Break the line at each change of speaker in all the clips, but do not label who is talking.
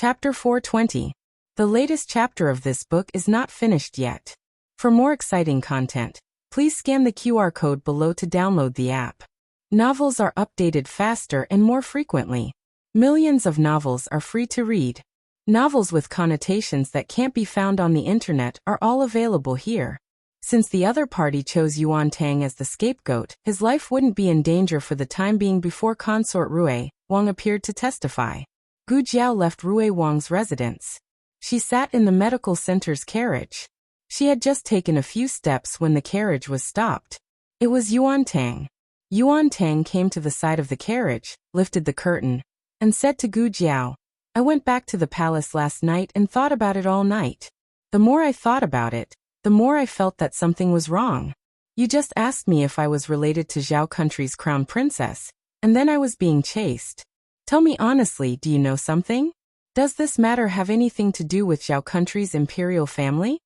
Chapter 420. The latest chapter of this book is not finished yet. For more exciting content, please scan the QR code below to download the app. Novels are updated faster and more frequently. Millions of novels are free to read. Novels with connotations that can't be found on the internet are all available here. Since the other party chose Yuan Tang as the scapegoat, his life wouldn't be in danger for the time being. Before consort Rui, Wang appeared to testify. Gu Jiao left Rui Wang's residence. She sat in the medical center's carriage. She had just taken a few steps when the carriage was stopped. It was Yuan Tang. Yuan Tang came to the side of the carriage, lifted the curtain, and said to Gu Jiao, "I went back to the palace last night and thought about it all night. The more I thought about it, the more I felt that something was wrong. You just asked me if I was related to Zhao country's crown princess, and then I was being chased. Tell me honestly, do you know something? Does this matter have anything to do with Zhao country's imperial family?"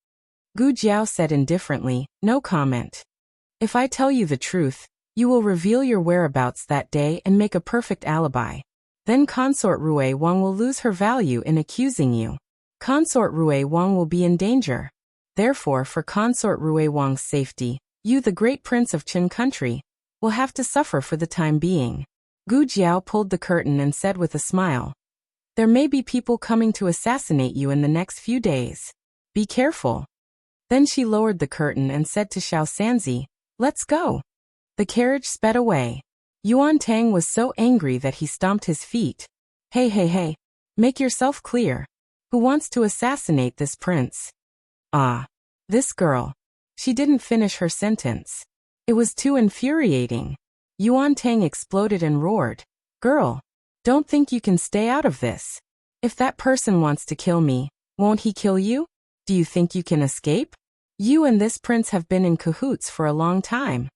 Gu Jiao said indifferently, "No comment. If I tell you the truth, you will reveal your whereabouts that day and make a perfect alibi. Then consort Rui Wang will lose her value in accusing you. Consort Rui Wang will be in danger. Therefore, for consort Rui Wang's safety, you, the great prince of Qin country, will have to suffer for the time being." Gu Jiao pulled the curtain and said with a smile, "There may be people coming to assassinate you in the next few days. Be careful." Then she lowered the curtain and said to Xiao Sanzi, "Let's go." The carriage sped away. Yuan Tang was so angry that he stomped his feet. Hey, make yourself clear. Who wants to assassinate this prince?" "Ah, this girl." She didn't finish her sentence. It was too infuriating. Yuan Tang exploded and roared, "Girl, don't think you can stay out of this. If that person wants to kill me, won't he kill you? Do you think you can escape? You and this prince have been in cahoots for a long time."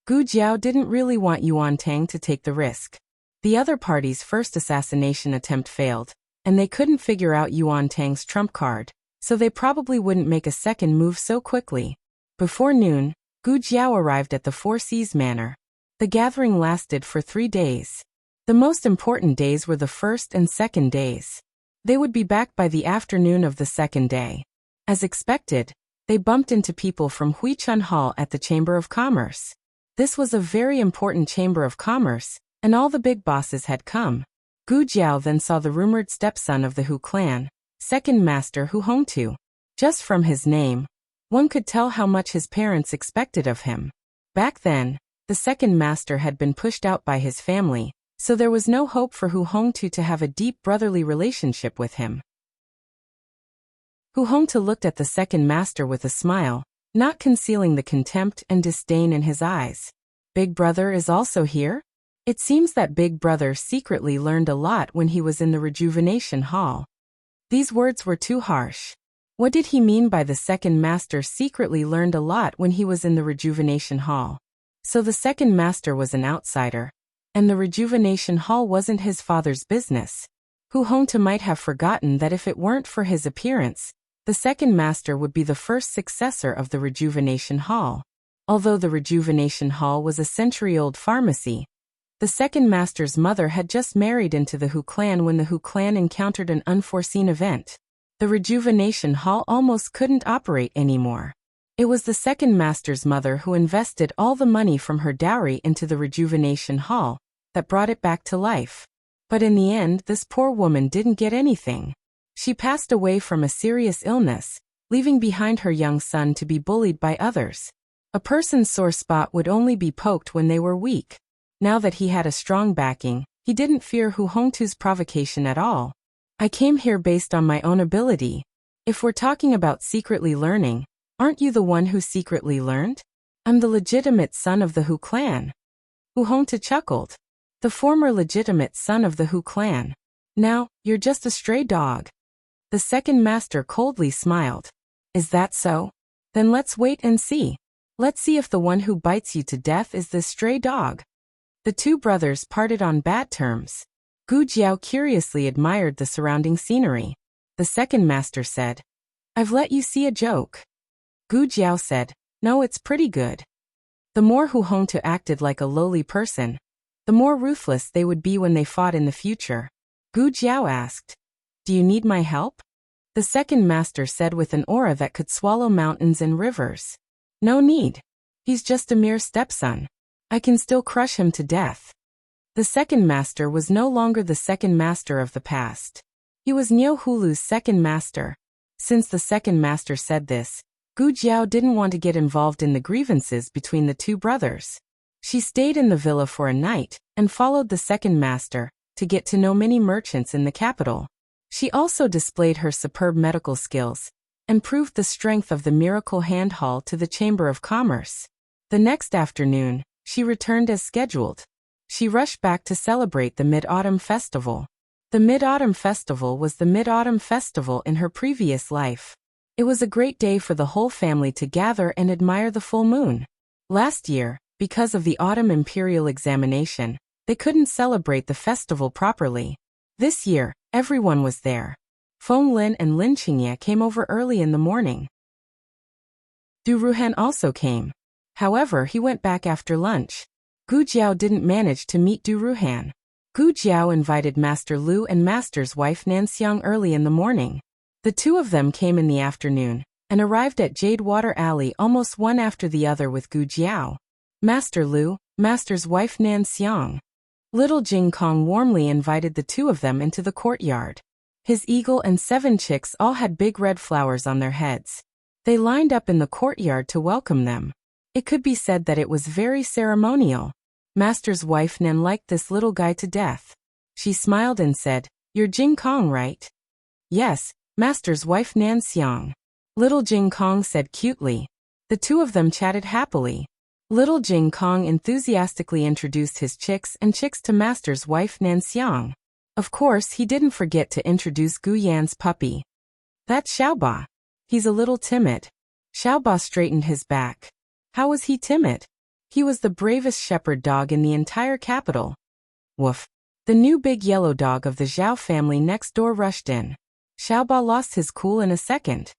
Gu Jiao didn't really want Yuan Tang to take the risk. The other party's first assassination attempt failed, and they couldn't figure out Yuan Tang's trump card, so they probably wouldn't make a second move so quickly. Before noon, Gu Jiao arrived at the Four Seas Manor. The gathering lasted for 3 days. The most important days were the first and second days. They would be back by the afternoon of the second day. As expected, they bumped into people from Huichun Hall at the Chamber of Commerce. This was a very important Chamber of Commerce, and all the big bosses had come. Gu Jiao then saw the rumored stepson of the Hu clan, second master Hu Hongtu. Just from his name, one could tell how much his parents expected of him. Back then, the second master had been pushed out by his family, so there was no hope for Hu Hongtu to have a deep brotherly relationship with him. Hu Hongtu looked at the second master with a smile, not concealing the contempt and disdain in his eyes. "Big brother is also here?" It seems that Big Brother secretly learned a lot when he was in the rejuvenation hall. These words were too harsh. What did he mean by the second master secretly learned a lot when he was in the rejuvenation hall? So the second master was an outsider, and the rejuvenation hall wasn't his father's business. Hu Hongtu might have forgotten that if it weren't for his appearance, the second master would be the first successor of the rejuvenation hall. Although the rejuvenation hall was a century-old pharmacy, the second master's mother had just married into the Hu clan when the Hu clan encountered an unforeseen event. The rejuvenation hall almost couldn't operate anymore. It was the second master's mother who invested all the money from her dowry into the rejuvenation hall that brought it back to life. But in the end, this poor woman didn't get anything. She passed away from a serious illness, leaving behind her young son to be bullied by others. A person's sore spot would only be poked when they were weak. Now that he had a strong backing, he didn't fear Hu Hongtu's provocation at all. "I came here based on my own ability. If we're talking about secretly learning, aren't you the one who secretly learned? I'm the legitimate son of the Hu clan." Hu Hongtu chuckled. "The former legitimate son of the Hu clan. Now, you're just a stray dog." The second master coldly smiled. "Is that so? Then let's wait and see. Let's see if the one who bites you to death is this stray dog." The two brothers parted on bad terms. Gu Jiao curiously admired the surrounding scenery. The second master said, "I've let you see a joke." Gu Jiao said, "No, it's pretty good." The more Hu Hongtu acted like a lowly person, the more ruthless they would be when they fought in the future. Gu Jiao asked, Do you need my help? The second master said with an aura that could swallow mountains and rivers. No need. He's just a mere stepson. I can still crush him to death. The second master was no longer the second master of the past. He was Niu Hulu's second master. Since the second master said this, Gu Jiao didn't want to get involved in the grievances between the two brothers. She stayed in the villa for a night and followed the second master to get to know many merchants in the capital. She also displayed her superb medical skills and proved the strength of the miracle hand hall to the Chamber of Commerce. The next afternoon, she returned as scheduled. She rushed back to celebrate the Mid-Autumn Festival. The Mid-Autumn Festival was the Mid-Autumn Festival in her previous life. It was a great day for the whole family to gather and admire the full moon. Last year, because of the autumn imperial examination, they couldn't celebrate the festival properly. This year, everyone was there. Feng Lin and Lin Qingye came over early in the morning. Du Ruhan also came. However, he went back after lunch. Gu Jiao didn't manage to meet Du Ruhan. Gu Jiao invited Master Lu and Master's wife Nanxiang early in the morning. The two of them came in the afternoon and arrived at Jade Water Alley almost one after the other with Gu Jiao. Master Lu, Master's wife Nanxiang. Little Jing Kong warmly invited the two of them into the courtyard. His eagle and 7 chicks all had big red flowers on their heads. They lined up in the courtyard to welcome them. It could be said that it was very ceremonial. Master's wife Nan liked this little guy to death. She smiled and said, "You're Jing Kong, right?" "Yes, Master's wife Nanxiang." Little Jing Kong said cutely. The two of them chatted happily. Little Jing Kong enthusiastically introduced his chicks to Master's wife Nanxiang. Of course, he didn't forget to introduce Gu Yan's puppy. "That's Xiaoba. He's a little timid." Xiaoba straightened his back. How was he timid? He was the bravest shepherd dog in the entire capital. Woof. The new big yellow dog of the Zhao family next door rushed in. Xiaoba lost his cool in a second.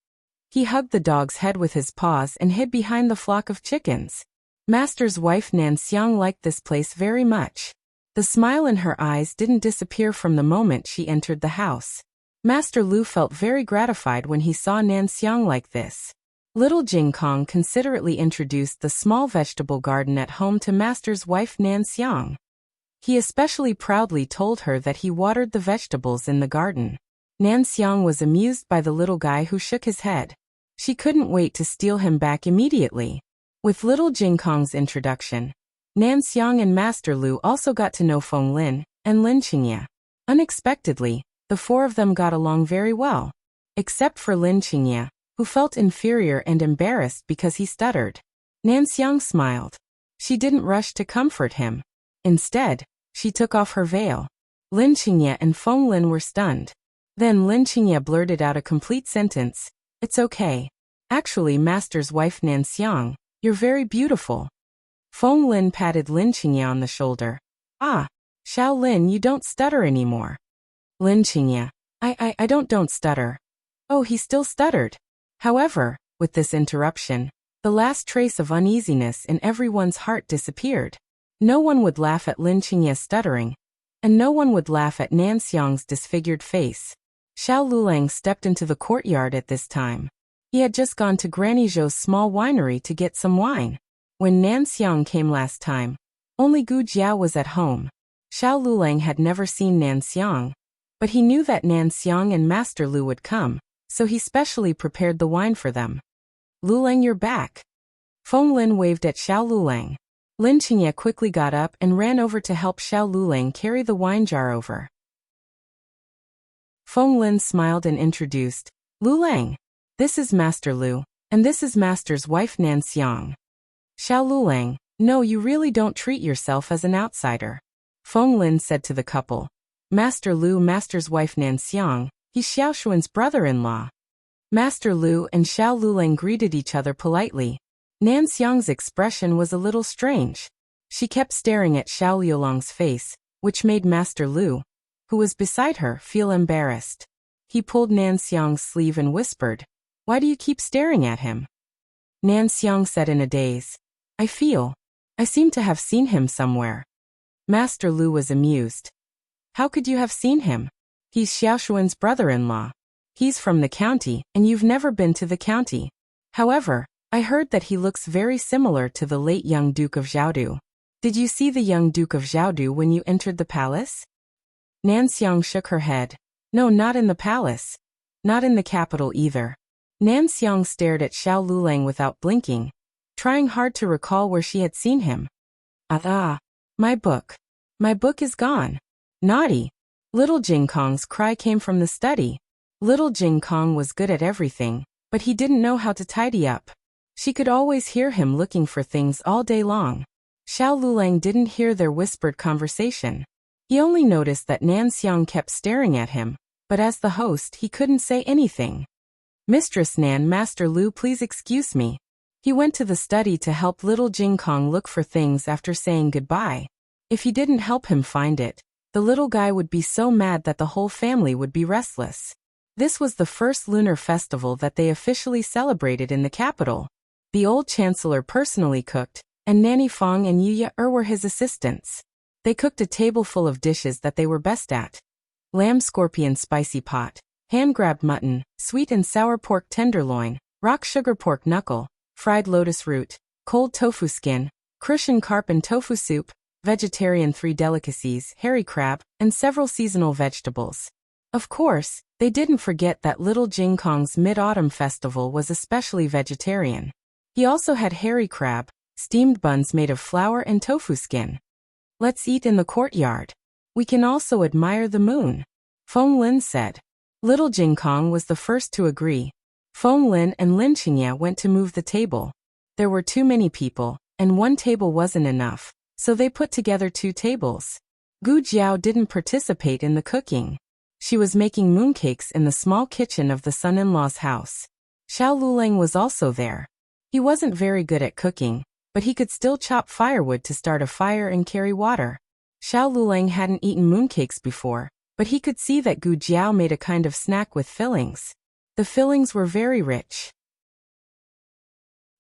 He hugged the dog's head with his paws and hid behind the flock of chickens. Master's wife Nanxiang liked this place very much. The smile in her eyes didn't disappear from the moment she entered the house. Master Lu felt very gratified when he saw Nanxiang like this. Little Jing Kong considerately introduced the small vegetable garden at home to Master's wife Nanxiang. He especially proudly told her that he watered the vegetables in the garden. Nanxiang was amused by the little guy who shook his head. She couldn't wait to steal him back immediately. With little Jing Kong's introduction, Nanxiang and Master Lu also got to know Feng Lin and Lin Qingye. Unexpectedly, the four of them got along very well. Except for Lin Qingye, who felt inferior and embarrassed because he stuttered. Nanxiang smiled. She didn't rush to comfort him. Instead, she took off her veil. Lin Qingye and Feng Lin were stunned. Then Lin Qingye blurted out a complete sentence. "It's okay. Actually, Master's wife Nanxiang, you're very beautiful." Feng Lin patted Lin Qingye on the shoulder. "Ah, Xiao Lin, you don't stutter anymore." Lin Qingye, I don't stutter." Oh, he still stuttered. However, with this interruption, the last trace of uneasiness in everyone's heart disappeared. No one would laugh at Lin Qingye's stuttering, and no one would laugh at Nanxiang's disfigured face. Xiao Lulang stepped into the courtyard at this time. He had just gone to Granny Zhou's small winery to get some wine. When Nanxiang came last time, only Gu Jiao was at home. Xiao Lulang had never seen Nanxiang, but he knew that Nanxiang and Master Lu would come, so he specially prepared the wine for them. "Lulang, you're back." Feng Lin waved at Xiao Lulang. Lin Qingye quickly got up and ran over to help Xiao Lulang carry the wine jar over. Feng Lin smiled and introduced, "Lulang, this is Master Lu, and this is Master's wife Nanxiang." Xiao Lulang, "No, you really don't treat yourself as an outsider." Feng Lin said to the couple, "Master Lu, Master's wife Nanxiang, he's Xiao Shuan's brother-in-law." Master Lu and Xiao Lulang greeted each other politely. Nanxiang's expression was a little strange. She kept staring at Xiao Liulang's face, which made Master Lu, who was beside her, feel embarrassed. He pulled Nanxiang's sleeve and whispered, "Why do you keep staring at him?" Nanxiang said in a daze, I seem to have seen him somewhere." Master Lu was amused. "How could you have seen him? He's Xiaoshuan's brother-in-law. He's from the county, and you've never been to the county. However, I heard that he looks very similar to the late young Duke of Xiaodu. Did you see the young Duke of Xiaodu when you entered the palace? Nan Xiang shook her head. No, not in the palace. Not in the capital either. Nan Xiang stared at Xiao Lulang without blinking, trying hard to recall where she had seen him. My book. My book is gone. Naughty. Little Jing Kong's cry came from the study. Little Jing Kong was good at everything, but he didn't know how to tidy up. She could always hear him looking for things all day long. Xiao Lulang didn't hear their whispered conversation. He only noticed that Nan Xiang kept staring at him, but as the host he couldn't say anything. Mistress Nan, Master Lu, please excuse me. He went to the study to help little Jing Kong look for things after saying goodbye. If he didn't help him find it, the little guy would be so mad that the whole family would be restless. This was the first lunar festival that they officially celebrated in the capital. The old chancellor personally cooked, and Nanny Fong and Yuya were his assistants. They cooked a table full of dishes that they were best at. Lamb scorpion spicy pot, hand-grabbed mutton, sweet and sour pork tenderloin, rock sugar pork knuckle, fried lotus root, cold tofu skin, Crucian carp and tofu soup, vegetarian 3 delicacies, hairy crab, and several seasonal vegetables. Of course, they didn't forget that little Jing Kong's Mid-Autumn Festival was especially vegetarian. He also had hairy crab, steamed buns made of flour and tofu skin. Let's eat in the courtyard. We can also admire the moon, Feng Lin said. Little Jing Kong was the first to agree. Feng Lin and Lin Qingye went to move the table. There were too many people, and one table wasn't enough, so they put together 2 tables. Gu Jiao didn't participate in the cooking. She was making mooncakes in the small kitchen of the son-in-law's house. Xiao Lulang was also there. He wasn't very good at cooking, but he could still chop firewood to start a fire and carry water. Xiao Lulang hadn't eaten mooncakes before, but he could see that Gu Jiao made a kind of snack with fillings. The fillings were very rich.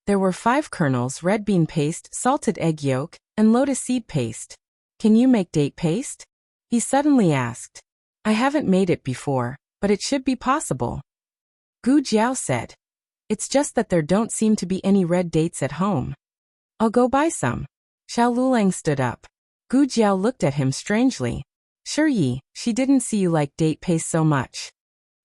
There were 5 kernels, red bean paste, salted egg yolk, and lotus seed paste. Can you make date paste? He suddenly asked. I haven't made it before, but it should be possible. Gu Jiao said. It's just that there don't seem to be any red dates at home. I'll go buy some. Xiao Lulang stood up. Gu Jiao looked at him strangely. Sure Yi, she didn't see you like date paste so much.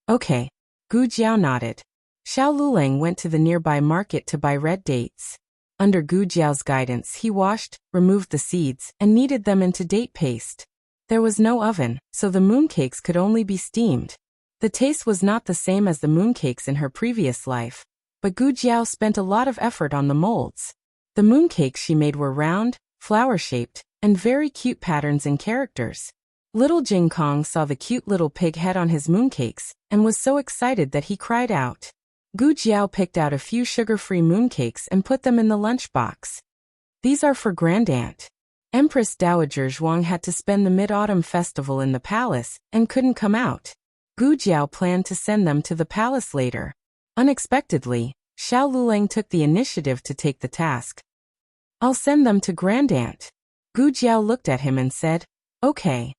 Okay. Gu Jiao nodded. Xiao Lulang went to the nearby market to buy red dates. Under Gu Jiao's guidance he washed, removed the seeds, and kneaded them into date paste. There was no oven, so the mooncakes could only be steamed. The taste was not the same as the mooncakes in her previous life, but Gu Jiao spent a lot of effort on the molds. The mooncakes she made were round, flower-shaped, and very cute patterns and characters. Little Jing Kong saw the cute little pig head on his mooncakes, and was so excited that he cried out. Gu Jiao picked out a few sugar-free mooncakes and put them in the lunchbox. These are for Grandaunt. Empress Dowager Zhuang had to spend the Mid-Autumn Festival in the palace, and couldn't come out. Gu Jiao planned to send them to the palace later. Unexpectedly, Xiao Lulang took the initiative to take the task. I'll send them to Grandaunt. Gu Jiao looked at him and said, Okay.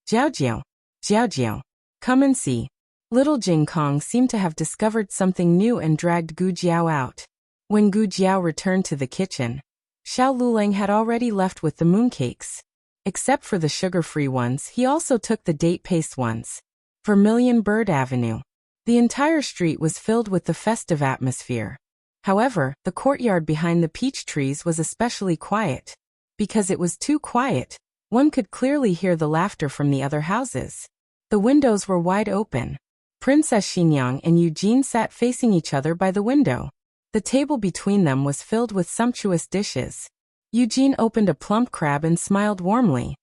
Jiao Jiao, come and see. Little Jing Kong seemed to have discovered something new and dragged Gu Jiao out. When Gu Jiao returned to the kitchen, Xiao Lulang had already left with the mooncakes. Except for the sugar-free ones, he also took the date paste ones. Vermilion Bird Avenue. The entire street was filled with the festive atmosphere. However, the courtyard behind the peach trees was especially quiet. Because it was too quiet, one could clearly hear the laughter from the other houses. The windows were wide open. Princess Xinyang and Eugene sat facing each other by the window. The table between them was filled with sumptuous dishes. Eugene opened a plump crab and smiled warmly.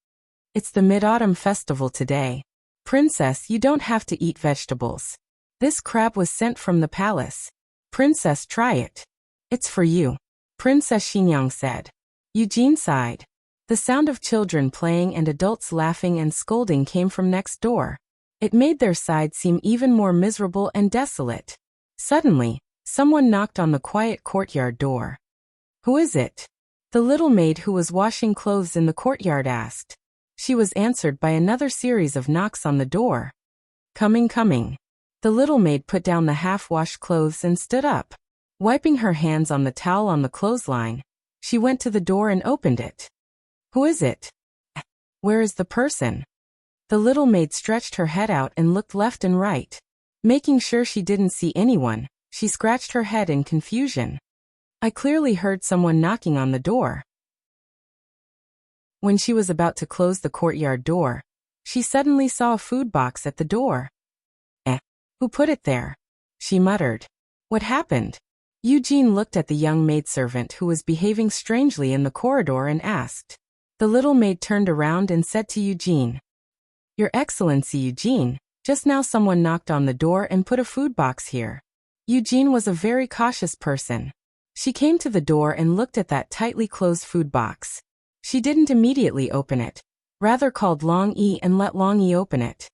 It's the Mid-Autumn Festival today. Princess, you don't have to eat vegetables. This crab was sent from the palace. Princess, try it. It's for you. Princess Xinyang said. Eugene sighed. The sound of children playing and adults laughing and scolding came from next door. It made their side seem even more miserable and desolate. Suddenly, someone knocked on the quiet courtyard door. Who is it? The little maid who was washing clothes in the courtyard asked. She was answered by another series of knocks on the door. Coming, coming. The little maid put down the half-washed clothes and stood up. Wiping her hands on the towel on the clothesline, she went to the door and opened it. Who is it? Where is the person? The little maid stretched her head out and looked left and right. Making sure she didn't see anyone, she scratched her head in confusion. I clearly heard someone knocking on the door. When she was about to close the courtyard door, she suddenly saw a food box at the door. Who put it there? She muttered. What happened? Eugene looked at the young maidservant who was behaving strangely in the corridor and asked. The little maid turned around and said to Eugene, Your Excellency Eugene, just now someone knocked on the door and put a food box here. Eugene was a very cautious person. She came to the door and looked at that tightly closed food box. She didn't immediately open it, rather called Long E and let Long E open it.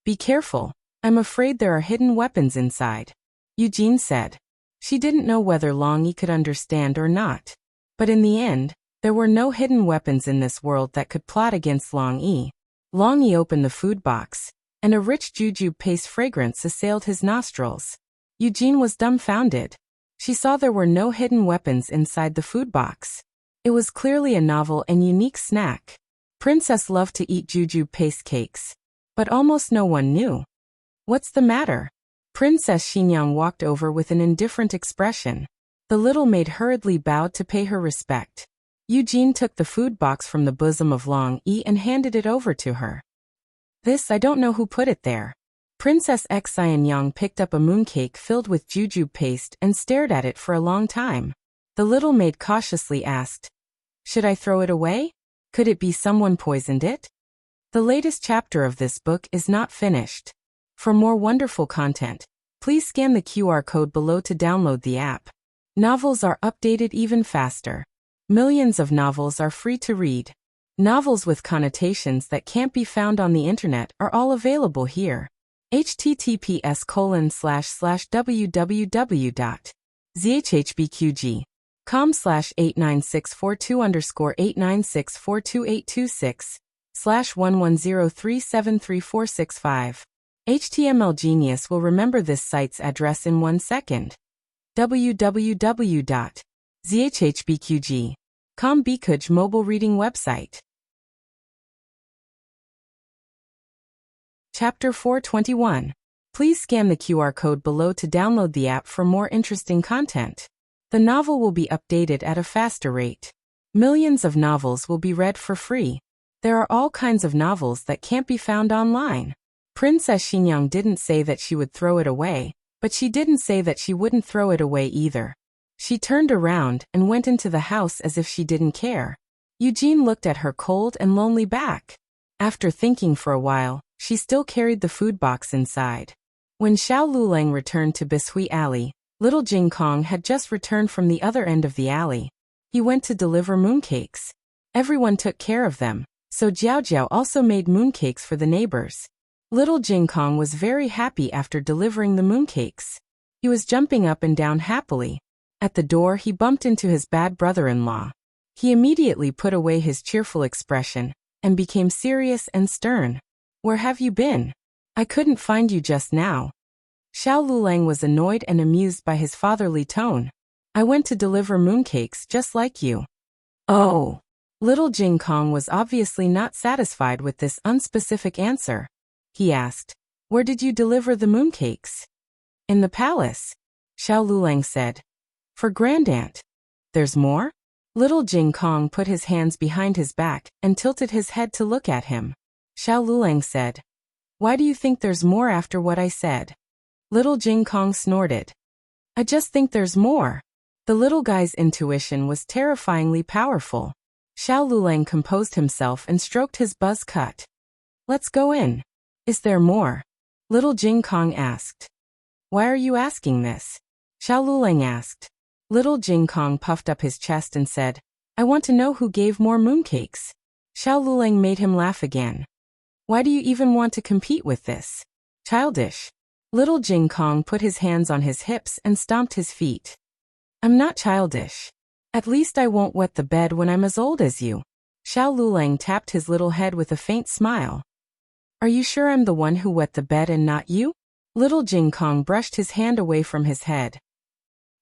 Be careful, I'm afraid there are hidden weapons inside, Eugene said. She didn't know whether Long E could understand or not. But in the end, there were no hidden weapons in this world that could plot against Long E. Long E opened the food box, and a rich jujube paste fragrance assailed his nostrils. Eugene was dumbfounded. She saw there were no hidden weapons inside the food box. It was clearly a novel and unique snack. Princess loved to eat jujube paste cakes. But almost no one knew. What's the matter? Princess Xinyang walked over with an indifferent expression. The little maid hurriedly bowed to pay her respect. Eugene took the food box from the bosom of Long E and handed it over to her. This I don't know who put it there. Princess Xianyang picked up a mooncake filled with jujube paste and stared at it for a long time. The little maid cautiously asked, Should I throw it away? Could it be someone poisoned it? The latest chapter of this book is not finished. For more wonderful content, please scan the QR code below to download the app. Novels are updated even faster. Millions of novels are free to read. Novels with connotations that can't be found on the internet are all available here. https://www.zhhbqg.com/89642_89642/110373465. HTML Genius will remember this site's address in 1 second. www.zhhbqg.com Bikuj mobile reading website. Chapter 421. Please scan the QR code below to download the app for more interesting content. The novel will be updated at a faster rate. Millions of novels will be read for free. There are all kinds of novels that can't be found online. Princess Xinyang didn't say that she would throw it away, but she didn't say that she wouldn't throw it away either. She turned around and went into the house as if she didn't care. Eugene looked at her cold and lonely back. After thinking for a while, she still carried the food box inside. When Xiao Lulang returned to Bishui Alley, little Jing Kong had just returned from the other end of the alley. He went to deliver mooncakes. Everyone took care of them, so Jiao Jiao also made mooncakes for the neighbors. Little Jing Kong was very happy after delivering the mooncakes. He was jumping up and down happily. At the door he bumped into his bad brother-in-law. He immediately put away his cheerful expression and became serious and stern. Where have you been? I couldn't find you just now. Xiao Lulang was annoyed and amused by his fatherly tone. I went to deliver mooncakes just like you. Oh. Little Jing Kong was obviously not satisfied with this unspecific answer. He asked, Where did you deliver the mooncakes? In the palace, Xiao Lulang said. For Grandaunt. There's more? Little Jing Kong put his hands behind his back and tilted his head to look at him. Xiao Lulang said, Why do you think there's more after what I said? Little Jing Kong snorted. I just think there's more. The little guy's intuition was terrifyingly powerful. Xiao Lulang composed himself and stroked his buzz cut. Let's go in. Is there more? Little Jing Kong asked. Why are you asking this? Xiao Lulang asked. Little Jing Kong puffed up his chest and said, I want to know who gave more mooncakes. Xiao Lulang made him laugh again. Why do you even want to compete with this? Childish. Little Jing Kong put his hands on his hips and stomped his feet. I'm not childish. At least I won't wet the bed when I'm as old as you. Xiao Lulang tapped his little head with a faint smile. Are you sure I'm the one who wet the bed and not you? Little Jing Kong brushed his hand away from his head.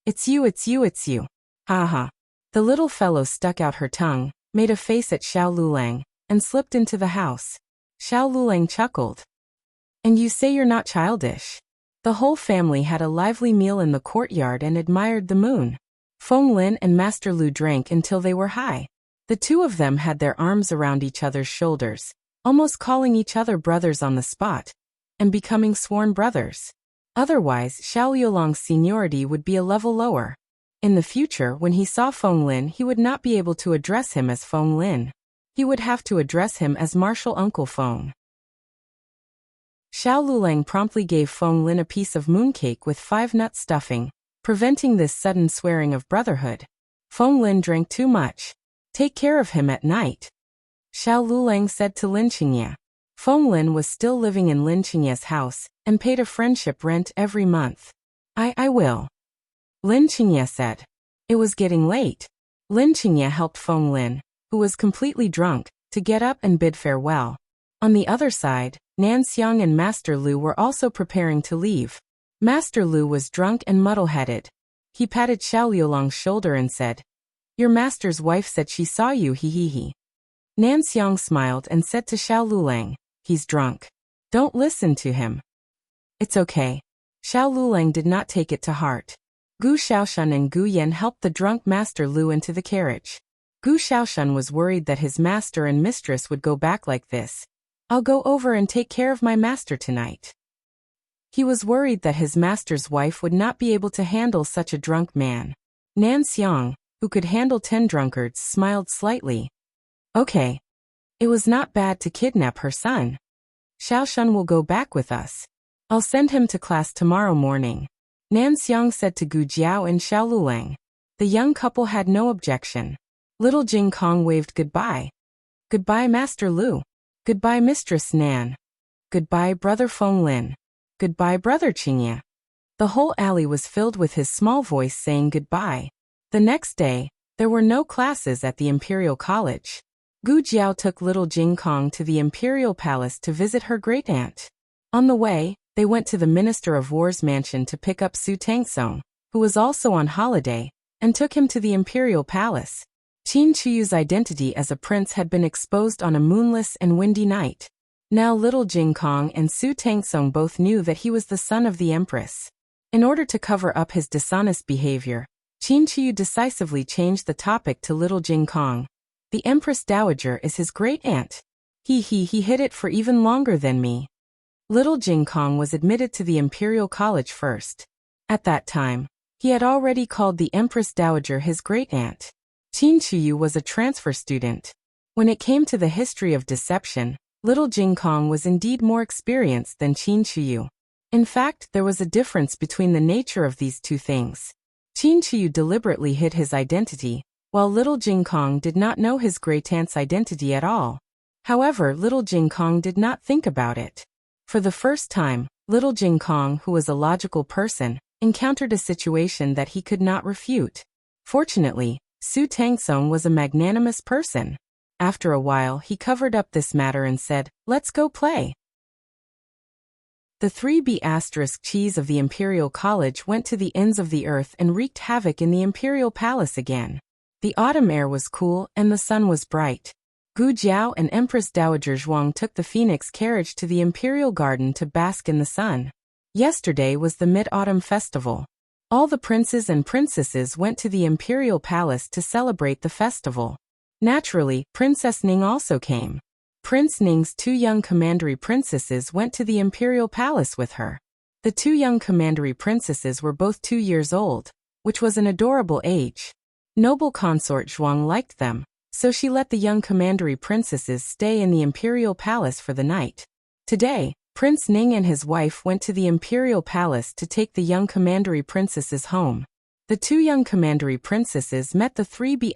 It's you, it's you, it's you. Ha ha. The little fellow stuck out her tongue, made a face at Xiao Lulang, and slipped into the house. Xiao Lulang chuckled. And you say you're not childish? The whole family had a lively meal in the courtyard and admired the moon. Feng Lin and Master Lu drank until they were high. The two of them had their arms around each other's shoulders, almost calling each other brothers on the spot, and becoming sworn brothers. Otherwise, Xiao Luolang's seniority would be a level lower. In the future, when he saw Feng Lin, he would not be able to address him as Feng Lin. He would have to address him as Martial Uncle Feng. Xiao Lulang promptly gave Feng Lin a piece of mooncake with 5-nut stuffing, preventing this sudden swearing of brotherhood. Feng Lin drank too much. Take care of him at night, Xiao Lulang said to Lin Qingye. Feng Lin was still living in Lin Qingye's house and paid a friendship rent every month. I will, Lin Qingye said. It was getting late. Lin Qingye helped Feng Lin, who was completely drunk, to get up and bid farewell. On the other side, Nan Xiang and Master Lu were also preparing to leave. Master Lu was drunk and muddle-headed. He patted Xiao Luolang's shoulder and said, Your master's wife said she saw you, he. Nan Xiang smiled and said to Xiao Lulang, He's drunk. Don't listen to him. It's okay. Xiao Lulang did not take it to heart. Gu Xiaoshan and Gu Yan helped the drunk Master Lu into the carriage. Gu Xiaoshan was worried that his master and mistress would go back like this. I'll go over and take care of my master tonight. He was worried that his master's wife would not be able to handle such a drunk man. Nan Xiang, who could handle 10 drunkards, smiled slightly. Okay. It was not bad to kidnap her son. Xiaoshan will go back with us. I'll send him to class tomorrow morning, Nan Xiang said to Gu Jiao and Xiao Lulang. The young couple had no objection. Little Jing Kong waved goodbye. Goodbye, Master Lu. Goodbye, Mistress Nan. Goodbye, Brother Feng Lin. Goodbye, Brother Qingye. The whole alley was filled with his small voice saying goodbye. The next day, there were no classes at the Imperial College. Gu Jiao took little Jing Kong to the Imperial Palace to visit her great-aunt. On the way, they went to the Minister of War's mansion to pick up Su Tangsong, who was also on holiday, and took him to the Imperial Palace. Qin Chuyu's identity as a prince had been exposed on a moonless and windy night. Now little Jing Kong and Su Tangsong both knew that he was the son of the Empress. In order to cover up his dishonest behavior, Qin Chuyu decisively changed the topic to little Jing Kong. The Empress Dowager is his great-aunt. He hid it for even longer than me. Little Jing Kong was admitted to the Imperial College first. At that time, he had already called the Empress Dowager his great-aunt. Qin Chuyu was a transfer student. When it came to the history of deception, little Jing Kong was indeed more experienced than Qin Chuyu. In fact, there was a difference between the nature of these two things. Qin Chuyu deliberately hid his identity, while little Jing Kong did not know his great-aunt's identity at all. However, little Jing Kong did not think about it. For the first time, little Jing Kong, who was a logical person, encountered a situation that he could not refute. Fortunately, Su Tangsong was a magnanimous person. After a while, he covered up this matter and said, Let's go play. The 3B** cheese of the Imperial College went to the ends of the earth and wreaked havoc in the Imperial Palace again. The autumn air was cool and the sun was bright. Gu Jiao and Empress Dowager Zhuang took the Phoenix carriage to the Imperial Garden to bask in the sun. Yesterday was the Mid-Autumn Festival. All the princes and princesses went to the Imperial Palace to celebrate the festival. Naturally, Princess Ning also came. Prince Ning's 2 young commandery princesses went to the Imperial Palace with her. The 2 young commandery princesses were both 2 years old, which was an adorable age. Noble consort Zhuang liked them, so she let the young commandery princesses stay in the Imperial Palace for the night. Today, Prince Ning and his wife went to the Imperial Palace to take the young commandery princesses home. The 2 young commandery princesses met the 3B**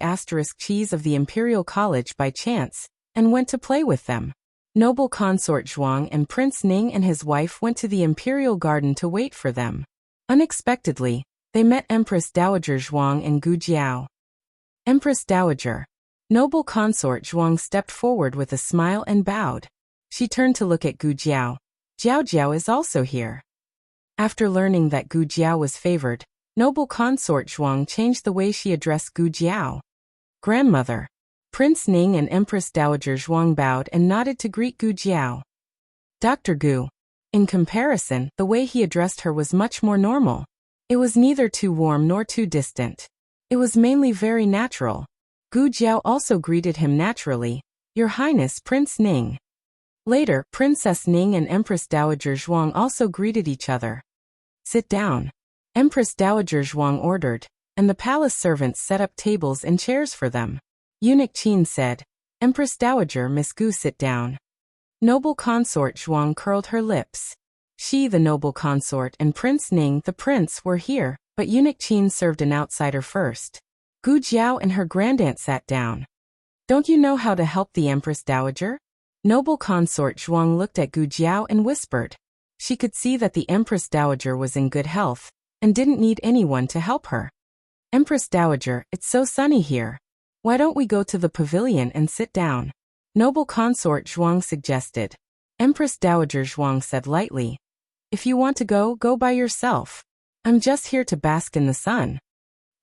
cheese of the Imperial College by chance, and went to play with them. Noble consort Zhuang and Prince Ning and his wife went to the Imperial Garden to wait for them. Unexpectedly, they met Empress Dowager Zhuang and Gu Jiao. Empress Dowager. Noble consort Zhuang stepped forward with a smile and bowed. She turned to look at Gu Jiao. Jiao Jiao is also here. After learning that Gu Jiao was favored, noble consort Zhuang changed the way she addressed Gu Jiao. Grandmother. Prince Ning and Empress Dowager Zhuang bowed and nodded to greet Gu Jiao. Dr. Gu. In comparison, the way he addressed her was much more normal. It was neither too warm nor too distant. It was mainly very natural. Gu Jiao also greeted him naturally. Your Highness Prince Ning. Later, Princess Ning and Empress Dowager Zhuang also greeted each other. Sit down. Empress Dowager Zhuang ordered, and the palace servants set up tables and chairs for them. Eunuch Qin said, Empress Dowager Miss Gu sit down. Noble consort Zhuang curled her lips. She, the noble consort, and Prince Ning, the prince, were here, but Eunuch Qin served an outsider first. Gu Jiao and her grandaunt sat down. Don't you know how to help the Empress Dowager? Noble consort Zhuang looked at Gu Jiao and whispered. She could see that the Empress Dowager was in good health, and didn't need anyone to help her. Empress Dowager, it's so sunny here. Why don't we go to the pavilion and sit down? Noble consort Zhuang suggested. Empress Dowager Zhuang said lightly. If you want to go, go by yourself. I'm just here to bask in the sun.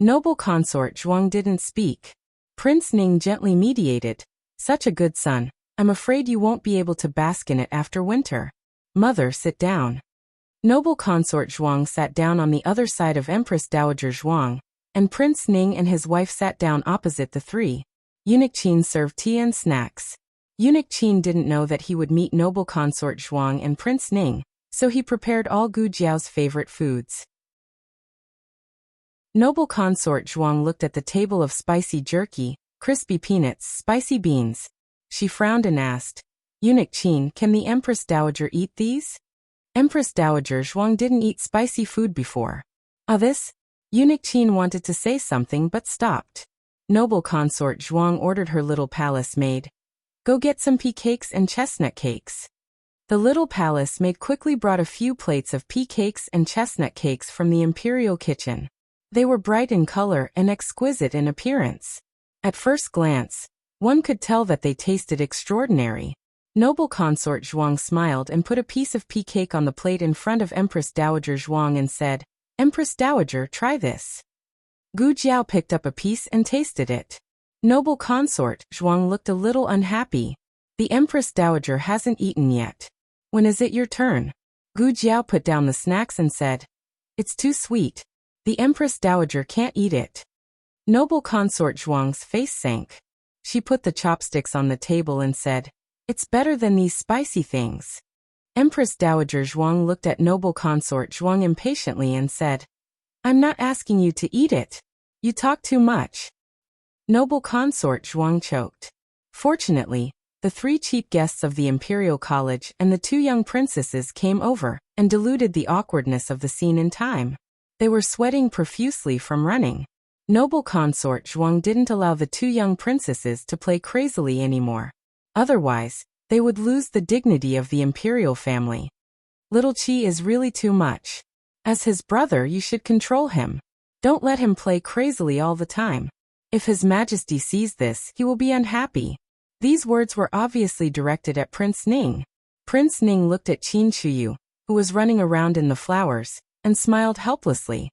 Noble consort Zhuang didn't speak. Prince Ning gently mediated. Such a good sun. I'm afraid you won't be able to bask in it after winter. Mother, sit down. Noble consort Zhuang sat down on the other side of Empress Dowager Zhuang, and Prince Ning and his wife sat down opposite the three. Eunuch Qin served tea and snacks. Eunuch Qin didn't know that he would meet noble consort Zhuang and Prince Ning, so he prepared all Gu Jiao's favorite foods. Noble consort Zhuang looked at the table of spicy jerky, crispy peanuts, spicy beans. She frowned and asked, Eunuch Qin, can the Empress Dowager eat these? Empress Dowager Zhuang didn't eat spicy food before. This? Eunuch Qin wanted to say something but stopped. Noble consort Zhuang ordered her little palace maid. Go get some pea cakes and chestnut cakes. The little palace maid quickly brought a few plates of pea cakes and chestnut cakes from the imperial kitchen. They were bright in color and exquisite in appearance. At first glance, one could tell that they tasted extraordinary. Noble consort Zhuang smiled and put a piece of pea cake on the plate in front of Empress Dowager Zhuang and said, Empress Dowager, try this. Gu Jiao picked up a piece and tasted it. Noble consort Zhuang looked a little unhappy. The Empress Dowager hasn't eaten yet. When is it your turn? Gu Jiao put down the snacks and said, It's too sweet. The Empress Dowager can't eat it. Noble consort Zhuang's face sank. She put the chopsticks on the table and said, It's better than these spicy things. Empress Dowager Zhuang looked at noble consort Zhuang impatiently and said, I'm not asking you to eat it. You talk too much. Noble consort Zhuang choked. Fortunately, the three chief guests of the Imperial College and the two young princesses came over and diluted the awkwardness of the scene in time. They were sweating profusely from running. Noble consort Zhuang didn't allow the two young princesses to play crazily anymore. Otherwise, they would lose the dignity of the imperial family. Little Qi is really too much. As his brother, you should control him. Don't let him play crazily all the time. If His Majesty sees this, he will be unhappy. These words were obviously directed at Prince Ning. Prince Ning looked at Qin Chuyu, who was running around in the flowers, and smiled helplessly.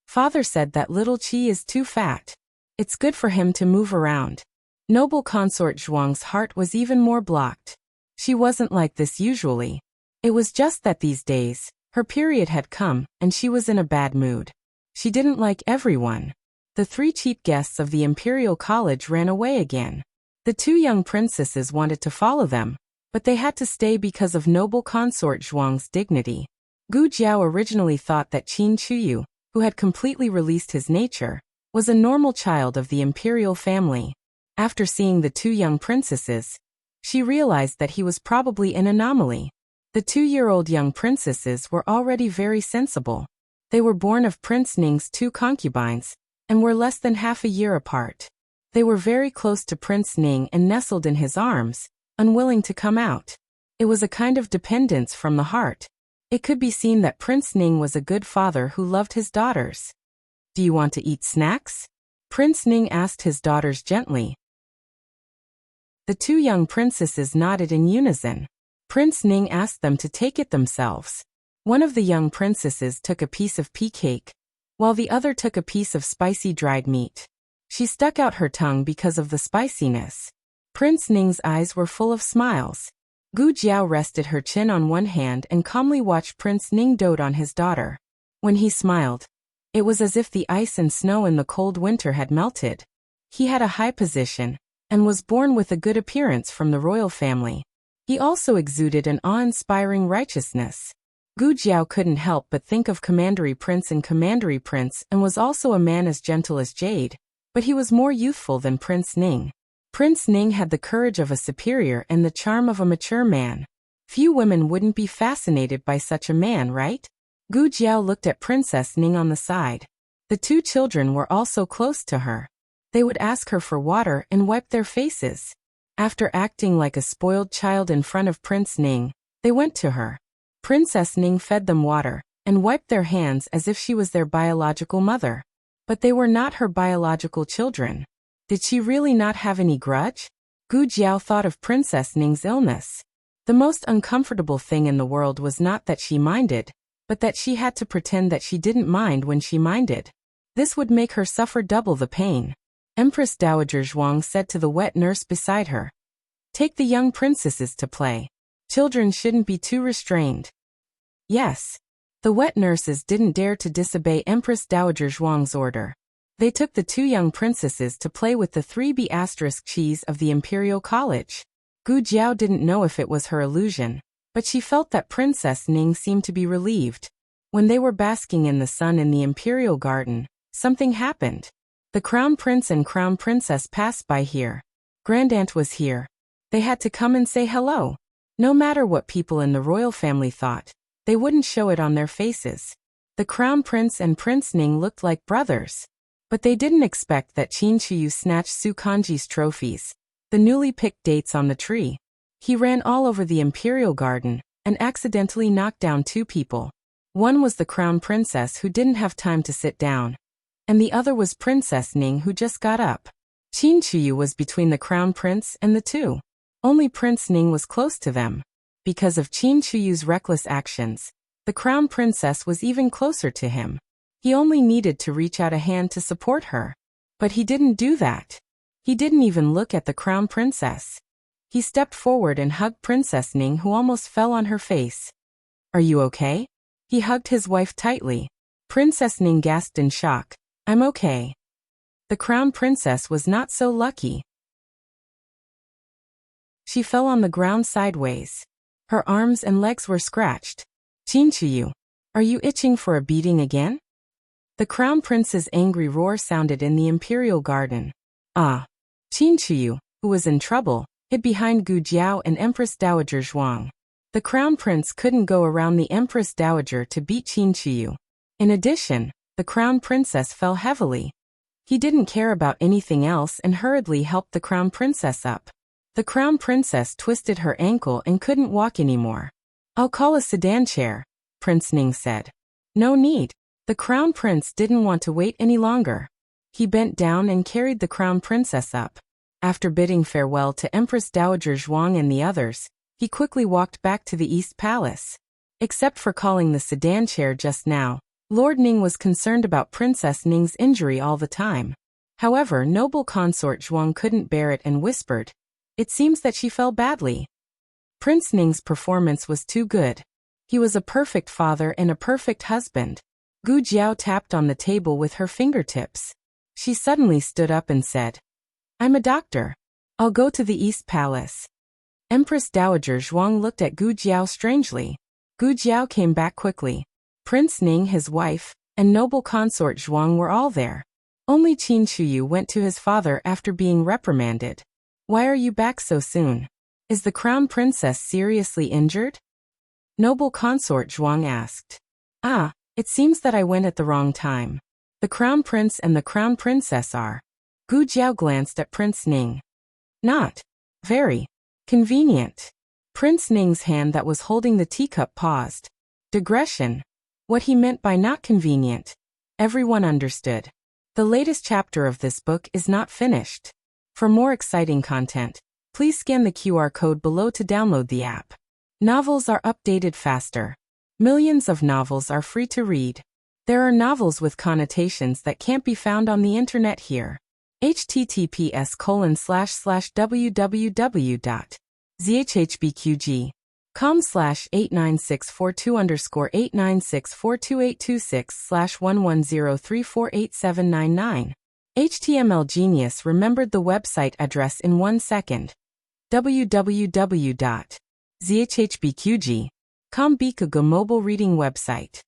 Father said that little Qi is too fat. It's good for him to move around. Noble consort Zhuang's heart was even more blocked. She wasn't like this usually. It was just that these days, her period had come, and she was in a bad mood. She didn't like everyone. The three chief guests of the Imperial College ran away again. The two young princesses wanted to follow them, but they had to stay because of noble consort Zhuang's dignity. Gu Jiao originally thought that Qin Chuyu, who had completely released his nature, was a normal child of the imperial family. After seeing the two young princesses, she realized that he was probably an anomaly. The 2-year-old young princesses were already very sensible. They were born of Prince Ning's 2 concubines, and were less than half a year apart. They were very close to Prince Ning and nestled in his arms, unwilling to come out. It was a kind of dependence from the heart. It could be seen that Prince Ning was a good father who loved his daughters. Do you want to eat snacks? Prince Ning asked his daughters gently. The 2 young princesses nodded in unison. Prince Ning asked them to take it themselves. One of the young princesses took a piece of pea cake, while the other took a piece of spicy dried meat. She stuck out her tongue because of the spiciness. Prince Ning's eyes were full of smiles. Gu Jiao rested her chin on one hand and calmly watched Prince Ning dote on his daughter. When he smiled, it was as if the ice and snow in the cold winter had melted. He had a high position, and was born with a good appearance from the royal family. He also exuded an awe-inspiring righteousness. Gu Jiao couldn't help but think of Commandery Prince and was also a man as gentle as jade, but he was more youthful than Prince Ning. Prince Ning had the courage of a superior and the charm of a mature man. Few women wouldn't be fascinated by such a man, right? Gu Jiao looked at Princess Ning on the side. The two children were also close to her. They would ask her for water and wipe their faces. After acting like a spoiled child in front of Prince Ning, they went to her. Princess Ning fed them water and wiped their hands as if she was their biological mother. But they were not her biological children. Did she really not have any grudge? Gu Jiao thought of Princess Ning's illness. The most uncomfortable thing in the world was not that she minded, but that she had to pretend that she didn't mind when she minded. This would make her suffer double the pain. Empress Dowager Zhuang said to the wet nurse beside her, "Take the young princesses to play. Children shouldn't be too restrained." Yes. The wet nurses didn't dare to disobey Empress Dowager Zhuang's order. They took the two young princesses to play with the 3B cheese of the Imperial College. Gu Jiao didn't know if it was her illusion, but she felt that Princess Ning seemed to be relieved. When they were basking in the sun in the Imperial Garden, something happened. The Crown Prince and Crown Princess passed by here. Grandaunt was here. They had to come and say hello. No matter what people in the royal family thought, they wouldn't show it on their faces. The Crown Prince and Prince Ning looked like brothers. But they didn't expect that Qin Shiyu snatched Su Kanji's trophies, the newly picked dates on the tree. He ran all over the Imperial Garden and accidentally knocked down two people. One was the Crown Princess who didn't have time to sit down, and the other was Princess Ning who just got up. Qin Shiyu was between the Crown Prince and the two. Only Prince Ning was close to them. Because of Qin Shiyu's reckless actions, the Crown Princess was even closer to him. He only needed to reach out a hand to support her. But he didn't do that. He didn't even look at the Crown Princess. He stepped forward and hugged Princess Ning, who almost fell on her face. "Are you okay?" He hugged his wife tightly. Princess Ning gasped in shock. "I'm okay." The Crown Princess was not so lucky. She fell on the ground sideways. Her arms and legs were scratched. "Qin Shiyu, are you itching for a beating again?" The Crown Prince's angry roar sounded in the Imperial Garden. Ah! Qin Shiyu, who was in trouble, hid behind Gu Jiao and Empress Dowager Zhuang. The Crown Prince couldn't go around the Empress Dowager to beat Qin Shiyu. In addition, the Crown Princess fell heavily. He didn't care about anything else and hurriedly helped the Crown Princess up. The Crown Princess twisted her ankle and couldn't walk anymore. "I'll call a sedan chair," Prince Ning said. "No need." The Crown Prince didn't want to wait any longer. He bent down and carried the Crown Princess up. After bidding farewell to Empress Dowager Zhuang and the others, he quickly walked back to the East Palace. Except for calling the sedan chair just now, Lord Ning was concerned about Princess Ning's injury all the time. However, noble consort Zhuang couldn't bear it and whispered, "It seems that she fell badly." Prince Ning's performance was too good. He was a perfect father and a perfect husband. Gu Jiao tapped on the table with her fingertips. She suddenly stood up and said, "I'm a doctor. I'll go to the East Palace." Empress Dowager Zhuang looked at Gu Jiao strangely. Gu Jiao came back quickly. Prince Ning, his wife, and noble consort Zhuang were all there. Only Qin Shiyu went to his father after being reprimanded. "Why are you back so soon? Is the Crown Princess seriously injured?" Noble consort Zhuang asked. "Ah, it seems that I went at the wrong time. The Crown Prince and the Crown Princess are." Gu Jiao glanced at Prince Ning. "Not very convenient." Prince Ning's hand that was holding the teacup paused. Digression. What he meant by not convenient, everyone understood. The latest chapter of this book is not finished. For more exciting content, please scan the QR code below to download the app. Novels are updated faster. Millions of novels are free to read. There are novels with connotations that can't be found on the internet here. https://www.zhbqg.com/89642_8964226/110348799. HTML Genius remembered the website address in 1 second. www.zhbqg.com Bikaga mobile reading website.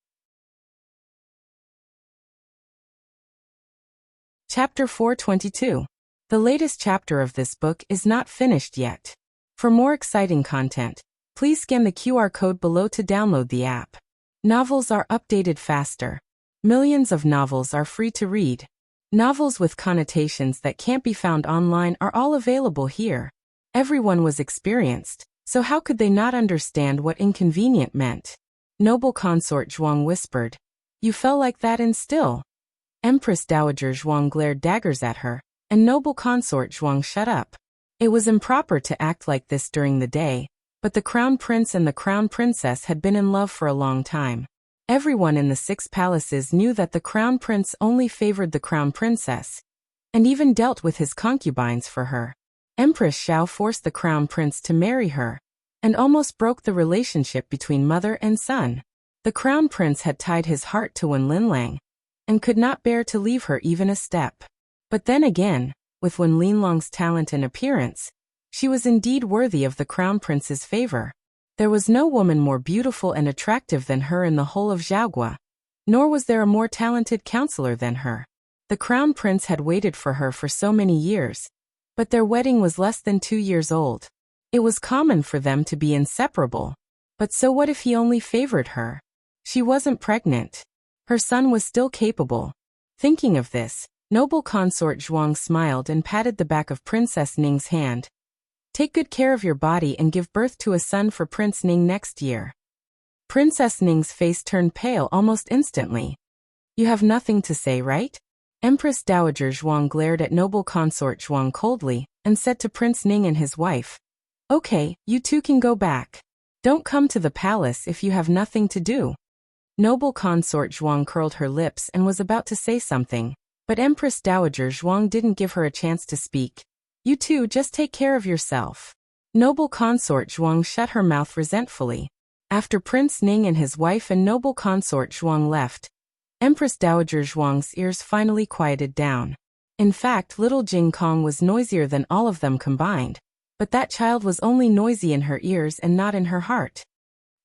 Chapter 422. The latest chapter of this book is not finished yet. For more exciting content, please scan the QR code below to download the app. Novels are updated faster. Millions of novels are free to read. Novels with connotations that can't be found online are all available here. Everyone was experienced, so how could they not understand what inconvenient meant? Noble consort Zhuang whispered. You fell like that and still. Empress Dowager Zhuang glared daggers at her, and noble consort Zhuang shut up. It was improper to act like this during the day, but the crown prince and the crown princess had been in love for a long time. Everyone in the 6 palaces knew that the crown prince only favored the crown princess, and even dealt with his concubines for her. Empress Xiao forced the crown prince to marry her, and almost broke the relationship between mother and son. The crown prince had tied his heart to Wen Linlang, and could not bear to leave her even a step. But then again, with Wen Linlang's talent and appearance, she was indeed worthy of the crown prince's favor. There was no woman more beautiful and attractive than her in the whole of Zhaogua, nor was there a more talented counselor than her. The crown prince had waited for her for so many years, but their wedding was less than 2 years old. It was common for them to be inseparable. But so what if he only favored her? She wasn't pregnant. Her son was still capable. Thinking of this, noble consort Zhuang smiled and patted the back of Princess Ning's hand. Take good care of your body and give birth to a son for Prince Ning next year. Princess Ning's face turned pale almost instantly. You have nothing to say, right? Empress Dowager Zhuang glared at noble consort Zhuang coldly, and said to Prince Ning and his wife, Okay, you two can go back. Don't come to the palace if you have nothing to do. Noble consort Zhuang curled her lips and was about to say something, but Empress Dowager Zhuang didn't give her a chance to speak. You two just take care of yourself. Noble consort Zhuang shut her mouth resentfully. After Prince Ning and his wife and noble consort Zhuang left, Empress Dowager Zhuang's ears finally quieted down. In fact, little Jing Kong was noisier than all of them combined, but that child was only noisy in her ears and not in her heart.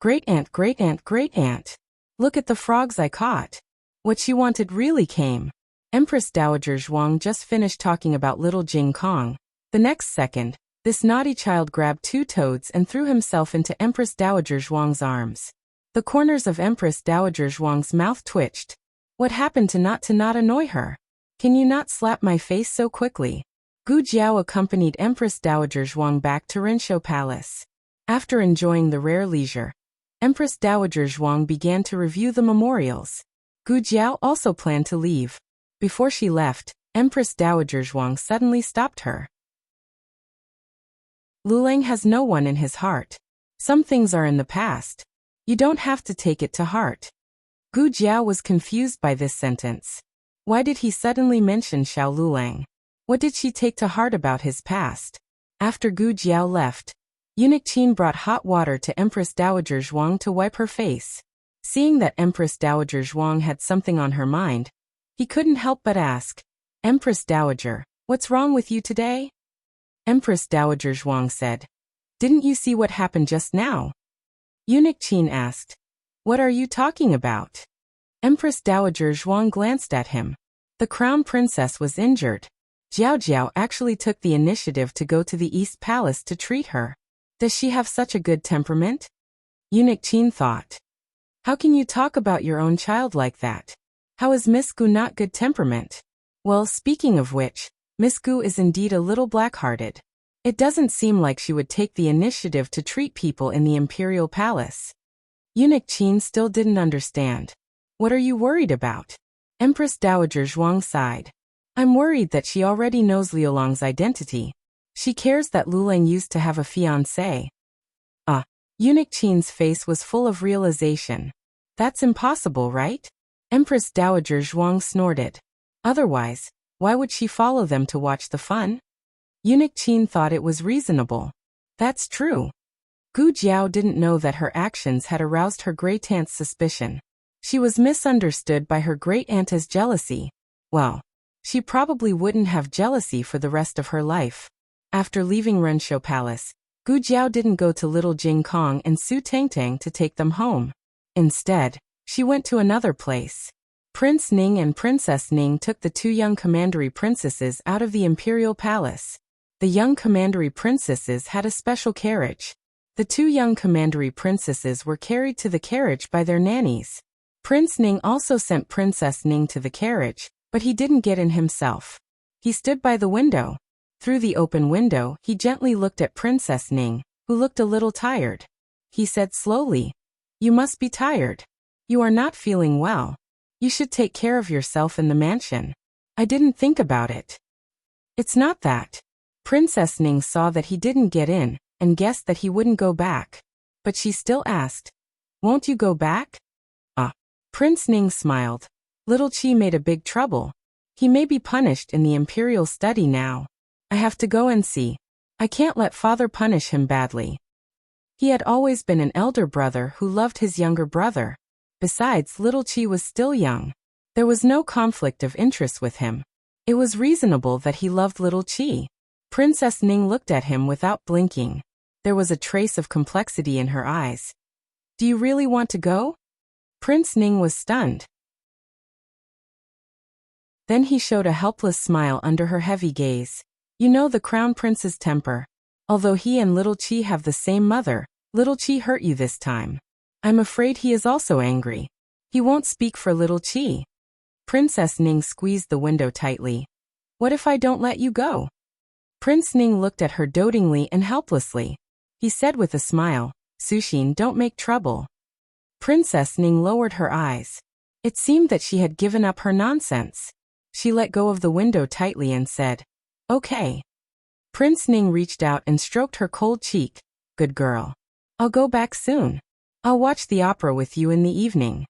Great-aunt, great-aunt, great-aunt. Look at the frogs I caught. What she wanted really came. Empress Dowager Zhuang just finished talking about little Jing Kong. The next second, this naughty child grabbed 2 toads and threw himself into Empress Dowager Zhuang's arms. The corners of Empress Dowager Zhuang's mouth twitched. What happened to not annoy her? Can you not slap my face so quickly? Gu Jiao accompanied Empress Dowager Zhuang back to Rinshou Palace. After enjoying the rare leisure, Empress Dowager Zhuang began to review the memorials. Gu Jiao also planned to leave. Before she left, Empress Dowager Zhuang suddenly stopped her. Lulang has no one in his heart. Some things are in the past. You don't have to take it to heart. Gu Jiao was confused by this sentence. Why did he suddenly mention Xiao Lulang? What did she take to heart about his past? After Gu Jiao left, Eunuch Qin brought hot water to Empress Dowager Zhuang to wipe her face. Seeing that Empress Dowager Zhuang had something on her mind, he couldn't help but ask, Empress Dowager, what's wrong with you today? Empress Dowager Zhuang said, Didn't you see what happened just now? Eunuch Qin asked, What are you talking about? Empress Dowager Zhuang glanced at him. The crown princess was injured. Jiao Jiao actually took the initiative to go to the East Palace to treat her. Does she have such a good temperament? Eunuch Qin thought. How can you talk about your own child like that? How is Miss Gu not good temperament? Well, speaking of which, Miss Gu is indeed a little black-hearted. It doesn't seem like she would take the initiative to treat people in the imperial palace. Eunuch Qin still didn't understand. What are you worried about? Empress Dowager Zhuang sighed. I'm worried that she already knows Liulang's identity. She cares that Lulang used to have a fiancé. Eunuch Qin's face was full of realization. That's impossible, right? Empress Dowager Zhuang snorted. Otherwise, why would she follow them to watch the fun? Eunuch Qin thought it was reasonable. That's true. Gu Jiao didn't know that her actions had aroused her great-aunt's suspicion. She was misunderstood by her great-aunt as jealousy. Well, she probably wouldn't have jealousy for the rest of her life. After leaving Renshou Palace, Gu Jiao didn't go to Little Jing Kong and Su Tangtang to take them home. Instead, she went to another place. Prince Ning and Princess Ning took the two young commandery princesses out of the imperial palace. The young commandery princesses had a special carriage. The two young commandery princesses were carried to the carriage by their nannies. Prince Ning also sent Princess Ning to the carriage, but he didn't get in himself. He stood by the window. Through the open window, he gently looked at Princess Ning, who looked a little tired. He said slowly, "You must be tired. You are not feeling well. You should take care of yourself in the mansion." "I didn't think about it." "It's not that." Princess Ning saw that he didn't get in, and guessed that he wouldn't go back. But she still asked, "Won't you go back?" Prince Ning smiled. Little Qi made a big trouble. He may be punished in the imperial study now. I have to go and see. I can't let father punish him badly. He had always been an elder brother who loved his younger brother. Besides, Little Qi was still young. There was no conflict of interest with him. It was reasonable that he loved Little Qi. Princess Ning looked at him without blinking. There was a trace of complexity in her eyes. "Do you really want to go?" Prince Ning was stunned. Then he showed a helpless smile under her heavy gaze. "You know the crown prince's temper. Although he and Little Qi have the same mother, Little Qi hurt you this time. I'm afraid he is also angry. He won't speak for Little Qi." Princess Ning squeezed the window tightly. "What if I don't let you go?" Prince Ning looked at her dotingly and helplessly. He said with a smile, "Suxin, don't make trouble." Princess Ning lowered her eyes. It seemed that she had given up her nonsense. She let go of the window tightly and said, "Okay." Prince Ning reached out and stroked her cold cheek. "Good girl. I'll go back soon. I'll watch the opera with you in the evening."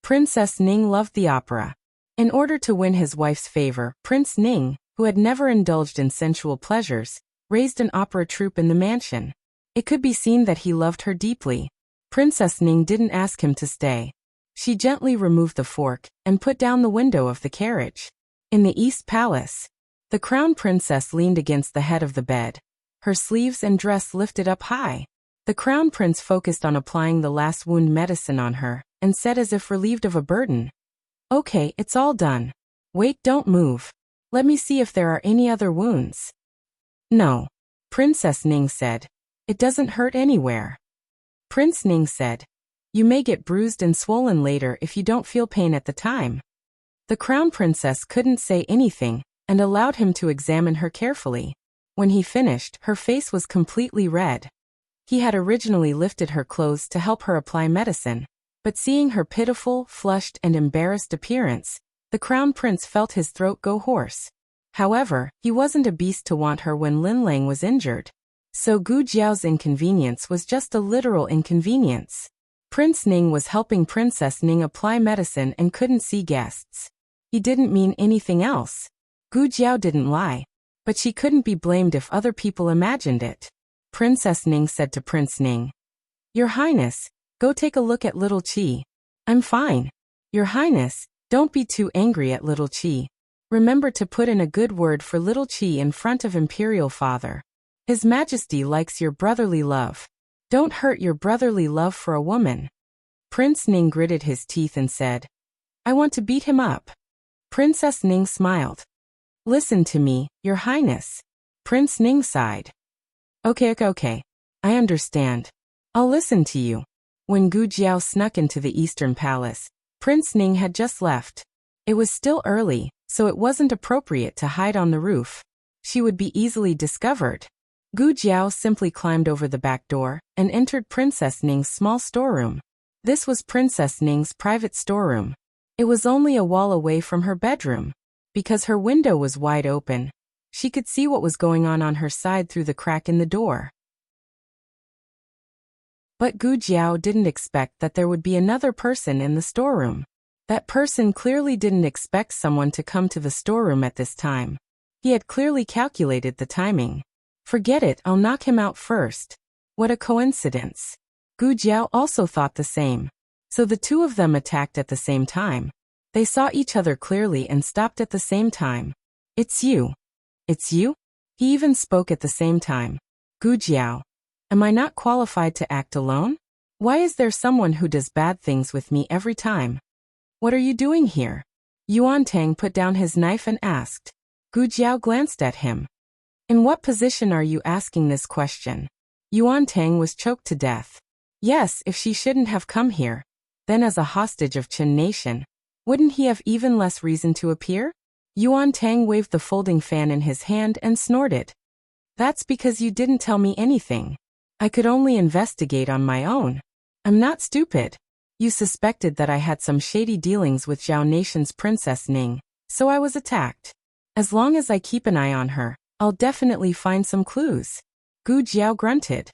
Princess Ning loved the opera. In order to win his wife's favor, Prince Ning, who had never indulged in sensual pleasures, raised an opera troupe in the mansion. It could be seen that he loved her deeply. Princess Ning didn't ask him to stay. She gently removed the fork and put down the window of the carriage. In the East Palace, the crown princess leaned against the head of the bed. Her sleeves and dress lifted up high. The crown prince focused on applying the last wound medicine on her, and said as if relieved of a burden, "Okay, it's all done. Wait, don't move. Let me see if there are any other wounds." "No," Princess Ning said. "It doesn't hurt anywhere." Prince Ning said, "You may get bruised and swollen later if you don't feel pain at the time." The crown princess couldn't say anything, and allowed him to examine her carefully. When he finished, her face was completely red. He had originally lifted her clothes to help her apply medicine, but seeing her pitiful, flushed and embarrassed appearance, the crown prince felt his throat go hoarse. However, he wasn't a beast to want her when Lin Lang was injured. So Gu Jiao's inconvenience was just a literal inconvenience. Prince Ning was helping Princess Ning apply medicine and couldn't see guests. He didn't mean anything else. Gu Jiao didn't lie. But she couldn't be blamed if other people imagined it. Princess Ning said to Prince Ning, "Your Highness, go take a look at Little Qi." "I'm fine." "Your Highness, don't be too angry at Little Qi. Remember to put in a good word for Little Qi in front of Imperial Father. His Majesty likes your brotherly love. Don't hurt your brotherly love for a woman." Prince Ning gritted his teeth and said, "I want to beat him up." Princess Ning smiled. "Listen to me, Your Highness." Prince Ning sighed. Okay. I understand. I'll listen to you." When Gu Jiao snuck into the Eastern Palace, Prince Ning had just left. It was still early, so it wasn't appropriate to hide on the roof. She would be easily discovered. Gu Jiao simply climbed over the back door and entered Princess Ning's small storeroom. This was Princess Ning's private storeroom. It was only a wall away from her bedroom. Because her window was wide open, she could see what was going on her side through the crack in the door. But Gu Jiao didn't expect that there would be another person in the storeroom. That person clearly didn't expect someone to come to the storeroom at this time. He had clearly calculated the timing. Forget it, I'll knock him out first. What a coincidence. Gu Jiao also thought the same. So the two of them attacked at the same time. They saw each other clearly and stopped at the same time. It's you. It's you? He even spoke at the same time. Gu Jiao. Am I not qualified to act alone? Why is there someone who does bad things with me every time? What are you doing here? Yuan Tang put down his knife and asked. Gu Jiao glanced at him. In what position are you asking this question? Yuan Tang was choked to death. Yes, if she shouldn't have come here, then as a hostage of Qin Nation, wouldn't he have even less reason to appear? Yuan Tang waved the folding fan in his hand and snorted. That's because you didn't tell me anything. I could only investigate on my own. I'm not stupid. You suspected that I had some shady dealings with Zhao Nation's Princess Ning, so I was attacked. As long as I keep an eye on her, I'll definitely find some clues. Gu Jiao grunted.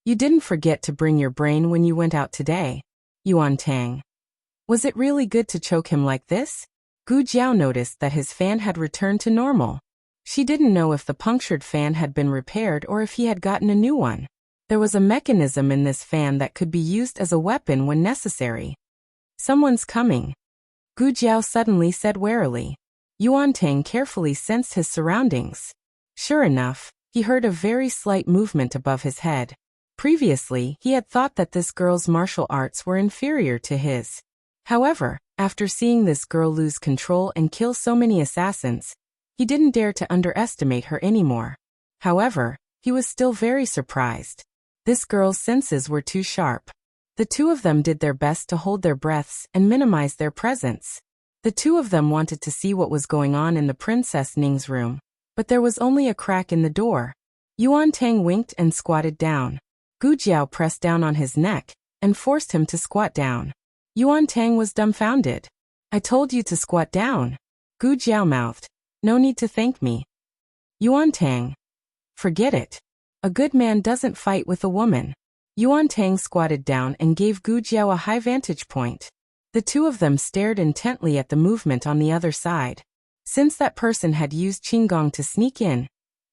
You didn't forget to bring your brain when you went out today. Yuan Tang. Was it really good to choke him like this? Gu Jiao noticed that his fan had returned to normal. She didn't know if the punctured fan had been repaired or if he had gotten a new one. There was a mechanism in this fan that could be used as a weapon when necessary. Someone's coming. Gu Jiao suddenly said warily. Yuan Tang carefully sensed his surroundings. Sure enough, he heard a very slight movement above his head. Previously, he had thought that this girl's martial arts were inferior to his. However, after seeing this girl lose control and kill so many assassins, he didn't dare to underestimate her anymore. However, he was still very surprised. This girl's senses were too sharp. The two of them did their best to hold their breaths and minimize their presence. The two of them wanted to see what was going on in the Princess Ning's room, but there was only a crack in the door. Yuan Tang winked and squatted down. Gu Jiao pressed down on his neck and forced him to squat down. Yuan Tang was dumbfounded. I told you to squat down. Gu Jiao mouthed. No need to thank me. Yuan Tang. Forget it. A good man doesn't fight with a woman. Yuan Tang squatted down and gave Gu Jiao a high vantage point. The two of them stared intently at the movement on the other side. Since that person had used Qinggong to sneak in,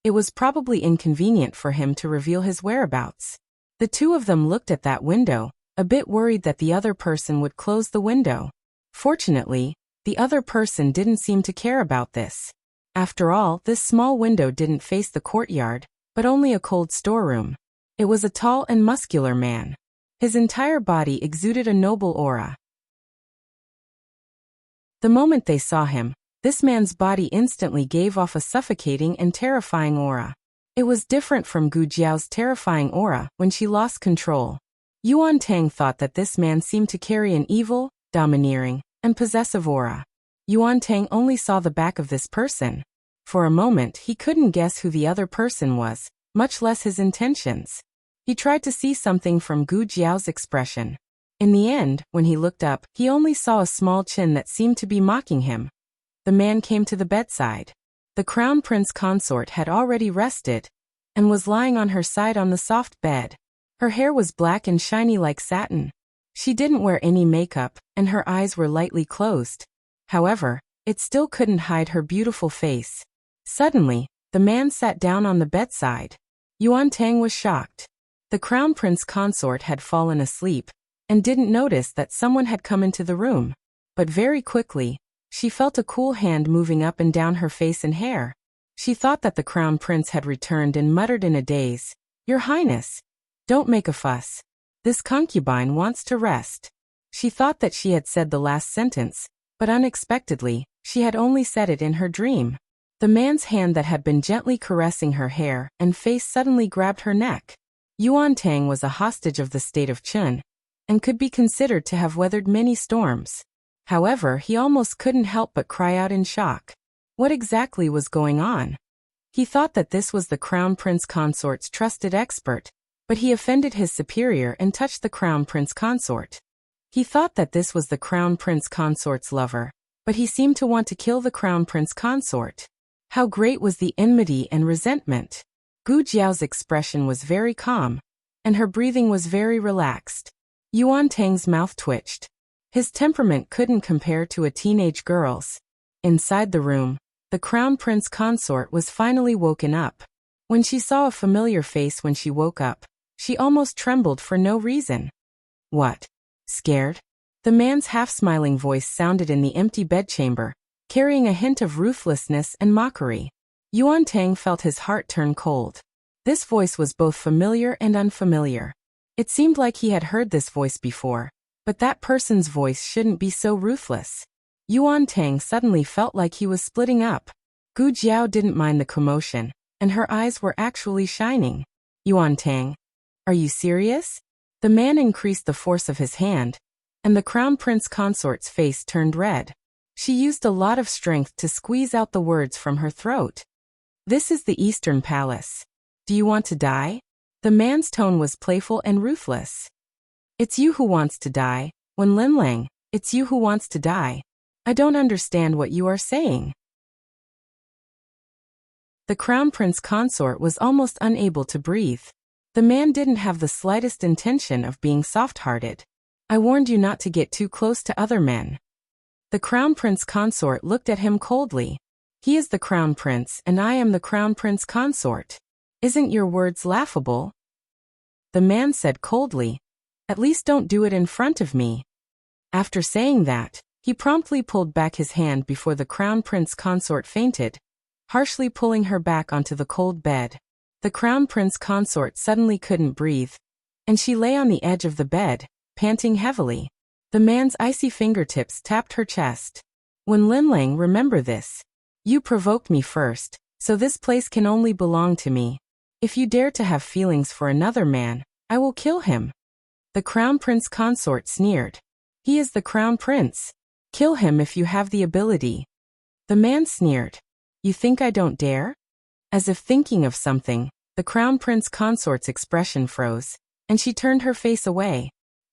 it was probably inconvenient for him to reveal his whereabouts. The two of them looked at that window, a bit worried that the other person would close the window. Fortunately, the other person didn't seem to care about this. After all, this small window didn't face the courtyard, but only a cold storeroom. It was a tall and muscular man. His entire body exuded a noble aura. The moment they saw him, this man's body instantly gave off a suffocating and terrifying aura. It was different from Gu Jiao's terrifying aura when she lost control. Yuan Tang thought that this man seemed to carry an evil, domineering, and possessive aura. Yuan Tang only saw the back of this person. For a moment, he couldn't guess who the other person was, much less his intentions. He tried to see something from Gu Jiao's expression. In the end, when he looked up, he only saw a small chin that seemed to be mocking him. The man came to the bedside. The Crown Prince consort had already rested and was lying on her side on the soft bed. Her hair was black and shiny like satin. She didn't wear any makeup, and her eyes were lightly closed. However, it still couldn't hide her beautiful face. Suddenly, the man sat down on the bedside. Yuan Tang was shocked. The Crown Prince consort had fallen asleep and didn't notice that someone had come into the room. But very quickly, she felt a cool hand moving up and down her face and hair. She thought that the Crown Prince had returned and muttered in a daze, "Your Highness, don't make a fuss. This concubine wants to rest." She thought that she had said the last sentence, but unexpectedly, she had only said it in her dream. The man's hand that had been gently caressing her hair and face suddenly grabbed her neck. Yuan Tang was a hostage of the state of Qin, and could be considered to have weathered many storms. However, he almost couldn't help but cry out in shock. What exactly was going on? He thought that this was the Crown Prince consort's trusted expert, but he offended his superior and touched the Crown Prince consort. He thought that this was the Crown Prince consort's lover, but he seemed to want to kill the Crown Prince consort. How great was the enmity and resentment! Gu Jiao's expression was very calm. and her breathing was very relaxed. Yuan Tang's mouth twitched. His temperament couldn't compare to a teenage girl's. Inside the room, the Crown Prince consort was finally woken up. When she saw a familiar face when she woke up, she almost trembled for no reason. What? Scared? The man's half-smiling voice sounded in the empty bedchamber, carrying a hint of ruthlessness and mockery. Yuan Tang felt his heart turn cold. This voice was both familiar and unfamiliar. It seemed like he had heard this voice before, but that person's voice shouldn't be so ruthless. Yuan Tang suddenly felt like he was splitting up. Gu Jiao didn't mind the commotion, and her eyes were actually shining. Yuan Tang, are you serious? The man increased the force of his hand, and the Crown Prince consort's face turned red. She used a lot of strength to squeeze out the words from her throat. This is the Eastern Palace. Do you want to die? The man's tone was playful and ruthless. It's you who wants to die, Wen Linlang, it's you who wants to die. I don't understand what you are saying. The Crown Prince consort was almost unable to breathe. The man didn't have the slightest intention of being soft-hearted. I warned you not to get too close to other men. The Crown Prince consort looked at him coldly. He is the Crown Prince and I am the Crown Prince consort. Isn't your words laughable? The man said coldly. At least don't do it in front of me. After saying that, he promptly pulled back his hand before the Crown Prince consort fainted, harshly pulling her back onto the cold bed. The Crown Prince consort suddenly couldn't breathe, and she lay on the edge of the bed, panting heavily. The man's icy fingertips tapped her chest. Wen Linlang, remember this. You provoked me first, so this place can only belong to me. If you dare to have feelings for another man, I will kill him. The Crown Prince consort sneered. He is the Crown Prince. Kill him if you have the ability. The man sneered. You think I don't dare? As if thinking of something, the Crown Prince consort's expression froze, and she turned her face away.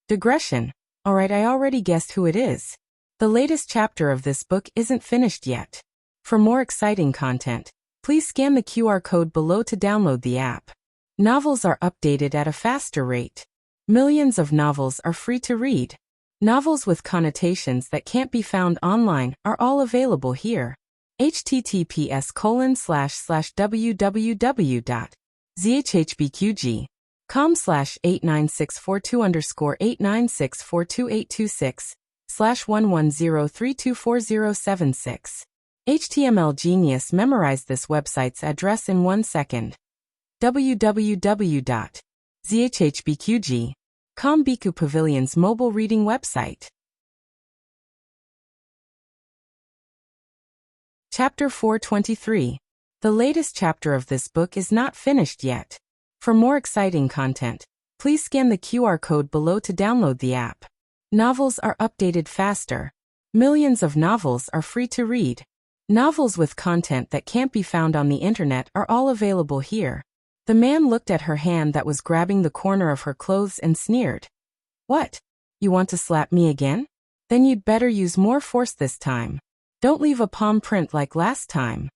Digression. Alright, I already guessed who it is. The latest chapter of this book isn't finished yet. For more exciting content, please scan the QR code below to download the app. Novels are updated at a faster rate. Millions of novels are free to read. Novels with connotations that can't be found online are all available here. https://www.zhbqg.com/89642_896428266/110324076. HTML Genius memorized this website's address in 1 second. www.zhbqg.com Biku Pavilion's mobile reading website. Chapter 423. The latest chapter of this book is not finished yet. For more exciting content, please scan the QR code below to download the app. Novels are updated faster. Millions of novels are free to read. Novels with content that can't be found on the internet are all available here. The man looked at her hand that was grabbing the corner of her clothes and sneered. What? You want to slap me again? Then you'd better use more force this time. Don't leave a palm print like last time.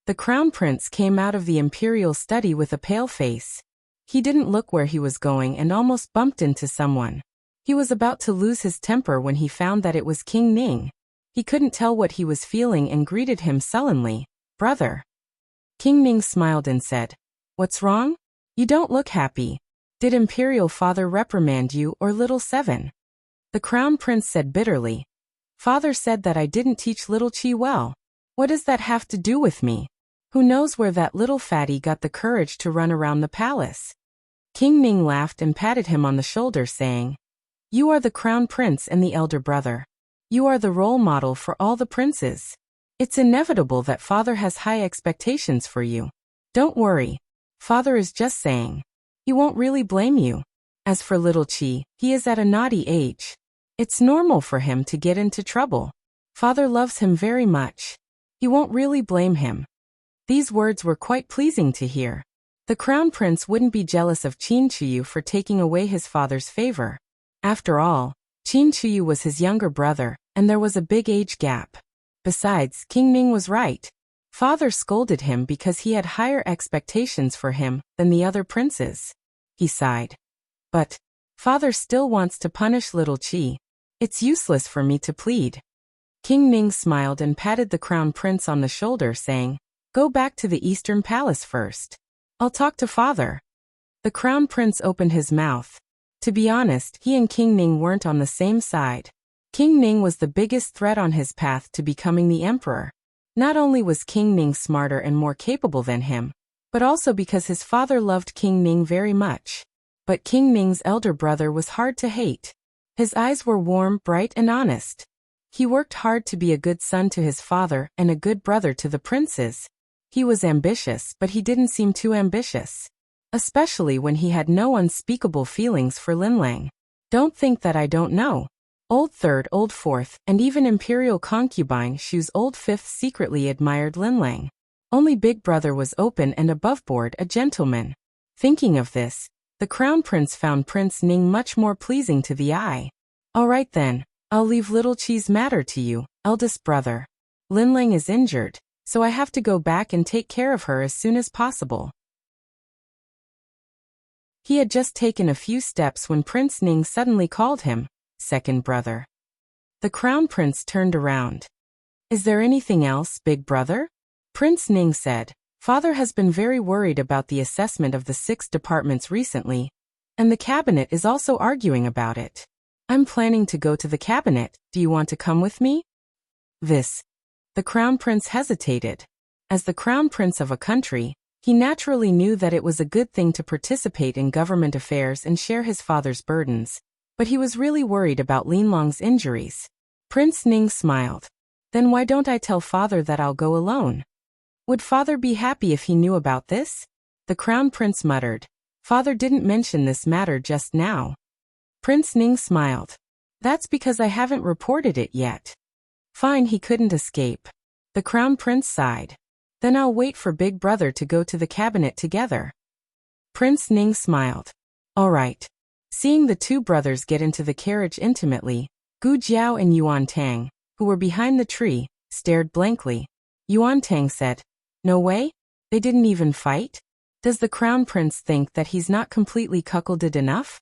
The Crown Prince came out of the imperial study with a pale face. He didn't look where he was going and almost bumped into someone. He was about to lose his temper when he found that it was King Ning. He couldn't tell what he was feeling and greeted him sullenly. Brother. King Ning smiled and said, What's wrong? You don't look happy. Did Imperial Father reprimand you or Little Seven? The Crown Prince said bitterly. Father said that I didn't teach Little Chi well. What does that have to do with me? Who knows where that little fatty got the courage to run around the palace? King Ning laughed and patted him on the shoulder, saying, You are the Crown Prince and the elder brother. You are the role model for all the princes. It's inevitable that Father has high expectations for you. Don't worry. Father is just saying. He won't really blame you. As for Little Chi, he is at a naughty age. It's normal for him to get into trouble. Father loves him very much. He won't really blame him. These words were quite pleasing to hear. The Crown Prince wouldn't be jealous of Qin Chuyu for taking away his father's favor. After all, Qin Chuyu was his younger brother, and there was a big age gap. Besides, King Ning was right. Father scolded him because he had higher expectations for him than the other princes. He sighed. But father still wants to punish little Qi. It's useless for me to plead. King Ning smiled and patted the crown prince on the shoulder, saying, "Go back to the Eastern Palace first. I'll talk to father." The crown prince opened his mouth. To be honest, he and King Ning weren't on the same side. King Ning was the biggest threat on his path to becoming the emperor. Not only was King Ning smarter and more capable than him, but also because his father loved King Ning very much. But King Ning's elder brother was hard to hate. His eyes were warm, bright, and honest. He worked hard to be a good son to his father and a good brother to the princes. He was ambitious, but he didn't seem too ambitious. Especially when he had no unspeakable feelings for Linlang. Don't think that I don't know. Old Third, Old Fourth, and even Imperial concubine Shu's Old Fifth secretly admired Linlang. Only Big Brother was open and aboveboard, a gentleman. Thinking of this, the Crown Prince found Prince Ning much more pleasing to the eye. All right then, I'll leave little Qi's matter to you, eldest brother. Linlang is injured, so I have to go back and take care of her as soon as possible. He had just taken a few steps when Prince Ning suddenly called him, "Second brother." The Crown Prince turned around. "Is there anything else, Big Brother?" Prince Ning said, "Father has been very worried about the assessment of the 6 departments recently, and the cabinet is also arguing about it. I'm planning to go to the cabinet. Do you want to come with me?" The Crown Prince hesitated. As the Crown Prince of a country, he naturally knew that it was a good thing to participate in government affairs and share his father's burdens, but he was really worried about Linlong's injuries. Prince Ning smiled. "Then why don't I tell father that I'll go alone?" "Would father be happy if he knew about this?" The Crown Prince muttered. "Father didn't mention this matter just now." Prince Ning smiled. "That's because I haven't reported it yet." Fine, he couldn't escape. The Crown Prince sighed. "Then I'll wait for Big Brother to go to the cabinet together." Prince Ning smiled. "All right." Seeing the 2 brothers get into the carriage intimately, Gu Jiao and Yuan Tang, who were behind the tree, stared blankly. Yuan Tang said, "No way? They didn't even fight? Does the Crown Prince think that he's not completely cuckolded enough?"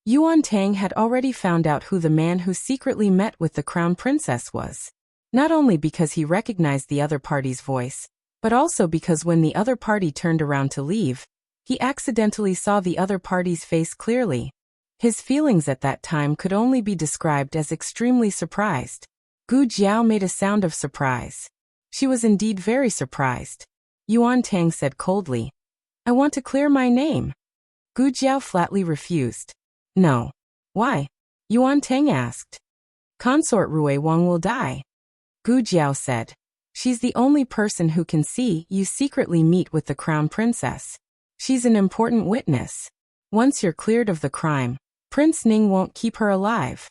Yuan Tang had already found out who the man who secretly met with the Crown Princess was. Not only because he recognized the other party's voice, but also because when the other party turned around to leave, he accidentally saw the other party's face clearly. His feelings at that time could only be described as extremely surprised. Gu Jiao made a sound of surprise. She was indeed very surprised. Yuan Tang said coldly, "I want to clear my name." Gu Jiao flatly refused. "No." "Why?" Yuan Tang asked. "Consort Rui Wang will die." Gu Jiao said. "She's the only person who can see you secretly meet with the Crown Princess. She's an important witness. Once you're cleared of the crime, Prince Ning won't keep her alive.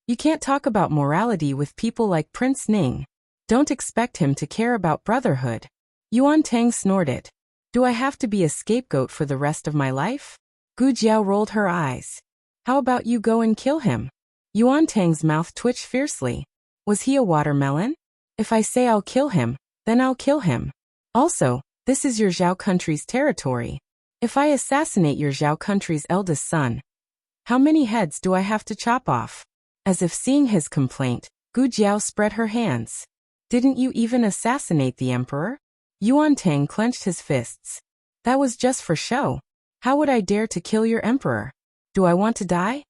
You can't talk about morality with people like Prince Ning. Don't expect him to care about brotherhood." Yuan Tang snorted. "Do I have to be a scapegoat for the rest of my life?" Gu Jiao rolled her eyes. "How about you go and kill him?" Yuan Tang's mouth twitched fiercely. "Was he a watermelon? If I say I'll kill him, then I'll kill him. Also, this is your Zhao country's territory. If I assassinate your Zhao country's eldest son, how many heads do I have to chop off?" As if seeing his complaint, Gu Jiao spread her hands. "Didn't you even assassinate the emperor?" Yuan Tang clenched his fists. "That was just for show. How would I dare to kill your emperor? Do I want to die?"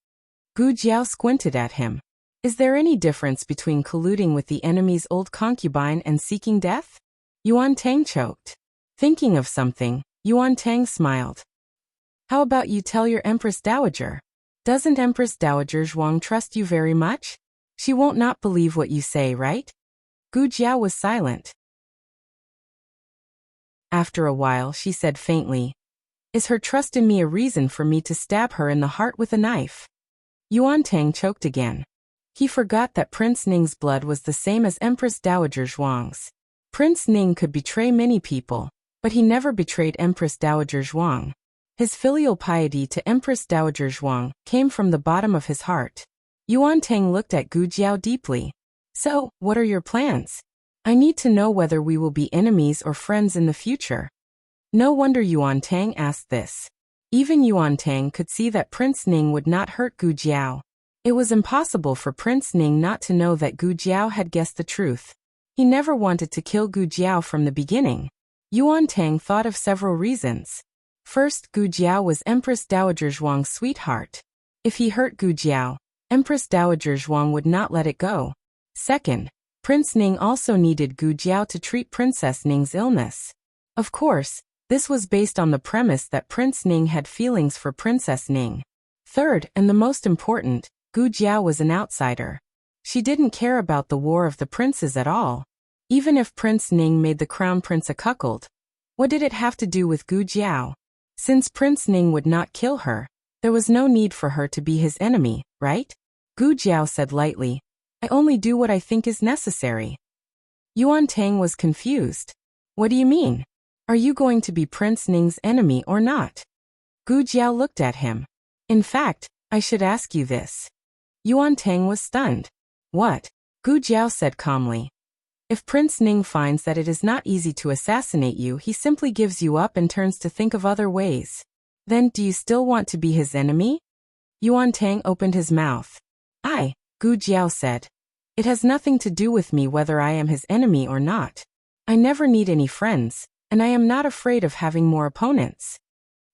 Gu Jiao squinted at him. "Is there any difference between colluding with the enemy's old concubine and seeking death?" Yuan Tang choked. Thinking of something, Yuan Tang smiled. "How about you tell your Empress Dowager? Doesn't Empress Dowager Zhuang trust you very much? She won't not believe what you say, right?" Gu Jiao was silent. After a while she said faintly, "Is her trust in me a reason for me to stab her in the heart with a knife?" Yuan Tang choked again. He forgot that Prince Ning's blood was the same as Empress Dowager Zhuang's. Prince Ning could betray many people, but he never betrayed Empress Dowager Zhuang. His filial piety to Empress Dowager Zhuang came from the bottom of his heart. Yuan Tang looked at Gu Jiao deeply. "So, what are your plans? I need to know whether we will be enemies or friends in the future." No wonder Yuan Tang asked this. Even Yuan Tang could see that Prince Ning would not hurt Gu Jiao. It was impossible for Prince Ning not to know that Gu Jiao had guessed the truth. He never wanted to kill Gu Jiao from the beginning. Yuan Tang thought of several reasons. First, Gu Jiao was Empress Dowager Zhuang's sweetheart. If he hurt Gu Jiao, Empress Dowager Zhuang would not let it go. Second, Prince Ning also needed Gu Jiao to treat Princess Ning's illness. Of course, this was based on the premise that Prince Ning had feelings for Princess Ning. Third, and the most important, Gu Jiao was an outsider. She didn't care about the War of the Princes at all. Even if Prince Ning made the Crown Prince a cuckold, what did it have to do with Gu Jiao? Since Prince Ning would not kill her, there was no need for her to be his enemy, right? Gu Jiao said lightly, I only do what I think is necessary. Yuan Tang was confused. What do you mean? Are you going to be Prince Ning's enemy or not? Gu Jiao looked at him. In fact, I should ask you this. Yuan Tang was stunned. What? Gu Jiao said calmly. If Prince Ning finds that it is not easy to assassinate you, he simply gives you up and turns to think of other ways. Then, do you still want to be his enemy? Yuan Tang opened his mouth. Gu Jiao said. It has nothing to do with me whether I am his enemy or not. I never need any friends, and I am not afraid of having more opponents.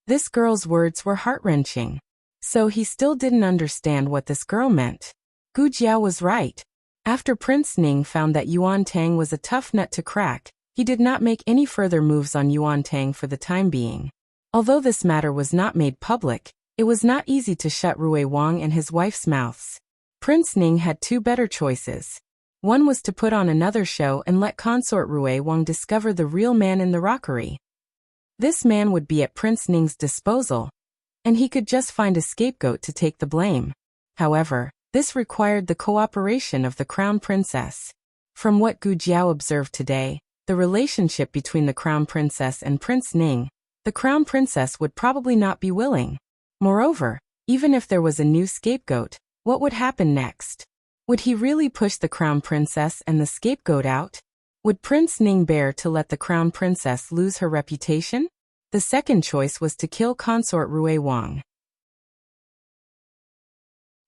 This girl's words were heart-wrenching. So he still didn't understand what this girl meant. Gu Jiao was right. After Prince Ning found that Yuan Tang was a tough nut to crack, he did not make any further moves on Yuan Tang for the time being. Although this matter was not made public, it was not easy to shut Rui Wang and his wife's mouths. Prince Ning had two better choices. One was to put on another show and let consort Rui Wang discover the real man in the rockery. This man would be at Prince Ning's disposal, and he could just find a scapegoat to take the blame. However, this required the cooperation of the Crown Princess. From what Gu Jiao observed today, the relationship between the Crown Princess and Prince Ning, the Crown Princess would probably not be willing. Moreover, even if there was a new scapegoat, what would happen next? Would he really push the Crown Princess and the scapegoat out? Would Prince Ning bear to let the Crown Princess lose her reputation? The second choice was to kill consort Rui Wang.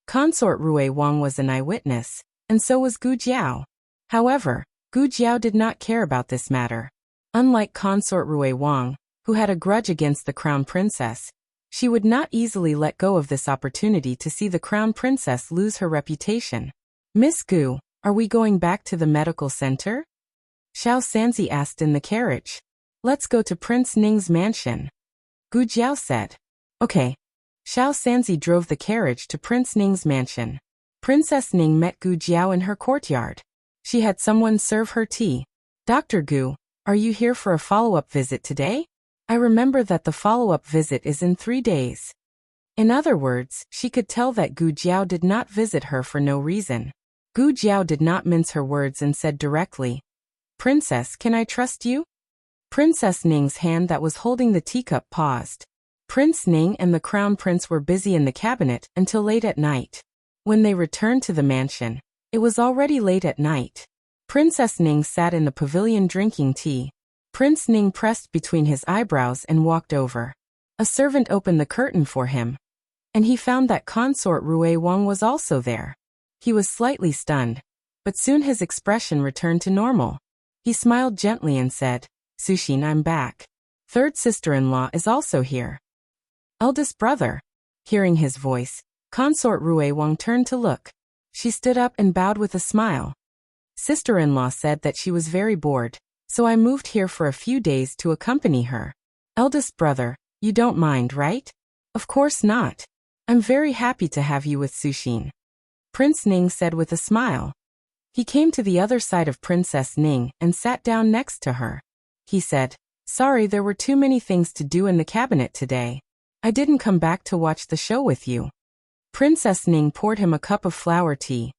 Consort Rui Wang was an eyewitness, and so was Gu Jiao. However, Gu Jiao did not care about this matter. Unlike consort Rui Wang, who had a grudge against the Crown Princess, she would not easily let go of this opportunity to see the Crown Princess lose her reputation. Miss Gu, are we going back to the medical center? Xiao Sanzi asked in the carriage. Let's go to Prince Ning's mansion. Gu Jiao said. Okay. Xiao Sanzi drove the carriage to Prince Ning's mansion. Princess Ning met Gu Jiao in her courtyard. She had someone serve her tea. Dr. Gu, are you here for a follow-up visit today? I remember that the follow-up visit is in 3 days. In other words, she could tell that Gu Jiao did not visit her for no reason. Gu Jiao did not mince her words and said directly, Princess, can I trust you? Princess Ning's hand that was holding the teacup paused. Prince Ning and the Crown Prince were busy in the cabinet until late at night. When they returned to the mansion, it was already late at night. Princess Ning sat in the pavilion drinking tea. Prince Ning pressed between his eyebrows and walked over. A servant opened the curtain for him, and he found that consort Rui Wang was also there. He was slightly stunned, but soon his expression returned to normal. He smiled gently and said, Sushin, I'm back. Third sister-in-law is also here. Eldest brother. Hearing his voice, consort Rui Wang turned to look. She stood up and bowed with a smile. Sister-in-law said that she was very bored, so I moved here for a few days to accompany her. Eldest brother, you don't mind, right? Of course not. I'm very happy to have you with Sushin. Prince Ning said with a smile. He came to the other side of Princess Ning and sat down next to her. He said, Sorry, there were too many things to do in the cabinet today. I didn't come back to watch the show with you. Princess Ning poured him a cup of flower tea.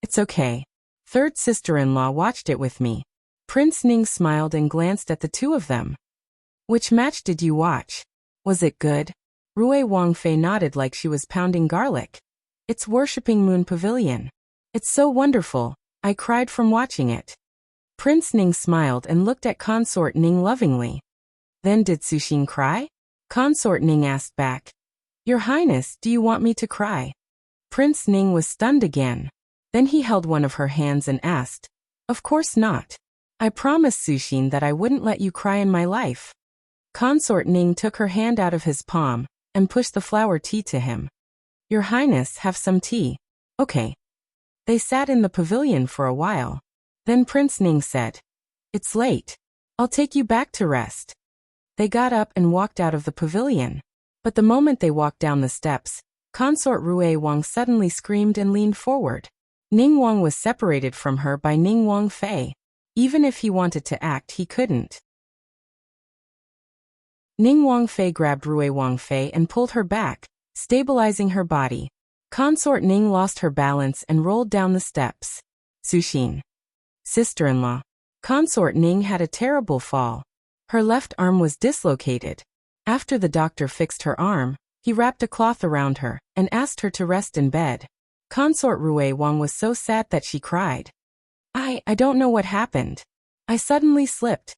It's okay. Third sister-in-law watched it with me. Prince Ning smiled and glanced at the two of them. Which match did you watch? Was it good? Rui Wang Fei nodded like she was pounding garlic. It's Worshipping Moon Pavilion. It's so wonderful, I cried from watching it. Prince Ning smiled and looked at consort Ning lovingly. Then did Sushin cry? Consort Ning asked back. Your Highness, do you want me to cry? Prince Ning was stunned again. Then he held one of her hands and asked, Of course not. I promised Sushin that I wouldn't let you cry in my life. Consort Ning took her hand out of his palm and pushed the flower tea to him. Your Highness, have some tea. Okay. They sat in the pavilion for a while. Then Prince Ning said, It's late. I'll take you back to rest. They got up and walked out of the pavilion. But the moment they walked down the steps, Consort Rui Wang suddenly screamed and leaned forward. Ning Wang was separated from her by Ning Wang Fei. Even if he wanted to act, he couldn't. Ning Wang Fei grabbed Rui Wang Fei and pulled her back, stabilizing her body. Consort Ning lost her balance and rolled down the steps. Sushin. Sister-in-law. Consort Ning had a terrible fall. Her left arm was dislocated. After the doctor fixed her arm, he wrapped a cloth around her and asked her to rest in bed. Consort Rui Wang was so sad that she cried. I don't know what happened. I suddenly slipped.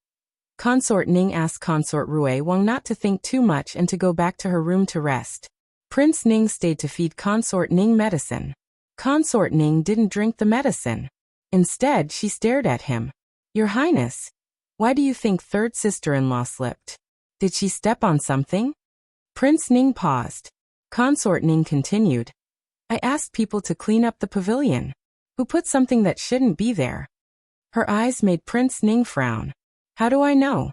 Consort Ning asked Consort Rui Wang not to think too much and to go back to her room to rest. Prince Ning stayed to feed Consort Ning medicine. Consort Ning didn't drink the medicine. Instead, she stared at him. Your Highness, why do you think third sister-in-law slipped? Did she step on something? Prince Ning paused. Consort Ning continued. I asked people to clean up the pavilion. Who put something that shouldn't be there? Her eyes made Prince Ning frown. How do I know?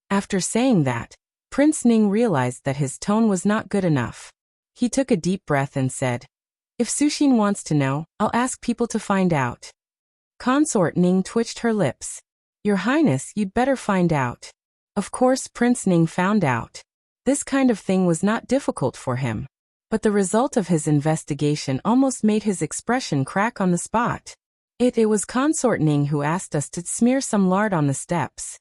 After saying that, Prince Ning realized that his tone was not good enough. He took a deep breath and said, If Sushin wants to know, I'll ask people to find out. Consort Ning twitched her lips. Your Highness, you'd better find out. Of course, Prince Ning found out. This kind of thing was not difficult for him. But the result of his investigation almost made his expression crack on the spot. It was Consort Ning who asked us to smear some lard on the steps.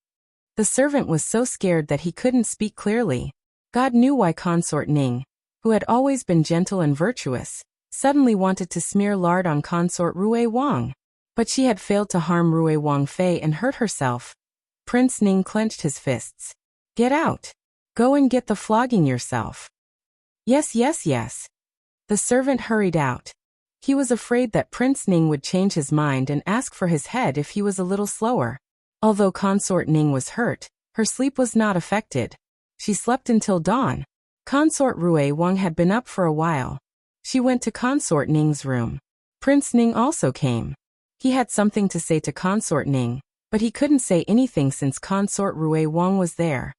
The servant was so scared that he couldn't speak clearly. God knew why Consort Ning, who had always been gentle and virtuous, suddenly wanted to smear lard on Consort Rui Wang. But she had failed to harm Rui Wang Fei and hurt herself. Prince Ning clenched his fists. Get out. Go and get the flogging yourself. Yes. The servant hurried out. He was afraid that Prince Ning would change his mind and ask for his head if he was a little slower. Although Consort Ning was hurt, her sleep was not affected. She slept until dawn. Consort Rui Wang had been up for a while. She went to Consort Ning's room. Prince Ning also came. He had something to say to Consort Ning, but he couldn't say anything since Consort Rui Wang was there.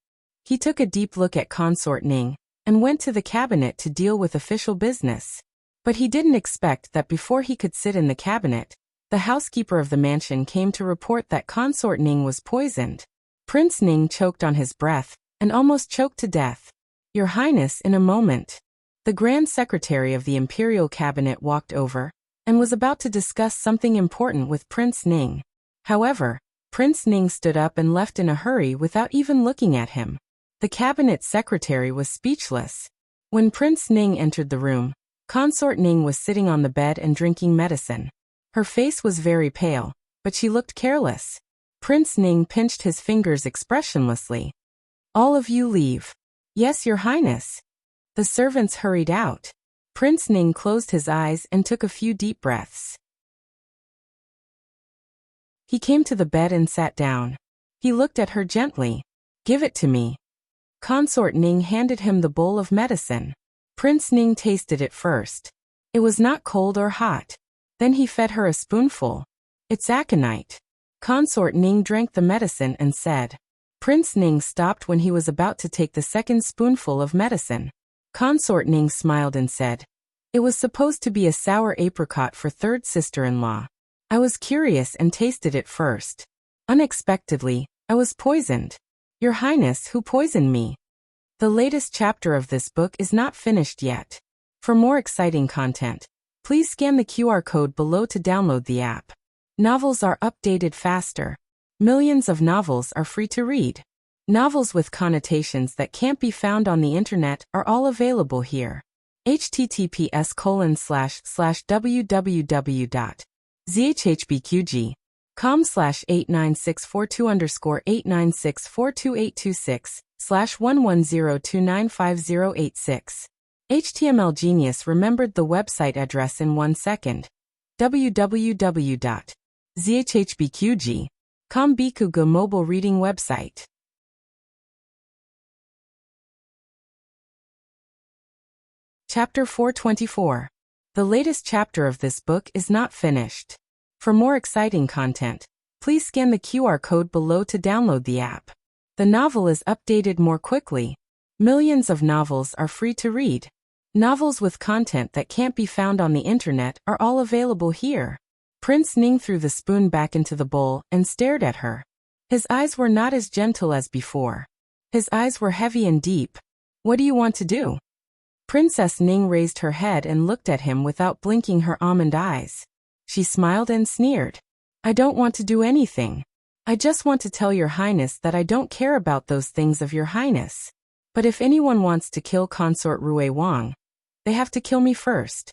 He took a deep look at Consort Ning and went to the cabinet to deal with official business. But he didn't expect that before he could sit in the cabinet, the housekeeper of the mansion came to report that Consort Ning was poisoned. Prince Ning choked on his breath and almost choked to death. Your Highness, in a moment. The Grand Secretary of the Imperial Cabinet walked over and was about to discuss something important with Prince Ning. However, Prince Ning stood up and left in a hurry without even looking at him. The cabinet secretary was speechless. When Prince Ning entered the room, Consort Ning was sitting on the bed and drinking medicine. Her face was very pale, but she looked careless. Prince Ning pinched his fingers expressionlessly. All of you leave. Yes, Your Highness. The servants hurried out. Prince Ning closed his eyes and took a few deep breaths. He came to the bed and sat down. He looked at her gently. Give it to me. Consort Ning handed him the bowl of medicine. Prince Ning tasted it first. It was not cold or hot. Then he fed her a spoonful. It's aconite. Consort Ning drank the medicine and said. Prince Ning stopped when he was about to take the second spoonful of medicine. Consort Ning smiled and said, It was supposed to be a sour apricot for third sister-in-law. I was curious and tasted it first. Unexpectedly, I was poisoned. Your Highness, who poisoned me? The latest chapter of this book is not finished yet. For more exciting content, please scan the QR code below to download the app. Novels are updated faster. Millions of novels are free to read. Novels with connotations that can't be found on the internet are all available here. https://www.zhhbqg com/89642_896422826/110295086. HTML Genius remembered the website address in 1 second. www.zhhbqg.com Bikuga mobile reading website. Chapter 424. The latest chapter of this book is not finished. For more exciting content, please scan the QR code below to download the app. The novel is updated more quickly. Millions of novels are free to read. Novels with content that can't be found on the internet are all available here. Prince Ning threw the spoon back into the bowl and stared at her. His eyes were not as gentle as before. His eyes were heavy and deep. What do you want to do? Princess Ning raised her head and looked at him without blinking her almond eyes. She smiled and sneered. I don't want to do anything. I just want to tell Your Highness that I don't care about those things of Your Highness. But if anyone wants to kill Consort Rui Wang, they have to kill me first.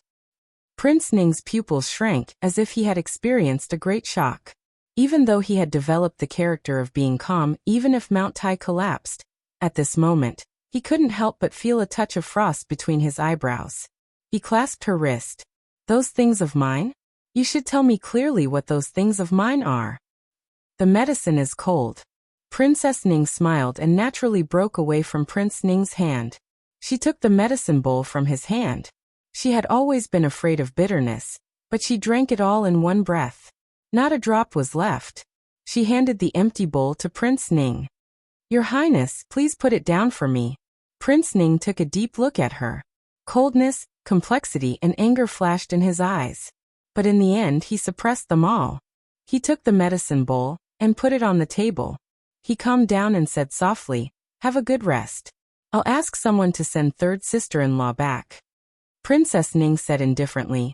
Prince Ning's pupils shrank as if he had experienced a great shock. Even though he had developed the character of being calm even if Mount Tai collapsed, at this moment, he couldn't help but feel a touch of frost between his eyebrows. He clasped her wrist. Those things of mine? You should tell me clearly what those things of mine are. The medicine is cold. Princess Ning smiled and naturally broke away from Prince Ning's hand. She took the medicine bowl from his hand. She had always been afraid of bitterness, but she drank it all in one breath. Not a drop was left. She handed the empty bowl to Prince Ning. Your Highness, please put it down for me. Prince Ning took a deep look at her. Coldness, complexity, and anger flashed in his eyes. But in the end he suppressed them all. He took the medicine bowl and put it on the table. He calmed down and said softly, have a good rest. I'll ask someone to send third sister-in-law back. Princess Ning said indifferently,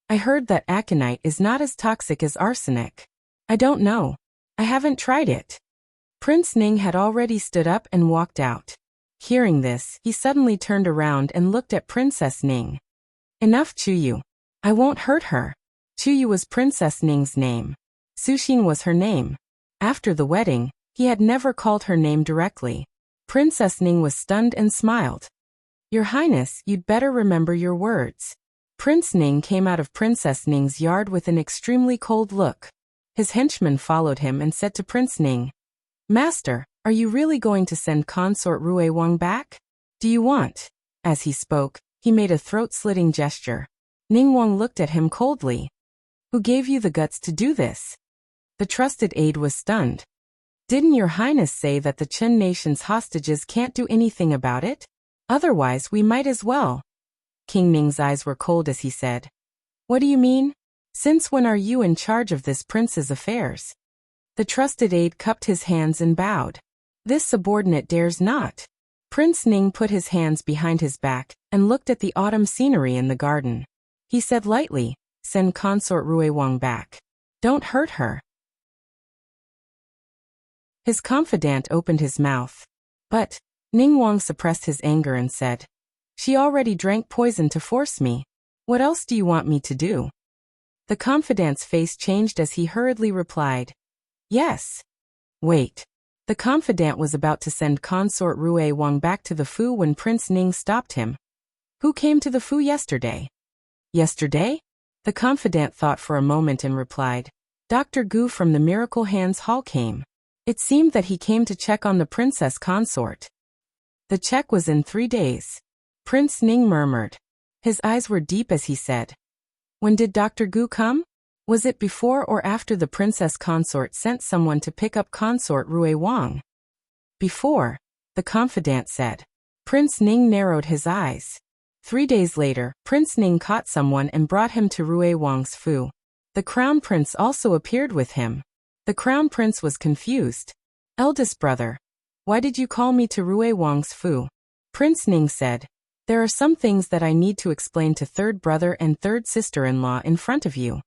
I heard that aconite is not as toxic as arsenic. I don't know. I haven't tried it. Prince Ning had already stood up and walked out. Hearing this, he suddenly turned around and looked at Princess Ning. Enough, Chuyu. I won't hurt her. Chuyu was Princess Ning's name. Sushin was her name. After the wedding, he had never called her name directly. Princess Ning was stunned and smiled. Your Highness, you'd better remember your words. Prince Ning came out of Princess Ning's yard with an extremely cold look. His henchman followed him and said to Prince Ning, Master, are you really going to send Consort Rui Wang back? Do you want? As he spoke, he made a throat-slitting gesture. Ning Wang looked at him coldly. Who gave you the guts to do this? The trusted aide was stunned. Didn't Your Highness say that the Chen nation's hostages can't do anything about it? Otherwise we might as well. King Ning's eyes were cold as he said, What do you mean? Since when are you in charge of this prince's affairs? The trusted aide cupped his hands and bowed. This subordinate dares not. Prince Ning put his hands behind his back and looked at the autumn scenery in the garden. He said lightly, Send Consort Rui Wang back. Don't hurt her. His confidant opened his mouth. But Ning Wang suppressed his anger and said, She already drank poison to force me. What else do you want me to do? The confidant's face changed as he hurriedly replied, Yes. Wait. The confidant was about to send Consort Rui Wang back to the Fu when Prince Ning stopped him. Who came to the Fu yesterday? Yesterday? The confidant thought for a moment and replied, Dr. Gu from the Miracle Hands Hall came. It seemed that he came to check on the princess consort. The check was in 3 days. Prince Ning murmured. His eyes were deep as he said, When did Dr. Gu come? Was it before or after the princess consort sent someone to pick up Consort Rui Wang? Before, the confidant said. Prince Ning narrowed his eyes. 3 days later, Prince Ning caught someone and brought him to Rui Wang's Fu. The crown prince also appeared with him. The crown prince was confused. Eldest brother, why did you call me to Rui Wang's Fu? Prince Ning said, There are some things that I need to explain to third brother and third sister-in-law in front of you.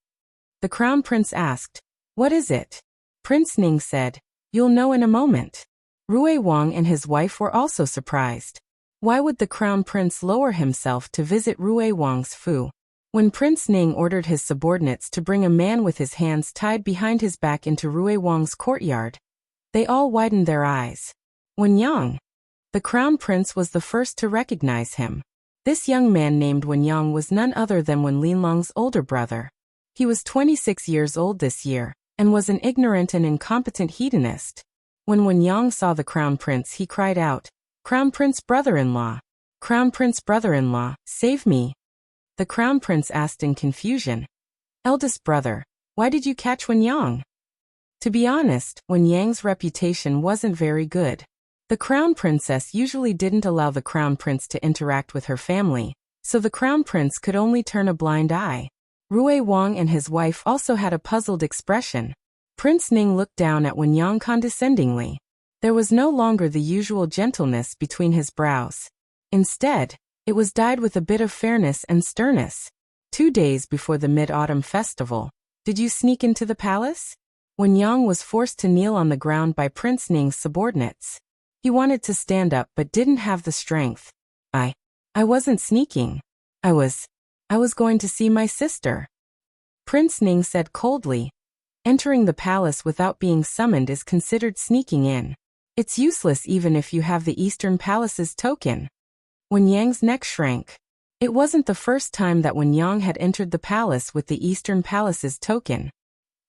The crown prince asked, What is it? Prince Ning said, You'll know in a moment. Rui Wang and his wife were also surprised. Why would the crown prince lower himself to visit Rui Wang's Fu? When Prince Ning ordered his subordinates to bring a man with his hands tied behind his back into Rui Wang's courtyard, they all widened their eyes. Wen Yang. The crown prince was the first to recognize him. This young man named Wen Yang was none other than Wen Linlong's older brother. He was 26 years old this year, and was an ignorant and incompetent hedonist. When Wen Yang saw the crown prince, he cried out, "Crown prince brother-in-law! Crown prince brother-in-law, save me!" The crown prince asked in confusion, "Eldest brother, why did you catch Wen Yang?" To be honest, Wen Yang's reputation wasn't very good. The crown princess usually didn't allow the crown prince to interact with her family, so the crown prince could only turn a blind eye. Rui Wang and his wife also had a puzzled expression. Prince Ning looked down at Wen Yang condescendingly. There was no longer the usual gentleness between his brows. Instead, it was dyed with a bit of fairness and sternness. 2 days before the Mid-Autumn Festival, did you sneak into the palace? Wen Yang was forced to kneel on the ground by Prince Ning's subordinates. He wanted to stand up but didn't have the strength. I wasn't sneaking. I was going to see my sister. Prince Ning said coldly. Entering the palace without being summoned is considered sneaking in. It's useless even if you have the Eastern Palace's token. Wen Yang's neck shrank. It wasn't the first time that Wen Yang had entered the palace with the Eastern Palace's token.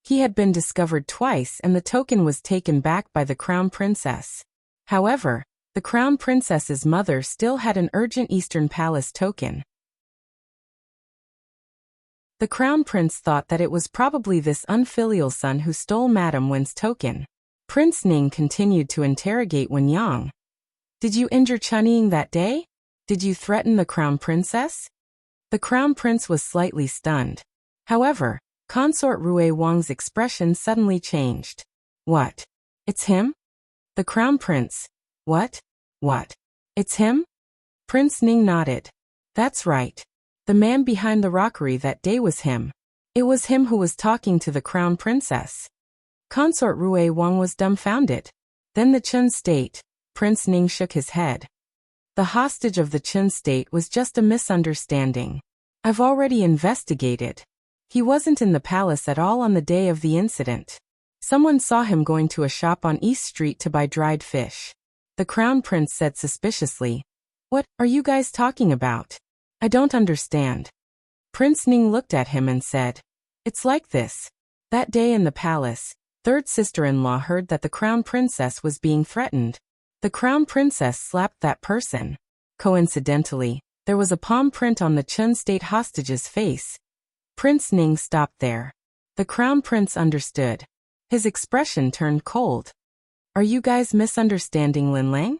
He had been discovered twice and the token was taken back by the crown princess. However, the crown princess's mother still had an urgent Eastern Palace token. The crown prince thought that it was probably this unfilial son who stole Madame Wen's token. Prince Ning continued to interrogate Wen Yang. Did you injure Chunying that day? Did you threaten the crown princess? The crown prince was slightly stunned. However, consort Rui Wang's expression suddenly changed. What? It's him? The crown prince. What? It's him? Prince Ning nodded. That's right. The man behind the rockery that day was him. It was him who was talking to the crown princess. Consort Rui Wang was dumbfounded. Then the Chun state. Prince Ning shook his head. The hostage of the Chun state was just a misunderstanding. I've already investigated. He wasn't in the palace at all on the day of the incident. Someone saw him going to a shop on East Street to buy dried fish. The crown prince said suspiciously, "What are you guys talking about? I don't understand." Prince Ning looked at him and said, "It's like this. That day in the palace, third sister-in-law heard that the crown princess was being threatened. The crown princess slapped that person. Coincidentally, there was a palm print on the Chun state hostage's face." Prince Ning stopped there. The crown prince understood. His expression turned cold. "Are you guys misunderstanding Linlang?"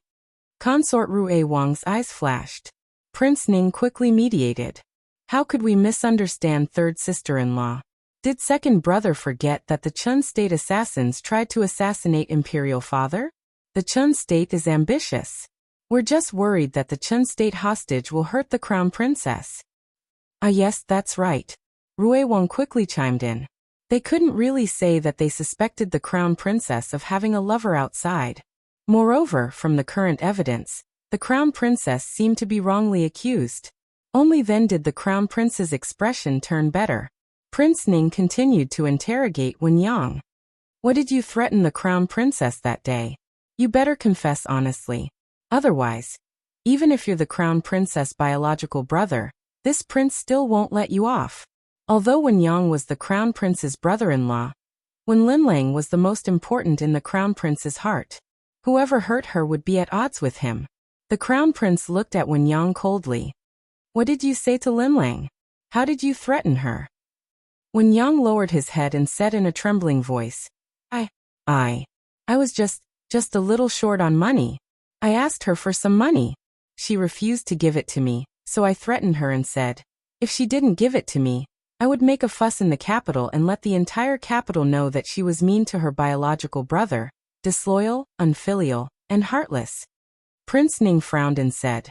Consort Rui Wang's eyes flashed. Prince Ning quickly mediated. "How could we misunderstand third sister-in-law? Did second brother forget that the Chun state assassins tried to assassinate imperial father? The Chun state is ambitious. We're just worried that the Chun state hostage will hurt the crown princess." "Ah yes, that's right." Rui Wang quickly chimed in. They couldn't really say that they suspected the crown princess of having a lover outside. Moreover, from the current evidence, the crown princess seemed to be wrongly accused. Only then did the crown prince's expression turn better. Prince Ning continued to interrogate Wen Yang. "What did you threaten the crown princess that day? You better confess honestly. Otherwise, even if you're the crown princess' biological brother, this prince still won't let you off." Although Wen Yang was the crown prince's brother-in-law, Wen Linlang was the most important in the crown prince's heart. Whoever hurt her would be at odds with him. The crown prince looked at Wen Yang coldly. "What did you say to Linlang? How did you threaten her?" Wen Yang lowered his head and said in a trembling voice, I was just a little short on money. I asked her for some money. She refused to give it to me, so I threatened her and said, if she didn't give it to me, I would make a fuss in the capital and let the entire capital know that she was mean to her biological brother, disloyal, unfilial, and heartless." Prince Ning frowned and said,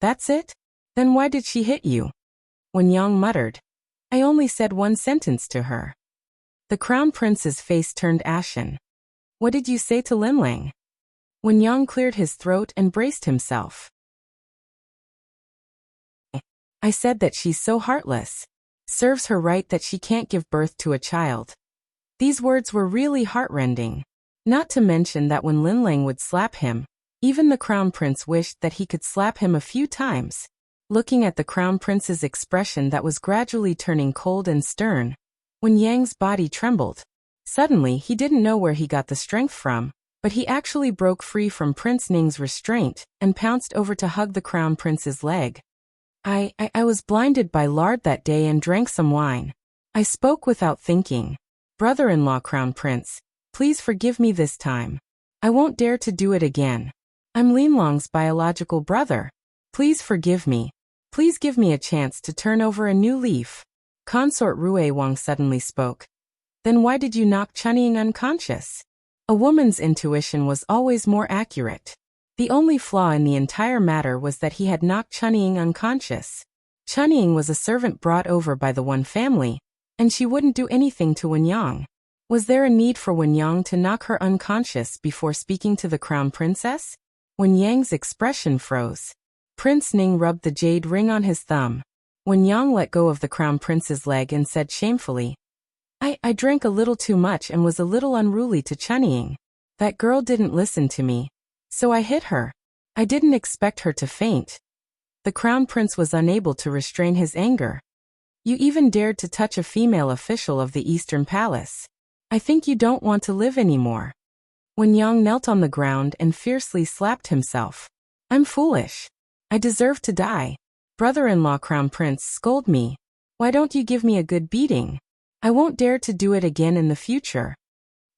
"That's it? Then why did she hit you?" Wen Yang muttered, "I only said one sentence to her." The crown prince's face turned ashen. "What did you say to Linlang?" Wen Yang cleared his throat and braced himself. "I said that she's so heartless. Serves her right that she can't give birth to a child. These words were really heartrending. Not to mention that when Linlang would slap him, even the Crown Prince wished that he could slap him a few times. Looking at the Crown Prince's expression that was gradually turning cold and stern, Wen Yang's body trembled. Suddenly he didn't know where he got the strength from, but he actually broke free from Prince Ning's restraint and pounced over to hug the Crown Prince's leg. I was blinded by lard that day and drank some wine. I spoke without thinking. Brother-in-law Crown Prince, please forgive me this time. I won't dare to do it again. I'm Linlong's biological brother. Please forgive me. Please give me a chance to turn over a new leaf. Consort Rui Wang suddenly spoke. Then why did you knock Chunying unconscious? A woman's intuition was always more accurate. The only flaw in the entire matter was that he had knocked Chunying unconscious. Chunying was a servant brought over by the Wen family, and she wouldn't do anything to Wen Yang. Was there a need for Wen Yang to knock her unconscious before speaking to the Crown Princess? Wen Yang's expression froze. Prince Ning rubbed the jade ring on his thumb. Wen Yang let go of the Crown Prince's leg and said shamefully, I drank a little too much and was a little unruly to Chunying. That girl didn't listen to me. So I hit her. I didn't expect her to faint. The Crown Prince was unable to restrain his anger. You even dared to touch a female official of the Eastern Palace. I think you don't want to live anymore. Wen Yang knelt on the ground and fiercely slapped himself. I'm foolish. I deserve to die. Brother-in-law Crown Prince, scold me. Why don't you give me a good beating? I won't dare to do it again in the future.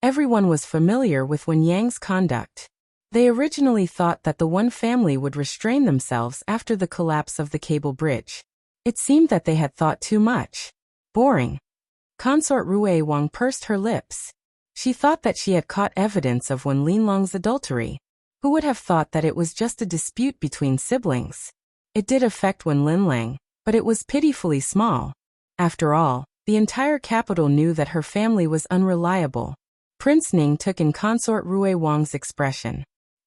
Everyone was familiar with Wen Yang's conduct. They originally thought that the Wen family would restrain themselves after the collapse of the cable bridge. It seemed that they had thought too much. Boring. Consort Rui Wang pursed her lips. She thought that she had caught evidence of Wen Linlong's adultery. Who would have thought that it was just a dispute between siblings? It did affect Wen Linlang, but it was pitifully small. After all, the entire capital knew that her family was unreliable. Prince Ning took in Consort Rui Wang's expression.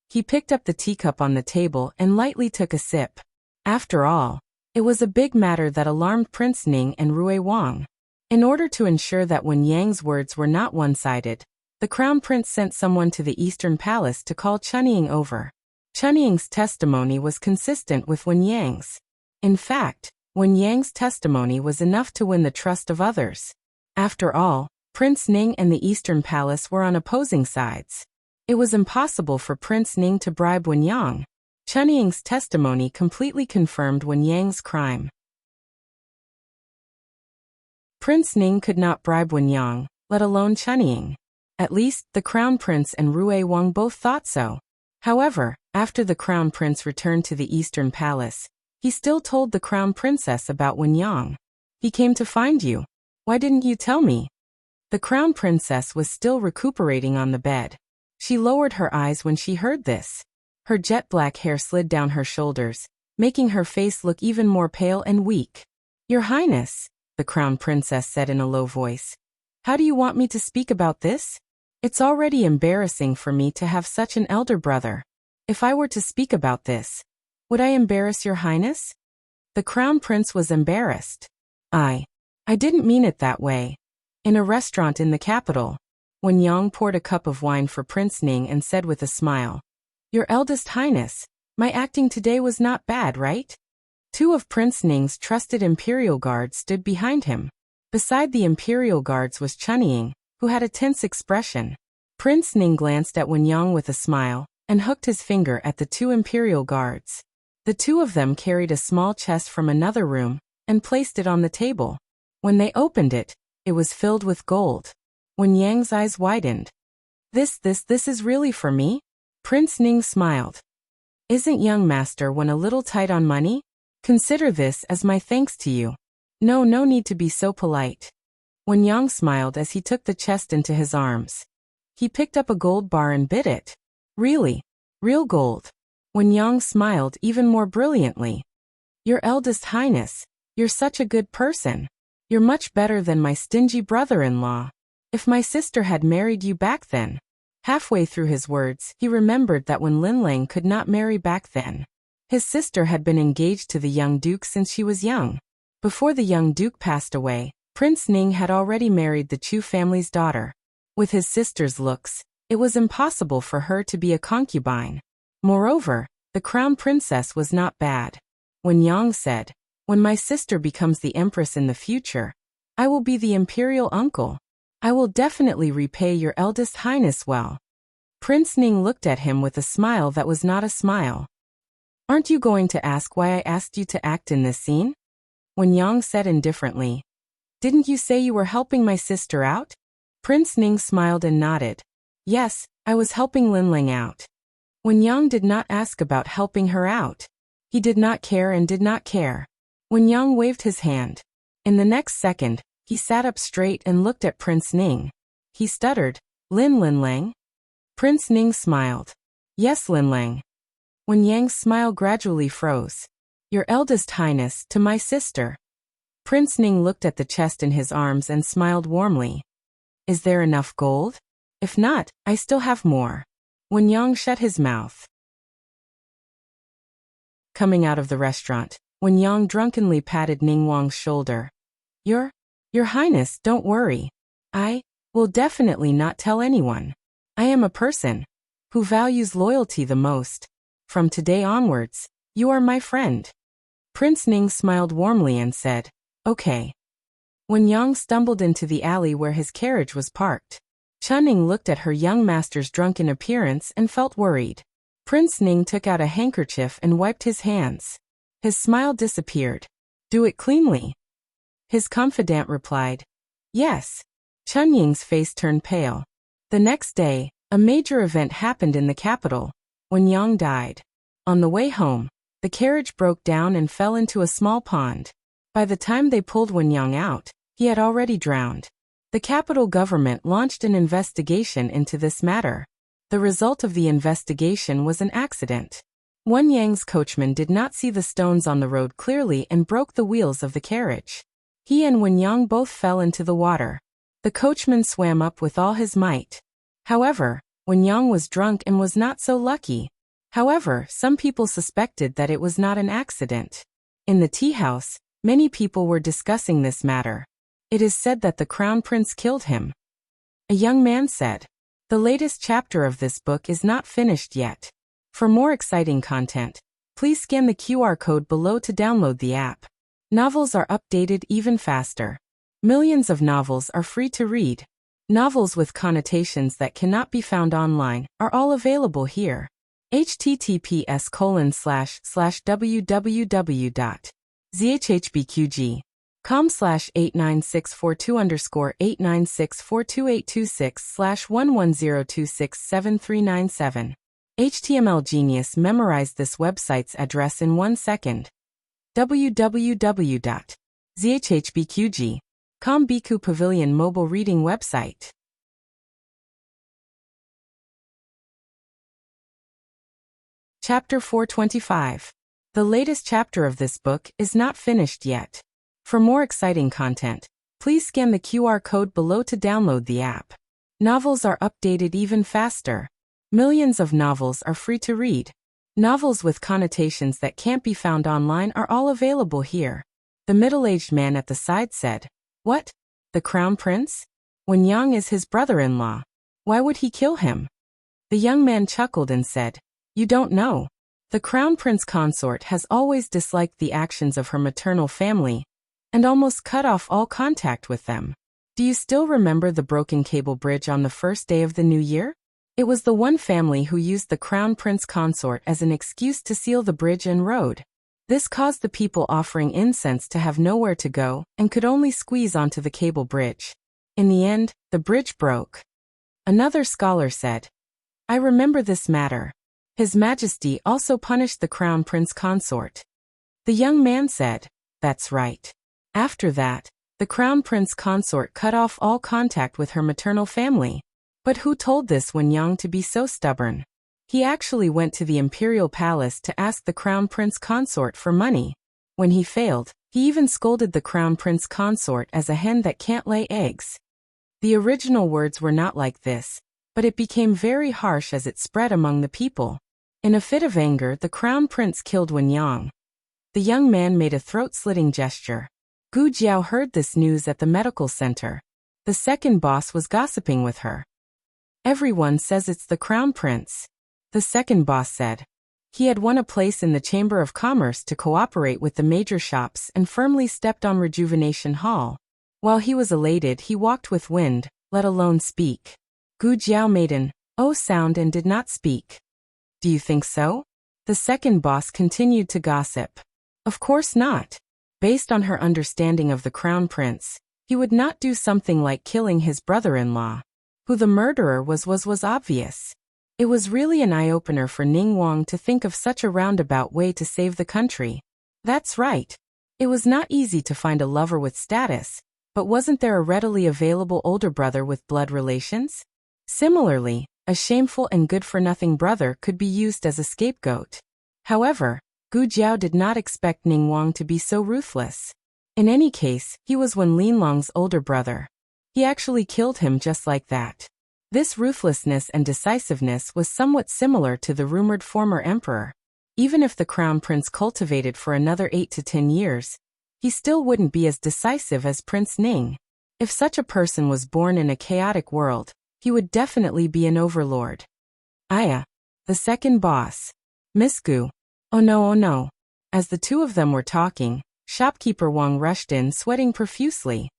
He picked up the teacup on the table and lightly took a sip. After all, it was a big matter that alarmed Prince Ning and Rui Wang. In order to ensure that Wen Yang's words were not one-sided, the Crown Prince sent someone to the Eastern Palace to call Chunying over. Chunying's testimony was consistent with Wen Yang's. In fact, Wen Yang's testimony was enough to win the trust of others. After all, Prince Ning and the Eastern Palace were on opposing sides. It was impossible for Prince Ning to bribe Wen Yang. Chunying's testimony completely confirmed Wen Yang's crime. Prince Ning could not bribe Wen Yang, let alone Chunying. At least, the Crown Prince and Rui Wang both thought so. However, after the Crown Prince returned to the Eastern Palace, he still told the Crown Princess about Wen Yang. He came to find you. Why didn't you tell me? The Crown Princess was still recuperating on the bed. She lowered her eyes when she heard this. Her jet-black hair slid down her shoulders, making her face look even more pale and weak. Your Highness, the Crown Princess said in a low voice. How do you want me to speak about this? It's already embarrassing for me to have such an elder brother. If I were to speak about this, would I embarrass your Highness? The Crown Prince was embarrassed. I didn't mean it that way. In a restaurant in the capital, Wen Yang poured a cup of wine for Prince Ning and said with a smile, Your eldest Highness, my acting today was not bad, right? Two of Prince Ning's trusted Imperial Guards stood behind him. Beside the Imperial Guards was Chunying, who had a tense expression. Prince Ning glanced at Wen Yang with a smile, and hooked his finger at the two Imperial Guards. The two of them carried a small chest from another room, and placed it on the table. When they opened it, it was filled with gold. Wen Yang's eyes widened. This is really for me? Prince Ning smiled. Isn't young Master Wen a little tight on money? Consider this as my thanks to you. No need to be so polite. Wen Yang smiled as he took the chest into his arms. He picked up a gold bar and bit it. Really? Real gold. Wen Yang smiled even more brilliantly. Your eldest Highness, you're such a good person. You're much better than my stingy brother-in-law. If my sister had married you back then. Halfway through his words, he remembered that Wen Linlang could not marry back then. His sister had been engaged to the young duke since she was young. Before the young duke passed away, Prince Ning had already married the Chu family's daughter. With his sister's looks, it was impossible for her to be a concubine. Moreover, the crown princess was not bad. Wen Yang said, "When my sister becomes the empress in the future, I will be the imperial uncle. I will definitely repay your eldest highness well." Prince Ning looked at him with a smile that was not a smile. "Aren't you going to ask why I asked you to act in this scene?" Wen Yang said indifferently. "Didn't you say you were helping my sister out?" Prince Ning smiled and nodded. "Yes, I was helping Linling out." Wen Yang did not ask about helping her out. He did not care and did not care. Wen Yang waved his hand. In the next second, he sat up straight and looked at Prince Ning. He stuttered, Linling?" Prince Ning smiled. "Yes, Linling." Wen Yang's smile gradually froze. "Your eldest highness, to my sister." Prince Ning looked at the chest in his arms and smiled warmly. "Is there enough gold? If not, I still have more." Wen Yang shut his mouth. Coming out of the restaurant, Wen Yang drunkenly patted Ning Wang's shoulder. Your Highness, don't worry. I will definitely not tell anyone. I am a person who values loyalty the most. From today onwards, you are my friend." Prince Ning smiled warmly and said, "Okay." Wen Yang stumbled into the alley where his carriage was parked. Chen Ning looked at her young master's drunken appearance and felt worried. Prince Ning took out a handkerchief and wiped his hands. His smile disappeared. "Do it cleanly." His confidant replied, "Yes." Chen Ying's face turned pale. The next day, a major event happened in the capital. Wen Yang died. On the way home, the carriage broke down and fell into a small pond. By the time they pulled Wen Yang out, he had already drowned. The capital government launched an investigation into this matter. The result of the investigation was an accident. Wen Yang's coachman did not see the stones on the road clearly and broke the wheels of the carriage. He and Wen Yang both fell into the water. The coachman swam up with all his might. However, Wen Yang was drunk and was not so lucky. However, some people suspected that it was not an accident. In the tea house, many people were discussing this matter. It is said that the crown prince killed him. A young man said, "The latest chapter of this book is not finished yet. For more exciting content, please scan the QR code below to download the app." Novels are updated even faster. Millions of novels are free to read. Novels with connotations that cannot be found online are all available here. https://www.zhhbqg.com/89642_8964286/110267397. HTML Genius memorized this website's address in 1 second. www.zhhbqg.com Biku Pavilion mobile reading website. Chapter 425. The latest chapter of this book is not finished yet. For more exciting content, please scan the QR code below to download the app. Novels are updated even faster. Millions of novels are free to read. Novels with connotations that can't be found online are all available here. The middle-aged man at the side said, "What? The crown prince? Wen Yang is his brother-in-law. Why would he kill him?" The young man chuckled and said, "You don't know. The crown prince consort has always disliked the actions of her maternal family and almost cut off all contact with them. Do you still remember the broken cable bridge on the first day of the new year? It was the one family who used the crown prince consort as an excuse to seal the bridge and road. This caused the people offering incense to have nowhere to go and could only squeeze onto the cable bridge. In the end, the bridge broke." Another scholar said, "I remember this matter. His Majesty also punished the crown prince consort." The young man said, "That's right. After that, the crown prince consort cut off all contact with her maternal family. But who told this Wen Yang to be so stubborn? He actually went to the imperial palace to ask the crown prince consort for money. When he failed, he even scolded the crown prince consort as a hen that can't lay eggs." The original words were not like this, but it became very harsh as it spread among the people. In a fit of anger, the crown prince killed Wen Yang. The young man made a throat-slitting gesture. Gu Jiao heard this news at the medical center. The second boss was gossiping with her. Everyone says it's the crown prince, the second boss said. He had won a place in the Chamber of Commerce to cooperate with the major shops and firmly stepped on Rejuvenation Hall. While he was elated, he walked with wind, let alone speak. Gu Jiao made an "oh" sound and did not speak. Do you think so? The second boss continued to gossip. Of course not. Based on her understanding of the crown prince, he would not do something like killing his brother-in-law. Who the murderer was obvious. It was really an eye-opener for Ning Wang to think of such a roundabout way to save the country. That's right. It was not easy to find a lover with status, but wasn't there a readily available older brother with blood relations? Similarly, a shameful and good-for-nothing brother could be used as a scapegoat. However, Gu Jiao did not expect Ning Wang to be so ruthless. In any case, he was Wen Linlong's older brother. He actually killed him just like that. This ruthlessness and decisiveness was somewhat similar to the rumored former emperor. Even if the crown prince cultivated for another 8 to 10 years, he still wouldn't be as decisive as Prince Ning. If such a person was born in a chaotic world, he would definitely be an overlord. Aya, the second boss. Miss Gu. Oh no, oh no. As the two of them were talking, shopkeeper Wang rushed in, sweating profusely.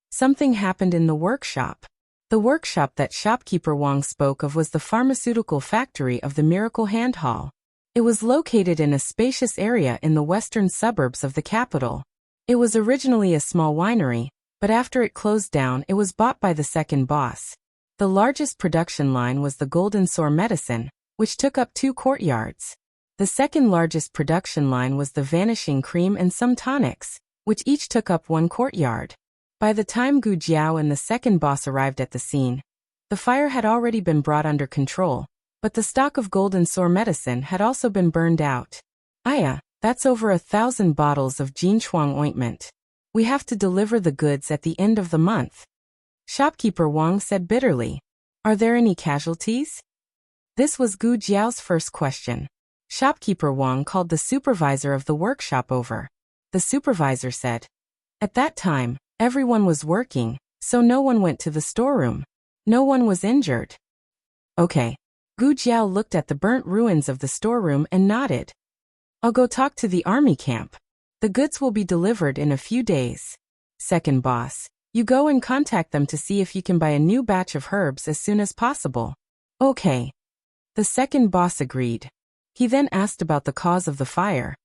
Something happened in the workshop. The workshop that shopkeeper Wang spoke of was the pharmaceutical factory of the Miracle Hand Hall. It was located in a spacious area in the western suburbs of the capital. It was originally a small winery, but after it closed down, it was bought by the second boss. The largest production line was the Golden Sore Medicine, which took up 2 courtyards. The second largest production line was the Vanishing Cream and some tonics, which each took up 1 courtyard. By the time Gu Jiao and the second boss arrived at the scene, the fire had already been brought under control, but the stock of Golden Sore Medicine had also been burned out. Aya, that's over 1,000 bottles of Jinchuang ointment. We have to deliver the goods at the end of the month. Shopkeeper Wang said bitterly. Are there any casualties? This was Gu Jiao's first question. Shopkeeper Wang called the supervisor of the workshop over. The supervisor said, at that time, everyone was working, so no one went to the storeroom. No one was injured. Okay. Gu Jiao looked at the burnt ruins of the storeroom and nodded. I'll go talk to the army camp. The goods will be delivered in a few days. Second boss, you go and contact them to see if you can buy a new batch of herbs as soon as possible. Okay. The second boss agreed. He then asked about the cause of the fire.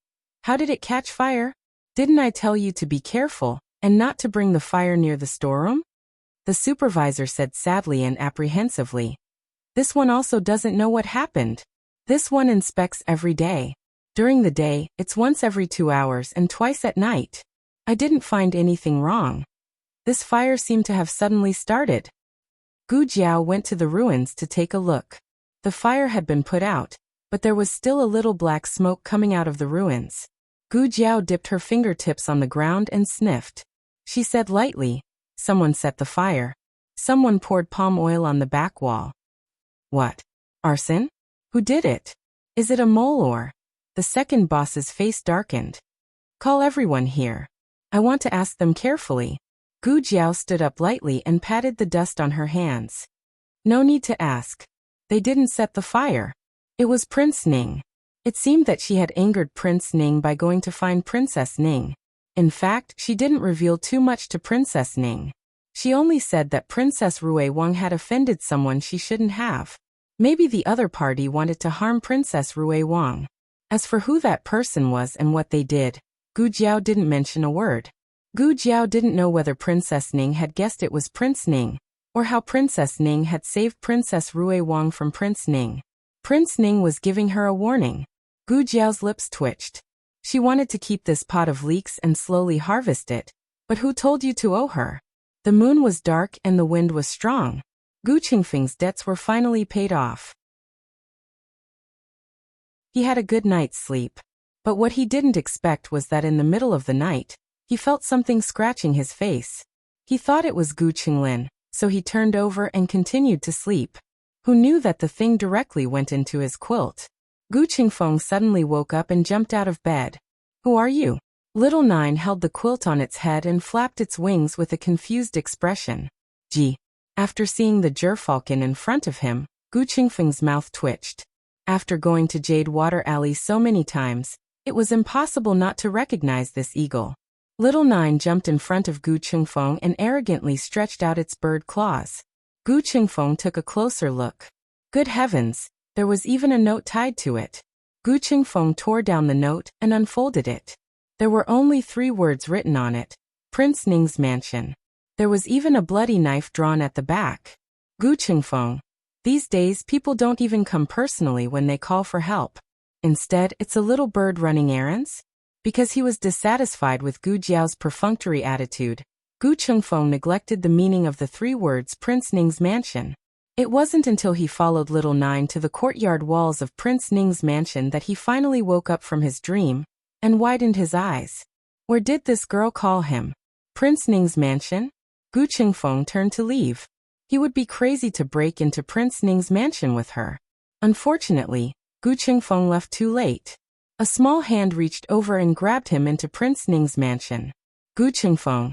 How did it catch fire? Didn't I tell you to be careful and not to bring the fire near the storeroom? The supervisor said sadly and apprehensively. This one also doesn't know what happened. This one inspects every day. During the day, it's once every 2 hours and twice at night. I didn't find anything wrong. This fire seemed to have suddenly started. Gu Jiao went to the ruins to take a look. The fire had been put out, but there was still a little black smoke coming out of the ruins. Gu Jiao dipped her fingertips on the ground and sniffed. She said lightly, someone set the fire. Someone poured palm oil on the back wall. What? Arson? Who did it? Is it a mole or? The second boss's face darkened. Call everyone here. I want to ask them carefully. Gu Jiao stood up lightly and patted the dust on her hands. No need to ask. They didn't set the fire. It was Prince Ning. It seemed that she had angered Prince Ning by going to find Princess Ning. In fact, she didn't reveal too much to Princess Ning. She only said that Princess Rui Wang had offended someone she shouldn't have. Maybe the other party wanted to harm Princess Rui Wang. As for who that person was and what they did, Gu Jiao didn't mention a word. Gu Jiao didn't know whether Princess Ning had guessed it was Prince Ning, or how Princess Ning had saved Princess Rui Wang from Prince Ning. Prince Ning was giving her a warning. Gu Jiao's lips twitched. She wanted to keep this pot of leeks and slowly harvest it, but who told you to owe her? The moon was dark and the wind was strong. Gu Qingfeng's debts were finally paid off. He had a good night's sleep. But what he didn't expect was that in the middle of the night, he felt something scratching his face. He thought it was Gu Qinglin, so he turned over and continued to sleep. Who knew that the thing directly went into his quilt? Gu Qingfeng suddenly woke up and jumped out of bed. Who are you? Little Nine held the quilt on its head and flapped its wings with a confused expression. Gee. After seeing the gerfalcon in front of him, Gu Qingfeng's mouth twitched. After going to Jade Water Alley so many times, it was impossible not to recognize this eagle. Little Nine jumped in front of Gu Qingfeng and arrogantly stretched out its bird claws. Gu Qingfeng took a closer look. Good heavens, there was even a note tied to it. Gu Qingfeng tore down the note and unfolded it. There were only 3 words written on it: Prince Ning's mansion. There was even a bloody knife drawn at the back. Gu Qingfeng. These days people don't even come personally when they call for help. Instead, it's a little bird running errands? Because he was dissatisfied with Gu Jiao's perfunctory attitude, Gu Qingfeng neglected the meaning of the 3 words Prince Ning's mansion. It wasn't until he followed Little Nine to the courtyard walls of Prince Ning's mansion that he finally woke up from his dream and widened his eyes. Where did this girl call him? Prince Ning's mansion? Gu Qingfeng turned to leave. He would be crazy to break into Prince Ning's mansion with her. Unfortunately, Gu Qingfeng left too late. A small hand reached over and grabbed him into Prince Ning's mansion. Gu Qingfeng.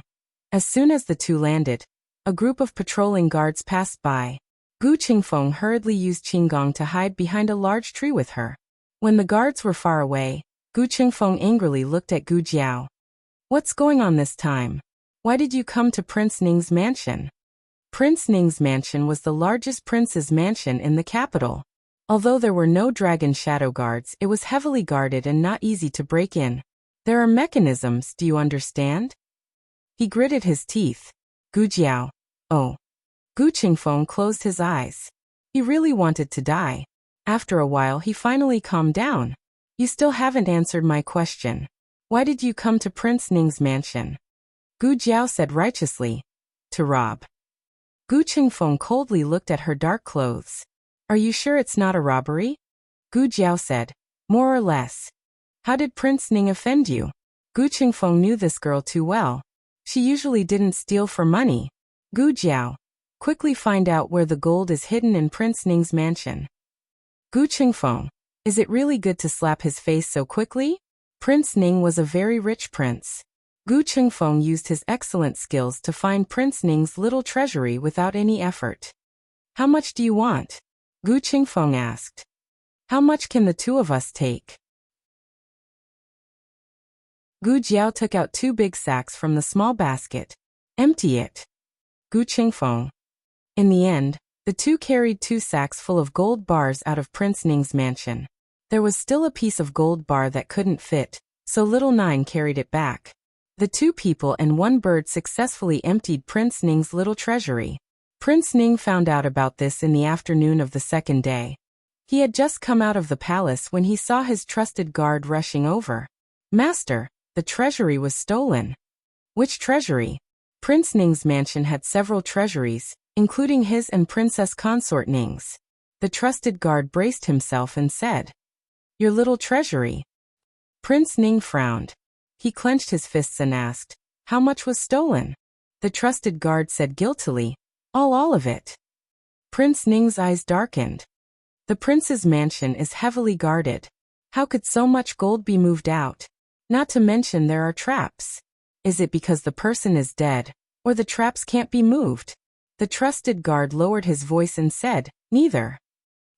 As soon as the 2 landed, a group of patrolling guards passed by. Gu Qingfeng hurriedly used Qinggong to hide behind a large tree with her. When the guards were far away, Gu Qingfeng angrily looked at Gu Jiao. What's going on this time? Why did you come to Prince Ning's mansion? Prince Ning's mansion was the largest prince's mansion in the capital. Although there were no dragon shadow guards, it was heavily guarded and not easy to break in. There are mechanisms, do you understand? He gritted his teeth. Gu Jiao. Oh. Gu Qingfeng closed his eyes. He really wanted to die. After a while he finally calmed down. You still haven't answered my question. Why did you come to Prince Ning's mansion? Gu Jiao said righteously. To rob. Gu Qingfeng coldly looked at her dark clothes. Are you sure it's not a robbery? Gu Jiao said. More or less. How did Prince Ning offend you? Gu Qingfeng knew this girl too well. She usually didn't steal for money. Gu Jiao. Quickly find out where the gold is hidden in Prince Ning's mansion. Gu Qingfeng. Is it really good to slap his face so quickly? Prince Ning was a very rich prince. Gu Qingfeng used his excellent skills to find Prince Ning's little treasury without any effort. How much do you want? Gu Qingfeng asked. How much can the 2 of us take? Gu Jiao took out 2 big sacks from the small basket. Empty it. Gu Qingfeng. In the end, the 2 carried 2 sacks full of gold bars out of Prince Ning's mansion. There was still a piece of gold bar that couldn't fit, so Little Nine carried it back. The 2 people and 1 bird successfully emptied Prince Ning's little treasury. Prince Ning found out about this in the afternoon of the 2nd day. He had just come out of the palace when he saw his trusted guard rushing over. Master, the treasury was stolen. Which treasury? Prince Ning's mansion had several treasuries, including his and Princess Consort Ning's. The trusted guard braced himself and said, Your little treasury. Prince Ning frowned. He clenched his fists and asked, How much was stolen? The trusted guard said guiltily, All of it. Prince Ning's eyes darkened. The prince's mansion is heavily guarded. How could so much gold be moved out? Not to mention there are traps. Is it because the person is dead, or the traps can't be moved? The trusted guard lowered his voice and said, Neither.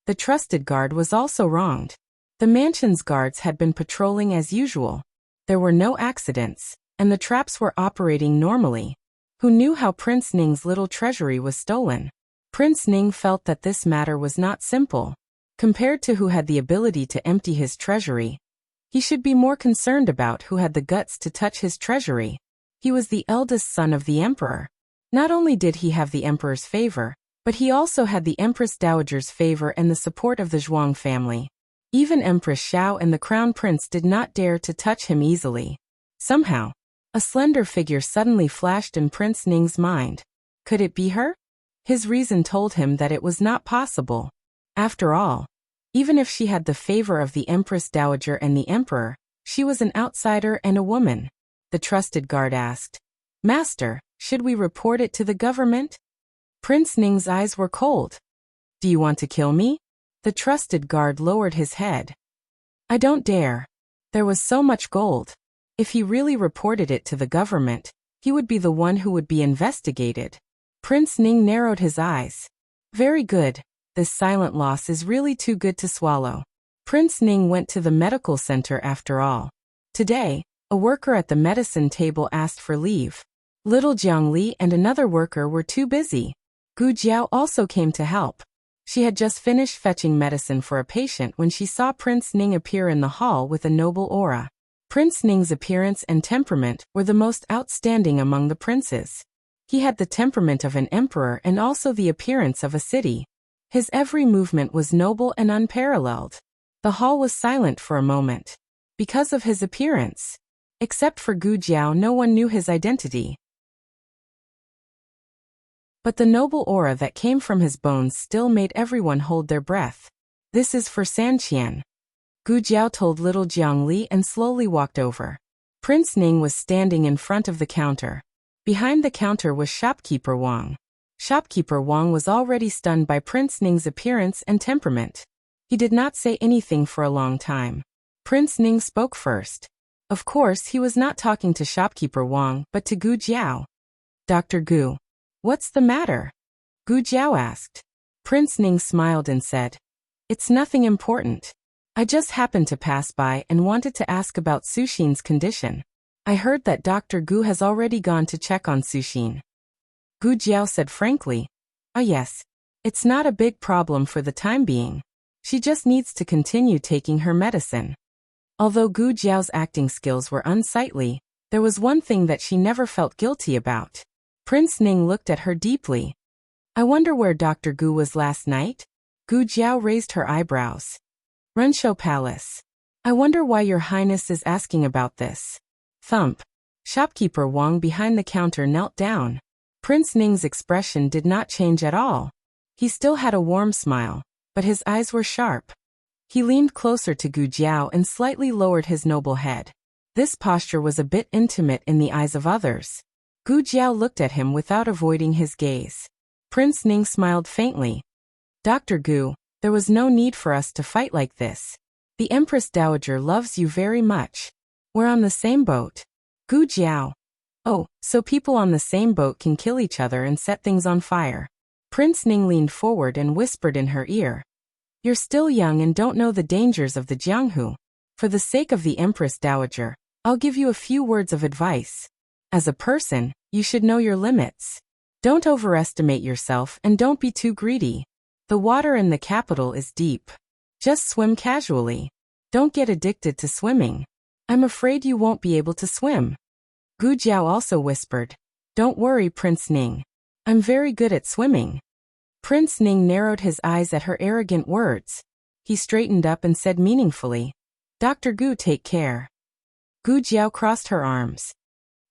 The trusted guard was also wronged. The mansion's guards had been patrolling as usual. There were no accidents, and the traps were operating normally. Who knew how Prince Ning's little treasury was stolen? Prince Ning felt that this matter was not simple. Compared to who had the ability to empty his treasury, he should be more concerned about who had the guts to touch his treasury. He was the eldest son of the emperor. Not only did he have the emperor's favor, but he also had the Empress Dowager's favor and the support of the Zhuang family. Even Empress Xiao and the Crown Prince did not dare to touch him easily. Somehow, a slender figure suddenly flashed in Prince Ning's mind. Could it be her? His reason told him that it was not possible. After all, even if she had the favor of the Empress Dowager and the Emperor, she was an outsider and a woman. The trusted guard asked, Master, should we report it to the government? Prince Ning's eyes were cold. Do you want to kill me? The trusted guard lowered his head. I don't dare. There was so much gold. If he really reported it to the government, he would be the one who would be investigated. Prince Ning narrowed his eyes. Very good. This silent loss is really too good to swallow. Prince Ning went to the medical center after all. Today, a worker at the medicine table asked for leave. Little Jiang Li and another worker were too busy. Gu Jiao also came to help. She had just finished fetching medicine for a patient when she saw Prince Ning appear in the hall with a noble aura. Prince Ning's appearance and temperament were the most outstanding among the princes. He had the temperament of an emperor and also the appearance of a city. His every movement was noble and unparalleled. The hall was silent for a moment. Because of his appearance. Except for Gu Jiao, no one knew his identity. But the noble aura that came from his bones still made everyone hold their breath. This is for Sanqian. Gu Jiao told little Jiang Li and slowly walked over. Prince Ning was standing in front of the counter. Behind the counter was shopkeeper Wang. Shopkeeper Wang was already stunned by Prince Ning's appearance and temperament. He did not say anything for a long time. Prince Ning spoke first. Of course, he was not talking to shopkeeper Wang, but to Gu Jiao. Dr. Gu. What's the matter? Gu Jiao asked. Prince Ning smiled and said, It's nothing important. I just happened to pass by and wanted to ask about Suxin's condition. I heard that Dr. Gu has already gone to check on Suxin. Gu Jiao said frankly, yes. It's not a big problem for the time being. She just needs to continue taking her medicine. Although Gu Jiao's acting skills were unsightly, there was one thing that she never felt guilty about. Prince Ning looked at her deeply. I wonder where Dr. Gu was last night? Gu Jiao raised her eyebrows. Renshou Palace. I wonder why your highness is asking about this. Thump. Shopkeeper Wang behind the counter knelt down. Prince Ning's expression did not change at all. He still had a warm smile, but his eyes were sharp. He leaned closer to Gu Jiao and slightly lowered his noble head. This posture was a bit intimate in the eyes of others. Gu Jiao looked at him without avoiding his gaze. Prince Ning smiled faintly. Dr. Gu, there was no need for us to fight like this. The Empress Dowager loves you very much. We're on the same boat. Gu Jiao. Oh, so people on the same boat can kill each other and set things on fire. Prince Ning leaned forward and whispered in her ear. You're still young and don't know the dangers of the Jianghu. For the sake of the Empress Dowager, I'll give you a few words of advice. As a person, you should know your limits. Don't overestimate yourself and don't be too greedy. The water in the capital is deep. Just swim casually. Don't get addicted to swimming. I'm afraid you won't be able to swim. Gu Jiao also whispered. Don't worry, Prince Ning. I'm very good at swimming. Prince Ning narrowed his eyes at her arrogant words. He straightened up and said meaningfully, Dr. Gu, take care. Gu Jiao crossed her arms.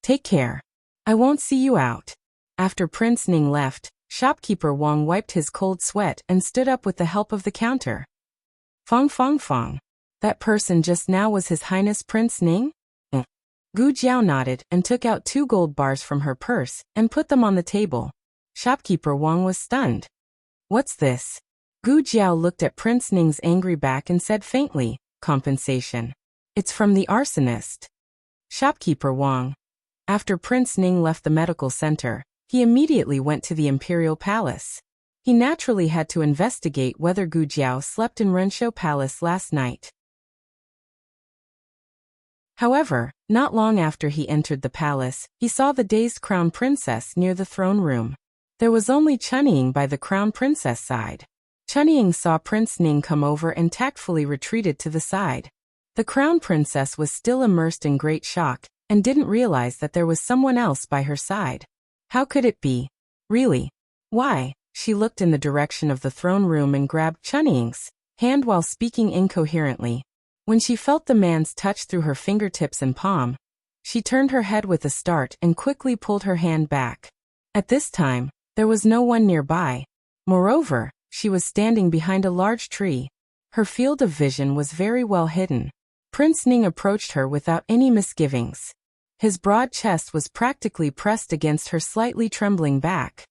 Take care. I won't see you out. After Prince Ning left, shopkeeper Wang wiped his cold sweat and stood up with the help of the counter. Fong Fong Fong. That person just now was His Highness Prince Ning? Gu Jiao nodded and took out 2 gold bars from her purse and put them on the table. Shopkeeper Wang was stunned. What's this? Gu Jiao looked at Prince Ning's angry back and said faintly, compensation. It's from the arsonist. Shopkeeper Wang. After Prince Ning left the medical center, he immediately went to the imperial palace. He naturally had to investigate whether Gu Jiao slept in Renshou Palace last night. However, not long after he entered the palace, he saw the dazed crown princess near the throne room. There was only Chunying by the crown princess side. Chunying saw Prince Ning come over and tactfully retreated to the side. The crown princess was still immersed in great shock, and didn't realize that there was someone else by her side. How could it be? Really? Why? She looked in the direction of the throne room and grabbed Chunying's hand while speaking incoherently. When she felt the man's touch through her fingertips and palm, she turned her head with a start and quickly pulled her hand back. At this time, there was no one nearby. Moreover, she was standing behind a large tree. Her field of vision was very well hidden. Prince Ning approached her without any misgivings. His broad chest was practically pressed against her slightly trembling back.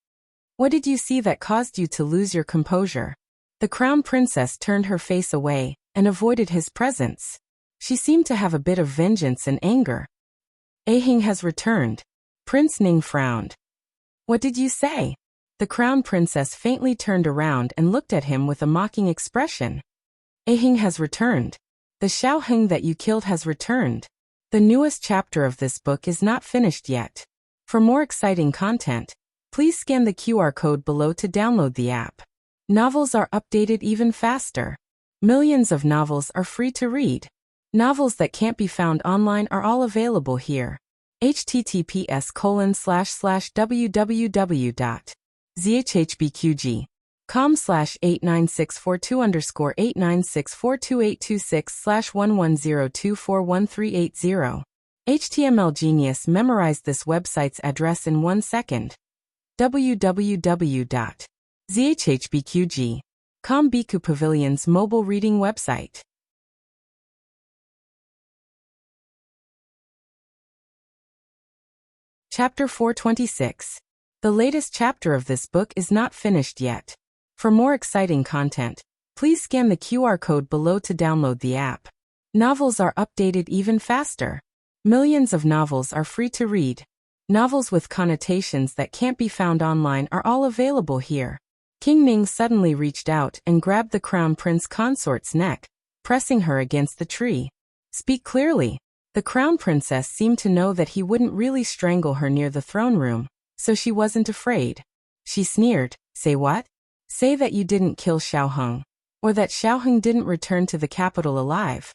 What did you see that caused you to lose your composure? The crown princess turned her face away and avoided his presence. She seemed to have a bit of vengeance and anger. Ahing has returned. Prince Ning frowned. What did you say? The crown princess faintly turned around and looked at him with a mocking expression. Ahing has returned. The Xiaoheng that you killed has returned. The newest chapter of this book is not finished yet. For more exciting content, please scan the QR code below to download the app. Novels are updated even faster. Millions of novels are free to read. Novels that can't be found online are all available here. https://www.zhbqg.com/89642_8964226/11024130. HTML Genius memorized this website's address in 1 second. www.zhbqg.com Biku Pavilion's mobile reading website. Chapter 426. The latest chapter of this book is not finished yet. For more exciting content, please scan the QR code below to download the app. Novels are updated even faster. Millions of novels are free to read. Novels with connotations that can't be found online are all available here. King Ning suddenly reached out and grabbed the crown prince consort's neck, pressing her against the tree. Speak clearly. The crown princess seemed to know that he wouldn't really strangle her near the throne room, so she wasn't afraid. She sneered. Say what? Say that you didn't kill Xiaoheng, or that Xiaoheng didn't return to the capital alive.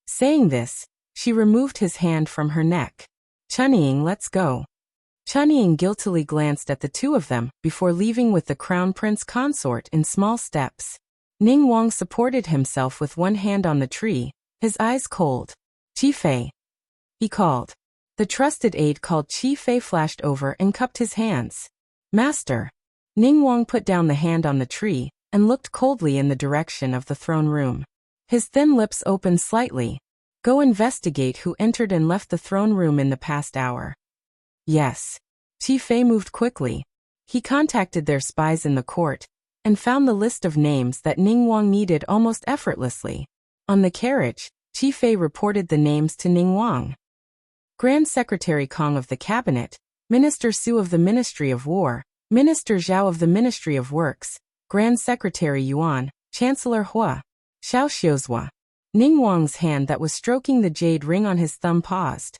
Saying this, she removed his hand from her neck. Chunying, let's go. Chunying guiltily glanced at the two of them before leaving with the crown prince consort in small steps. Ning Wang supported himself with one hand on the tree, his eyes cold. Qi Fei, he called. The trusted aide called Qi Fei flashed over and cupped his hands. Master. Ning Wang put down the hand on the tree and looked coldly in the direction of the throne room. His thin lips opened slightly. Go investigate who entered and left the throne room in the past hour. Yes. Qi Fei moved quickly. He contacted their spies in the court and found the list of names that Ning Wang needed almost effortlessly. On the carriage, Qi Fei reported the names to Ning Wang. Grand Secretary Kong of the Cabinet, Minister Su of the Ministry of War, Minister Zhao of the Ministry of Works, Grand Secretary Yuan, Chancellor Hua, Xiao Xiuzhua. Ning Wang's hand that was stroking the jade ring on his thumb paused.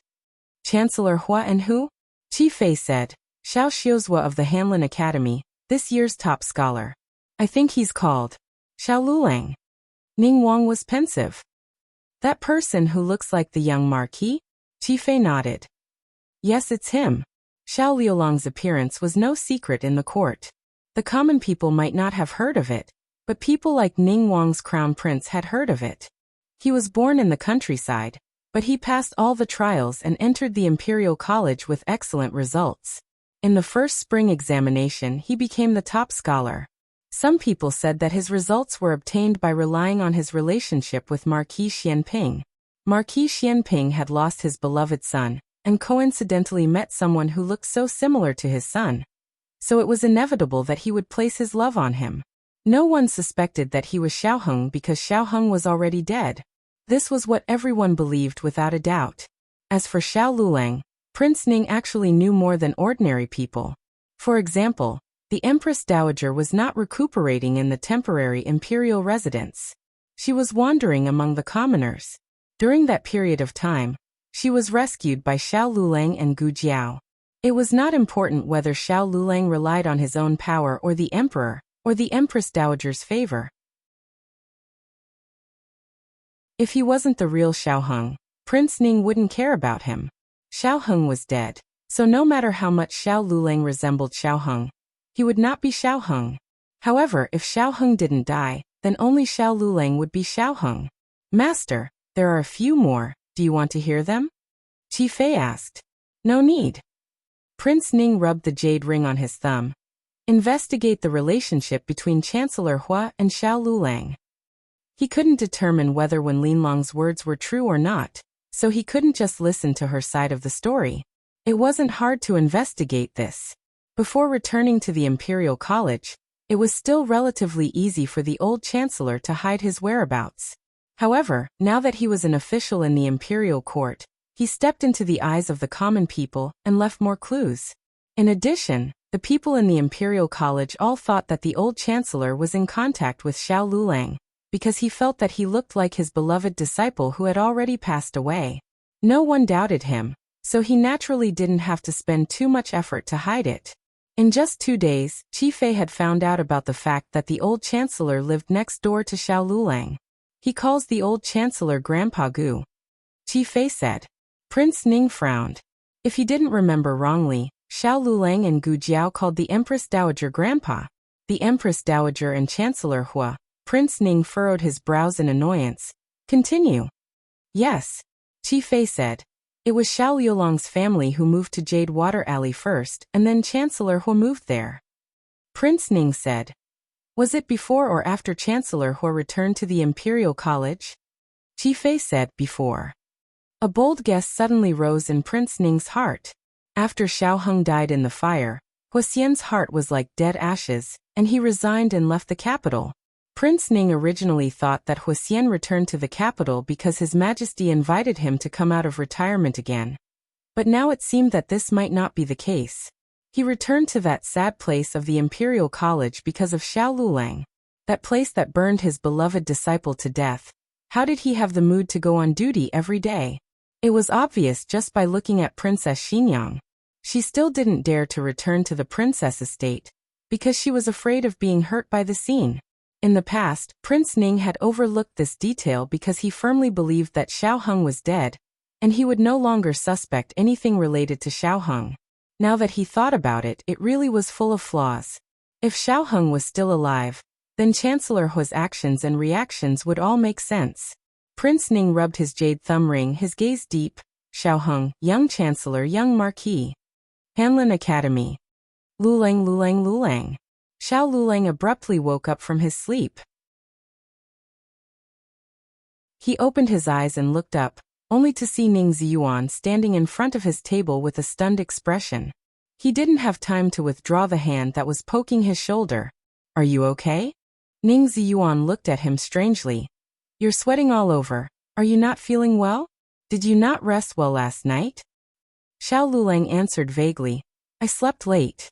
Chancellor Hua and who? Qi Fei said. Xiao Xiuzhua of the Hanlin Academy, this year's top scholar. I think he's called Xiao Lulang. Ning Wang was pensive. That person who looks like the young Marquis? Qi Fei nodded. Yes, it's him. Xiao Liulang's appearance was no secret in the court. The common people might not have heard of it, but people like Ning Wang's crown prince had heard of it. He was born in the countryside, but he passed all the trials and entered the Imperial College with excellent results. In the first spring examination, he became the top scholar. Some people said that his results were obtained by relying on his relationship with Marquis Xianping. Marquis Xianping had lost his beloved son, and coincidentally met someone who looked so similar to his son. So it was inevitable that he would place his love on him. No one suspected that he was Xiaoheng because Xiaoheng was already dead. This was what everyone believed without a doubt. As for Xiao Lulang, Prince Ning actually knew more than ordinary people. For example, the Empress Dowager was not recuperating in the temporary imperial residence. She was wandering among the commoners. During that period of time, she was rescued by Xiao Lulang and Gu Jiao. It was not important whether Xiao Lulang relied on his own power or the emperor, or the Empress Dowager's favor. If he wasn't the real Xiaoheng, Prince Ning wouldn't care about him. Xiaoheng was dead, so no matter how much Xiao Lulang resembled Xiaoheng, he would not be Xiaoheng. However, if Xiaoheng didn't die, then only Xiao Lulang would be Xiaoheng. Master, there are a few more, do you want to hear them? Qi Fei asked. No need. Prince Ning rubbed the jade ring on his thumb. Investigate the relationship between Chancellor Hua and Xiao Lulang. He couldn't determine whether Wen Linlong's words were true or not, so he couldn't just listen to her side of the story. It wasn't hard to investigate this. Before returning to the Imperial College, it was still relatively easy for the old chancellor to hide his whereabouts. However, now that he was an official in the Imperial Court, He stepped into the eyes of the common people and left more clues. In addition, the people in the Imperial College all thought that the old chancellor was in contact with Xiao Lulang, because he felt that he looked like his beloved disciple who had already passed away. No one doubted him, so he naturally didn't have to spend too much effort to hide it. In just 2 days, Qi Fei had found out about the fact that the old chancellor lived next door to Xiao Lulang. He calls the old chancellor Grandpa Gu, Qi Fei said. Prince Ning frowned. If he didn't remember wrongly, Xiao Lulang and Gu Jiao called the Empress Dowager Grandpa. The Empress Dowager and Chancellor Hua. Prince Ning furrowed his brows in annoyance. Continue. Yes, Qi Fei said. It was Xiao Liulong's family who moved to Jade Water Alley first, and then Chancellor Hua moved there. Prince Ning said. Was it before or after Chancellor Hua returned to the Imperial College? Qi Fei said, before. A bold guess suddenly rose in Prince Ning's heart. After Xiao Heng died in the fire, Hua Xian's heart was like dead ashes, and he resigned and left the capital. Prince Ning originally thought that Hua Xian returned to the capital because His Majesty invited him to come out of retirement again. But now it seemed that this might not be the case. He returned to that sad place of the Imperial College because of Xiao Lulang, that place that burned his beloved disciple to death. How did he have the mood to go on duty every day? It was obvious just by looking at Princess Xinyang. She still didn't dare to return to the princess estate, because she was afraid of being hurt by the scene. In the past, Prince Ning had overlooked this detail because he firmly believed that Xiao Heng was dead, and he would no longer suspect anything related to Xiao Heng. Now that he thought about it, it really was full of flaws. If Xiao Heng was still alive, then Chancellor Hua's actions and reactions would all make sense. Prince Ning rubbed his jade thumb ring, his gaze deep. Xiao Heng, young Chancellor, young Marquis. Hanlin Academy. Lulang, Lulang, Lulang. Xiao Lulang abruptly woke up from his sleep. He opened his eyes and looked up, only to see Ning Ziyuan standing in front of his table with a stunned expression. He didn't have time to withdraw the hand that was poking his shoulder. Are you okay? Ning Ziyuan looked at him strangely. You're sweating all over. Are you not feeling well? Did you not rest well last night? Xiao Lulang answered vaguely. I slept late.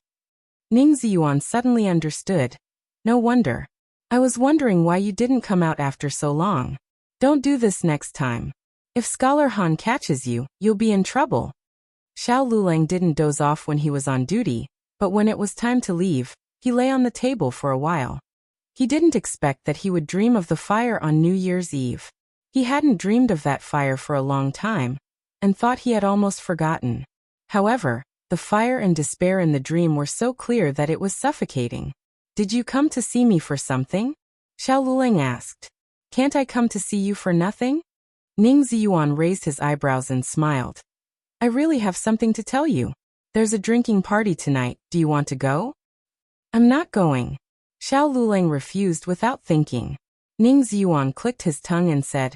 Ning Ziyuan suddenly understood. No wonder. I was wondering why you didn't come out after so long. Don't do this next time. If Scholar Han catches you, you'll be in trouble. Xiao Lulang didn't doze off when he was on duty, but when it was time to leave, he lay on the table for a while. He didn't expect that he would dream of the fire on New Year's Eve. He hadn't dreamed of that fire for a long time, and thought he had almost forgotten. However, the fire and despair in the dream were so clear that it was suffocating. Did you come to see me for something? Xiao Lulang asked. Can't I come to see you for nothing? Ning Ziyuan raised his eyebrows and smiled. I really have something to tell you. There's a drinking party tonight, do you want to go? I'm not going. Xiao Lulang refused without thinking. Ning Ziyuan clicked his tongue and said,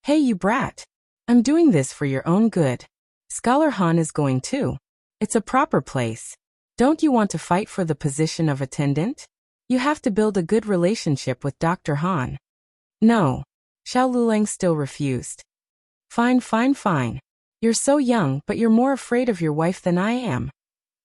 Hey you brat. I'm doing this for your own good. Scholar Han is going too. It's a proper place. Don't you want to fight for the position of attendant? You have to build a good relationship with Dr. Han. No. Xiao Lulang still refused. Fine, fine, fine. You're so young, but you're more afraid of your wife than I am.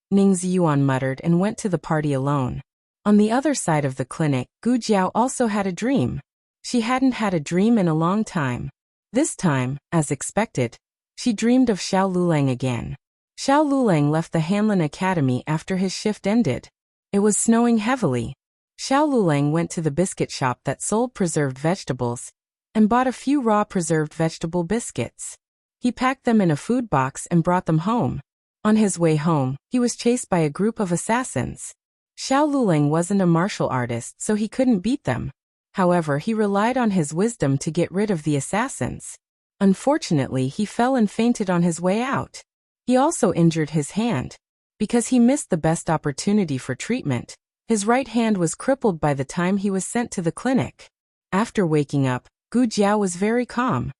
Ning Ziyuan muttered and went to the party alone. On the other side of the clinic, Gu Jiao also had a dream. She hadn't had a dream in a long time. This time, as expected, she dreamed of Xiao Lulang again. Xiao Lulang left the Hanlin Academy after his shift ended. It was snowing heavily. Xiao Lulang went to the biscuit shop that sold preserved vegetables and bought a few raw preserved vegetable biscuits. He packed them in a food box and brought them home. On his way home, he was chased by a group of assassins. Xiao Lulang wasn't a martial artist, so he couldn't beat them. However, he relied on his wisdom to get rid of the assassins. Unfortunately, he fell and fainted on his way out. He also injured his hand. Because he missed the best opportunity for treatment, his right hand was crippled by the time he was sent to the clinic. After waking up, Gu Jiao was very calm.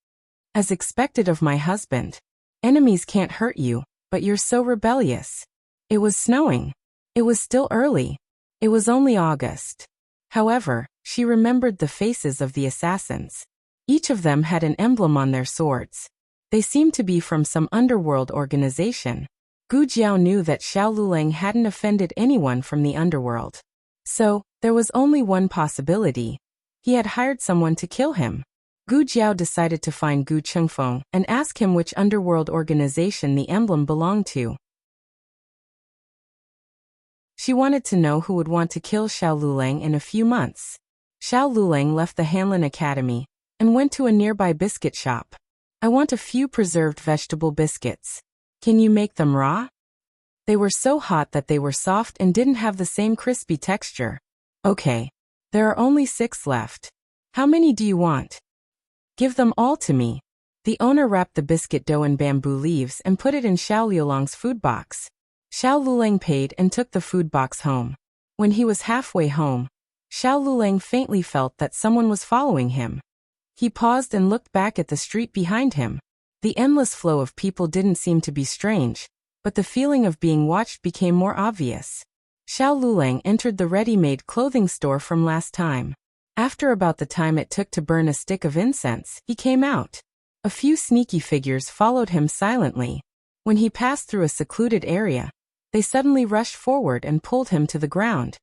As expected of my husband. Enemies can't hurt you, but you're so rebellious. It was snowing. It was still early. It was only August. However, she remembered the faces of the assassins. Each of them had an emblem on their swords. They seemed to be from some underworld organization. Gu Jiao knew that Xiao Luleng hadn't offended anyone from the underworld. So, there was only one possibility. He had hired someone to kill him. Gu Jiao decided to find Gu Chengfeng and ask him which underworld organization the emblem belonged to. She wanted to know who would want to kill Xiao Luleng in a few months. Xiao Luleng left the Hanlin Academy and went to a nearby biscuit shop. I want a few preserved vegetable biscuits. Can you make them raw? They were so hot that they were soft and didn't have the same crispy texture. Okay. There are only 6 left. How many do you want? Give them all to me. The owner wrapped the biscuit dough in bamboo leaves and put it in Xiao Liulong's food box. Xiao Luleng paid and took the food box home. When he was halfway home, Xiao Luleng faintly felt that someone was following him. He paused and looked back at the street behind him. The endless flow of people didn't seem to be strange, but the feeling of being watched became more obvious. Xiao Luleng entered the ready-made clothing store from last time. After about the time it took to burn a stick of incense, he came out. A few sneaky figures followed him silently. When he passed through a secluded area, they suddenly rushed forward and pulled him to the ground.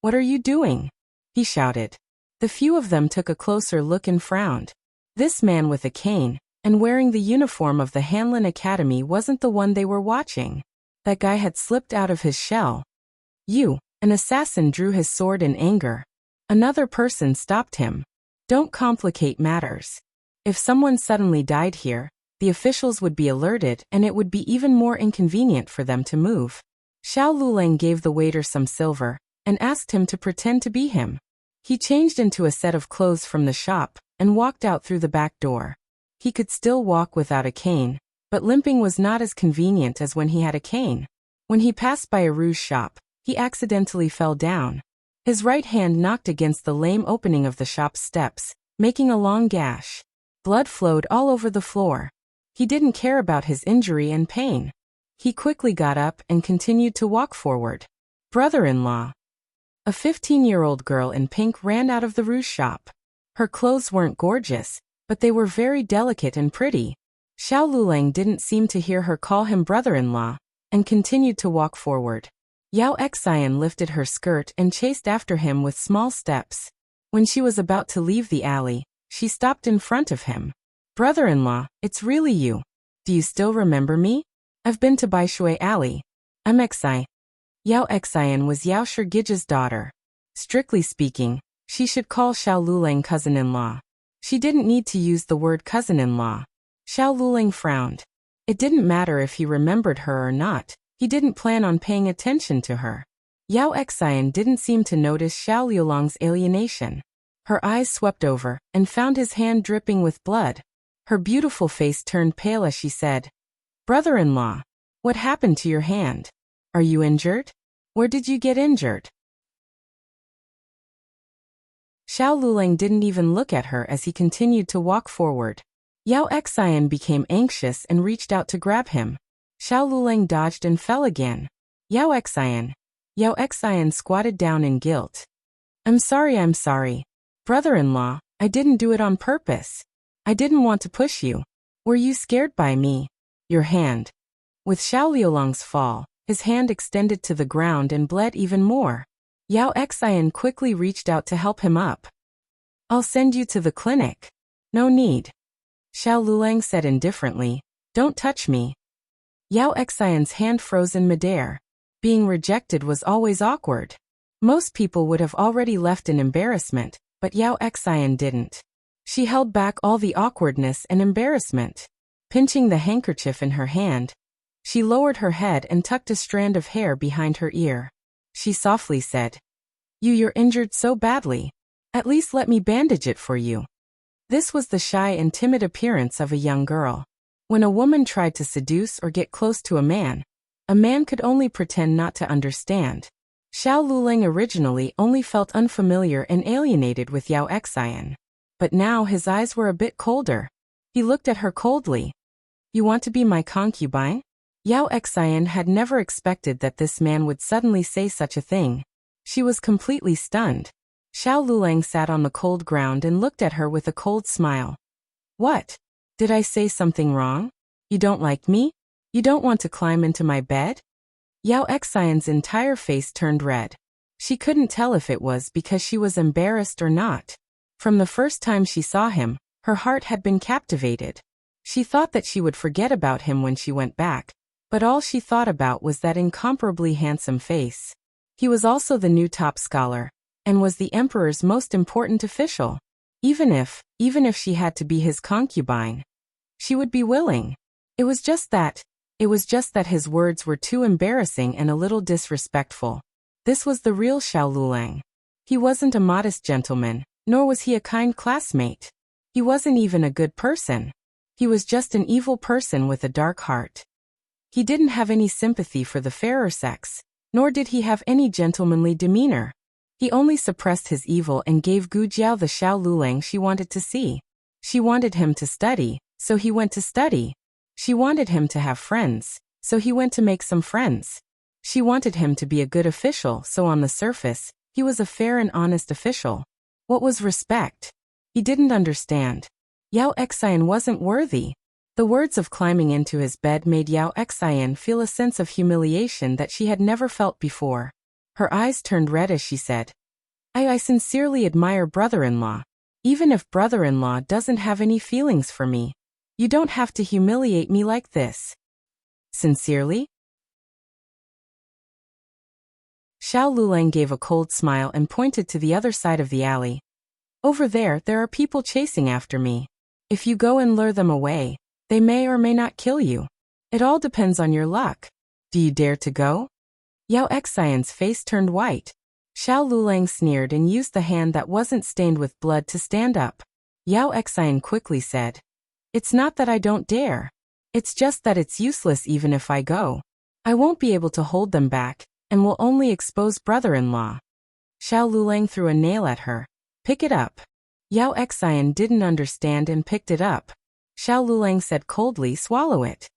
"What are you doing?" he shouted. The few of them took a closer look and frowned. This man with a cane and wearing the uniform of the Hanlin Academy wasn't the one they were watching. That guy had slipped out of his shell. "You!" An assassin drew his sword in anger. Another person stopped him. "Don't complicate matters. If someone suddenly died here, the officials would be alerted and it would be even more inconvenient for them to move." Xiao Luleng gave the waiter some silver and asked him to pretend to be him. He changed into a set of clothes from the shop and walked out through the back door. He could still walk without a cane, but limping was not as convenient as when he had a cane. When he passed by a rouge shop, he accidentally fell down. His right hand knocked against the lame opening of the shop's steps, making a long gash. Blood flowed all over the floor. He didn't care about his injury and pain. He quickly got up and continued to walk forward. "Brother-in-law." A 15-year-old girl in pink ran out of the rouge shop. Her clothes weren't gorgeous, but they were very delicate and pretty. Xiao Luleng didn't seem to hear her call him brother-in-law, and continued to walk forward. Yao Xian lifted her skirt and chased after him with small steps. When she was about to leave the alley, she stopped in front of him. "Brother-in-law, it's really you. Do you still remember me? I've been to Baishui Alley. I'm Xi." Yao Xian was Yao Shirgija's daughter. Strictly speaking, she should call Xiao Luleng cousin-in-law. She didn't need to use the word cousin-in-law. Xiao Luleng frowned. It didn't matter if he remembered her or not. He didn't plan on paying attention to her. Yao Xian didn't seem to notice Xiao Liulong's alienation. Her eyes swept over and found his hand dripping with blood. Her beautiful face turned pale as she said, "Brother-in-law, what happened to your hand? Are you injured? Where did you get injured?" Xiao Luleng didn't even look at her as he continued to walk forward. Yao Xian became anxious and reached out to grab him. Xiao Luleng dodged and fell again. "Yao Xian." Yao Xian squatted down in guilt. I'm sorry. Brother-in-law, I didn't do it on purpose. I didn't want to push you. Were you scared by me? Your hand." With Xiao Liulong's fall, his hand extended to the ground and bled even more. Yao Xian quickly reached out to help him up. "I'll send you to the clinic." "No need." Xiao Luleng said indifferently, "Don't touch me." Yao Xian's hand froze in midair. Being rejected was always awkward. Most people would have already left in embarrassment, but Yao Xian didn't. She held back all the awkwardness and embarrassment. Pinching the handkerchief in her hand, she lowered her head and tucked a strand of hair behind her ear. She softly said, You're injured so badly. At least let me bandage it for you." This was the shy and timid appearance of a young girl. When a woman tried to seduce or get close to a man could only pretend not to understand. Xiao Luleng originally only felt unfamiliar and alienated with Yao Xian. But now his eyes were a bit colder. He looked at her coldly. "You want to be my concubine?" Yao Xian had never expected that this man would suddenly say such a thing. She was completely stunned. Xiao Luleng sat on the cold ground and looked at her with a cold smile. "What? Did I say something wrong? You don't like me? You don't want to climb into my bed? Yao Xian's entire face turned red. She couldn't tell if it was because she was embarrassed or not. From the first time she saw him, her heart had been captivated. She thought that she would forget about him when she went back, but all she thought about was that incomparably handsome face. He was also the new top scholar, and was the emperor's most important official. Even if she had to be his concubine, she would be willing. It was just that his words were too embarrassing and a little disrespectful. This was the real Xiao Lulang. He wasn't a modest gentleman, nor was he a kind classmate. He wasn't even a good person. He was just an evil person with a dark heart. He didn't have any sympathy for the fairer sex, nor did he have any gentlemanly demeanor. He only suppressed his evil and gave Gu Jiao the Xiao Lulang she wanted to see. She wanted him to study, so he went to study. She wanted him to have friends, so he went to make some friends. She wanted him to be a good official, so on the surface, he was a fair and honest official. What was respect? He didn't understand. Yao Xian wasn't worthy. The words of climbing into his bed made Yao Xian feel a sense of humiliation that she had never felt before. Her eyes turned red as she said, I sincerely admire brother-in-law. Even if brother-in-law doesn't have any feelings for me, you don't have to humiliate me like this. Sincerely? Xiao Lulang gave a cold smile and pointed to the other side of the alley. Over there are people chasing after me. If you go and lure them away, they may or may not kill you. It all depends on your luck. Do you dare to go? Yao Xian's face turned white. Xiao Lulang sneered and used the hand that wasn't stained with blood to stand up. Yao Xian quickly said, It's not that I don't dare. It's just that it's useless even if I go. I won't be able to hold them back, and will only expose brother-in-law. Xiao Lulang threw a nail at her. Pick it up. Yao Xian didn't understand and picked it up. Xiao Lulang said coldly, Swallow it.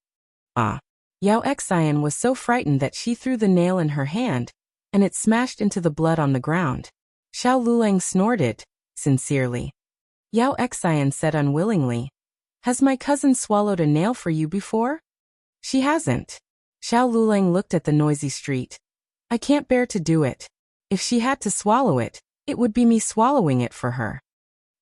Ah. Yao Xian was so frightened that she threw the nail in her hand, and it smashed into the blood on the ground. Xiao Lulang snorted, sincerely. Yao Xian said unwillingly, Has my cousin swallowed a nail for you before? She hasn't. Xiao Lulang looked at the noisy street. I can't bear to do it. If she had to swallow it, it would be me swallowing it for her.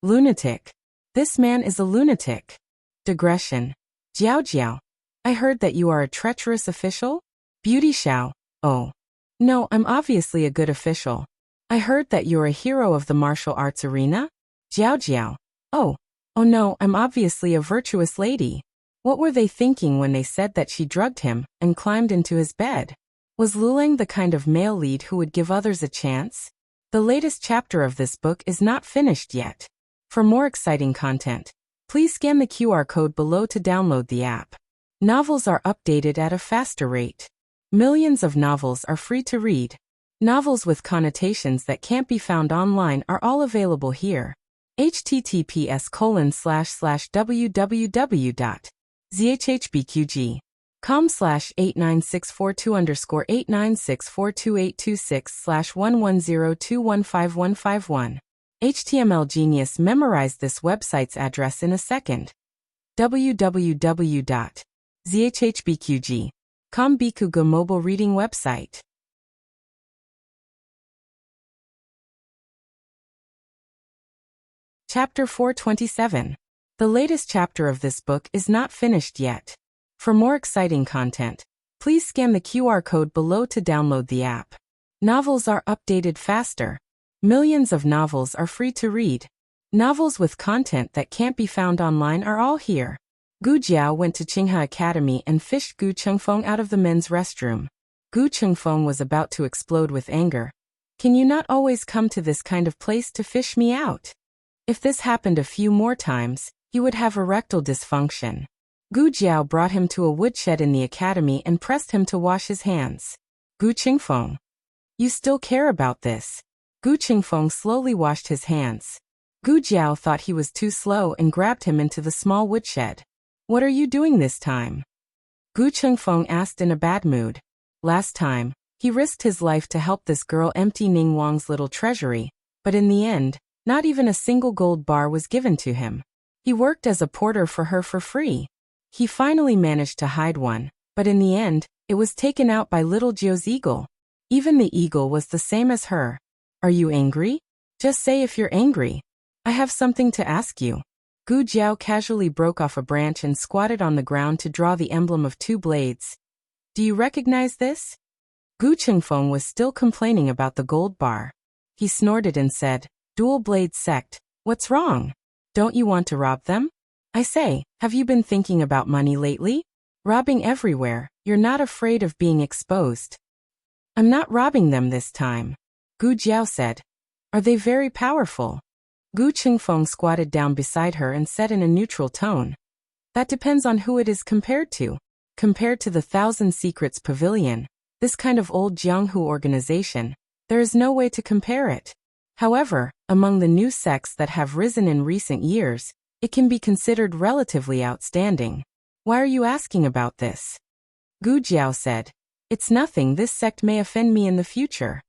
Lunatic. This man is a lunatic. Digression. Jiao Jiao. I heard that you are a treacherous official? Beauty Xiao. Oh. No, I'm obviously a good official. I heard that you're a hero of the martial arts arena? Jiao Jiao. Oh. Oh no, I'm obviously a virtuous lady. What were they thinking when they said that she drugged him and climbed into his bed? Was Lulang the kind of male lead who would give others a chance? The latest chapter of this book is not finished yet. For more exciting content, please scan the QR code below to download the app. Novels are updated at a faster rate. Millions of novels are free to read. Novels with connotations that can't be found online are all available here. https://www.zhhbqg.com/89642_8964286/1102155151. HTML Genius memorized this website's address in a second. www.zhhbqg.com Bikuga mobile reading website. Chapter 427. The latest chapter of this book is not finished yet. For more exciting content, please scan the QR code below to download the app. Novels are updated faster. Millions of novels are free to read. Novels with content that can't be found online are all here. Gu Jiao went to Qinghe Academy and fished Gu Chengfeng out of the men's restroom. Gu Chengfeng was about to explode with anger. Can you not always come to this kind of place to fish me out? If this happened a few more times, he would have erectile dysfunction. Gu Jiao brought him to a woodshed in the academy and pressed him to wash his hands. Gu Chengfeng. You still care about this? Gu Chengfeng slowly washed his hands. Gu Jiao thought he was too slow and grabbed him into the small woodshed. What are you doing this time? Gu Chengfeng asked in a bad mood. Last time, he risked his life to help this girl empty Ning Wang's little treasury, but in the end, not even a single gold bar was given to him. He worked as a porter for her for free. He finally managed to hide one, but in the end, it was taken out by little Jiu's eagle. Even the eagle was the same as her. Are you angry? Just say if you're angry. I have something to ask you. Gu Jiao casually broke off a branch and squatted on the ground to draw the emblem of 2 blades. Do you recognize this? Gu Qingfeng was still complaining about the gold bar. He snorted and said, Dual Blade Sect, what's wrong? Don't you want to rob them? I say, have you been thinking about money lately? Robbing everywhere, you're not afraid of being exposed. I'm not robbing them this time. Gu Jiao said. Are they very powerful? Gu Qingfeng squatted down beside her and said in a neutral tone. That depends on who it is compared to. Compared to the Thousand Secrets Pavilion, this kind of old Jianghu organization, there is no way to compare it. However, among the new sects that have risen in recent years, it can be considered relatively outstanding. Why are you asking about this? Gu Jiao said. It's nothing. This sect may offend me in the future.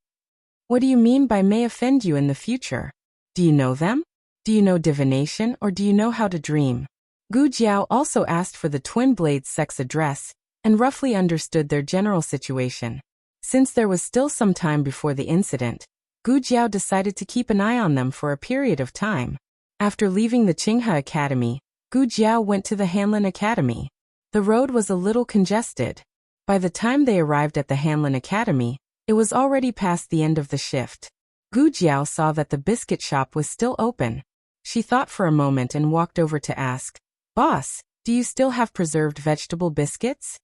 What do you mean by may offend you in the future? Do you know them? Do you know divination or do you know how to dream? Gu Jiao also asked for the Twin Blades sect's address and roughly understood their general situation. Since there was still some time before the incident, Gu Jiao decided to keep an eye on them for a period of time. After leaving the Qinghe Academy, Gu Jiao went to the Hanlin Academy. The road was a little congested. By the time they arrived at the Hanlin Academy, it was already past the end of the shift. Gu Jiao saw that the biscuit shop was still open. She thought for a moment and walked over to ask, Boss, do you still have preserved vegetable biscuits?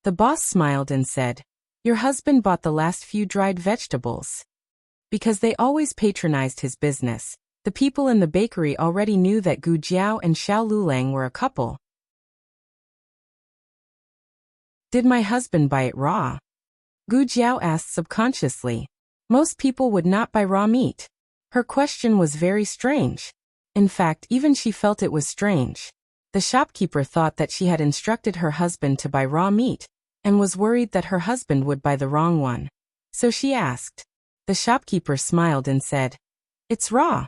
The boss smiled and said, Your husband bought the last few dried vegetables. Because they always patronized his business, the people in the bakery already knew that Gu Jiao and Xiao Lulang were a couple. Did my husband buy it raw? Gu Jiao asked subconsciously. Most people would not buy raw meat. Her question was very strange. In fact, even she felt it was strange. The shopkeeper thought that she had instructed her husband to buy raw meat, and was worried that her husband would buy the wrong one. So she asked. The shopkeeper smiled and said, It's raw.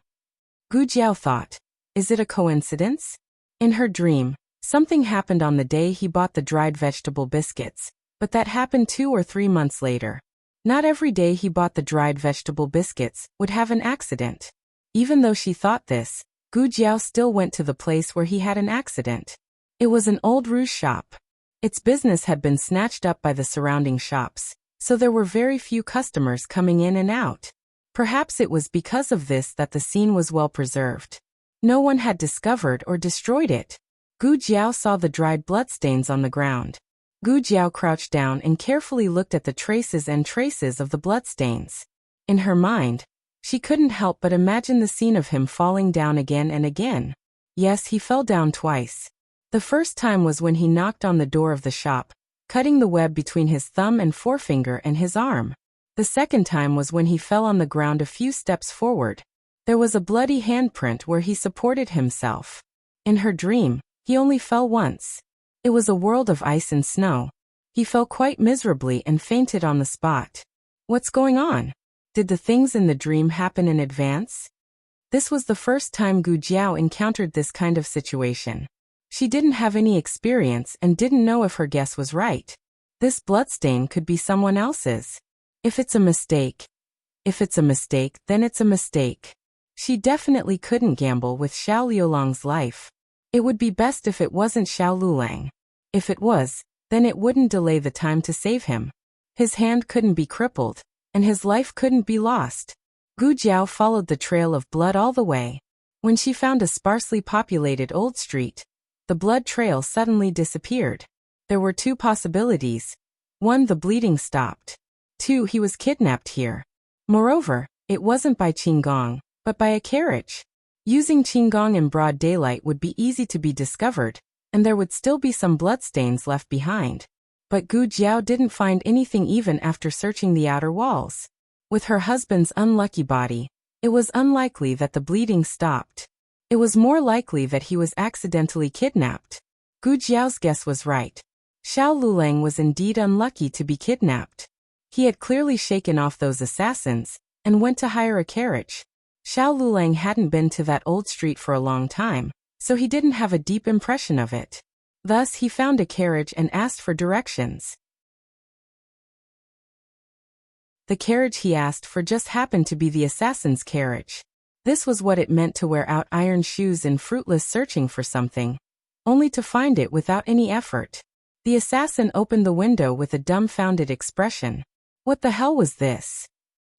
Gu Jiao thought, is it a coincidence? In her dream, something happened on the day he bought the dried vegetable biscuits, but that happened 2 or 3 months later. Not every day he bought the dried vegetable biscuits would have an accident. Even though she thought this, Gu Jiao still went to the place where he had an accident. It was an old rouge shop. Its business had been snatched up by the surrounding shops, so there were very few customers coming in and out. Perhaps it was because of this that the scene was well preserved. No one had discovered or destroyed it. Gu Jiao saw the dried bloodstains on the ground. Gu Jiao crouched down and carefully looked at the traces of the bloodstains. In her mind, she couldn't help but imagine the scene of him falling down again and again. Yes, he fell down twice. The first time was when he knocked on the door of the shop, cutting the web between his thumb and forefinger and his arm. The second time was when he fell on the ground a few steps forward. There was a bloody handprint where he supported himself. In her dream, he only fell once. It was a world of ice and snow. He fell quite miserably and fainted on the spot. What's going on? Did the things in the dream happen in advance? This was the first time Gu Jiao encountered this kind of situation. She didn't have any experience and didn't know if her guess was right. This bloodstain could be someone else's. If it's a mistake, then it's a mistake. She definitely couldn't gamble with Xiao Liulang's life. It would be best if it wasn't Xiao Lulang. If it was, then it wouldn't delay the time to save him. His hand couldn't be crippled, and his life couldn't be lost. Gu Jiao followed the trail of blood all the way. When she found a sparsely populated old street, the blood trail suddenly disappeared. There were 2 possibilities. 1, the bleeding stopped. 2, he was kidnapped here. Moreover, it wasn't by Qinggong, but by a carriage. Using Qinggong in broad daylight would be easy to be discovered, and there would still be some bloodstains left behind. But Gu Jiao didn't find anything even after searching the outer walls. With her husband's unlucky body, it was unlikely that the bleeding stopped. It was more likely that he was accidentally kidnapped. Gu Jiao's guess was right. Xiao Lulang was indeed unlucky to be kidnapped. He had clearly shaken off those assassins, and went to hire a carriage. Xiao Lulang hadn't been to that old street for a long time, so he didn't have a deep impression of it. Thus he found a carriage and asked for directions. The carriage he asked for just happened to be the assassin's carriage. This was what it meant to wear out iron shoes in fruitless searching for something, only to find it without any effort. The assassin opened the window with a dumbfounded expression. What the hell was this?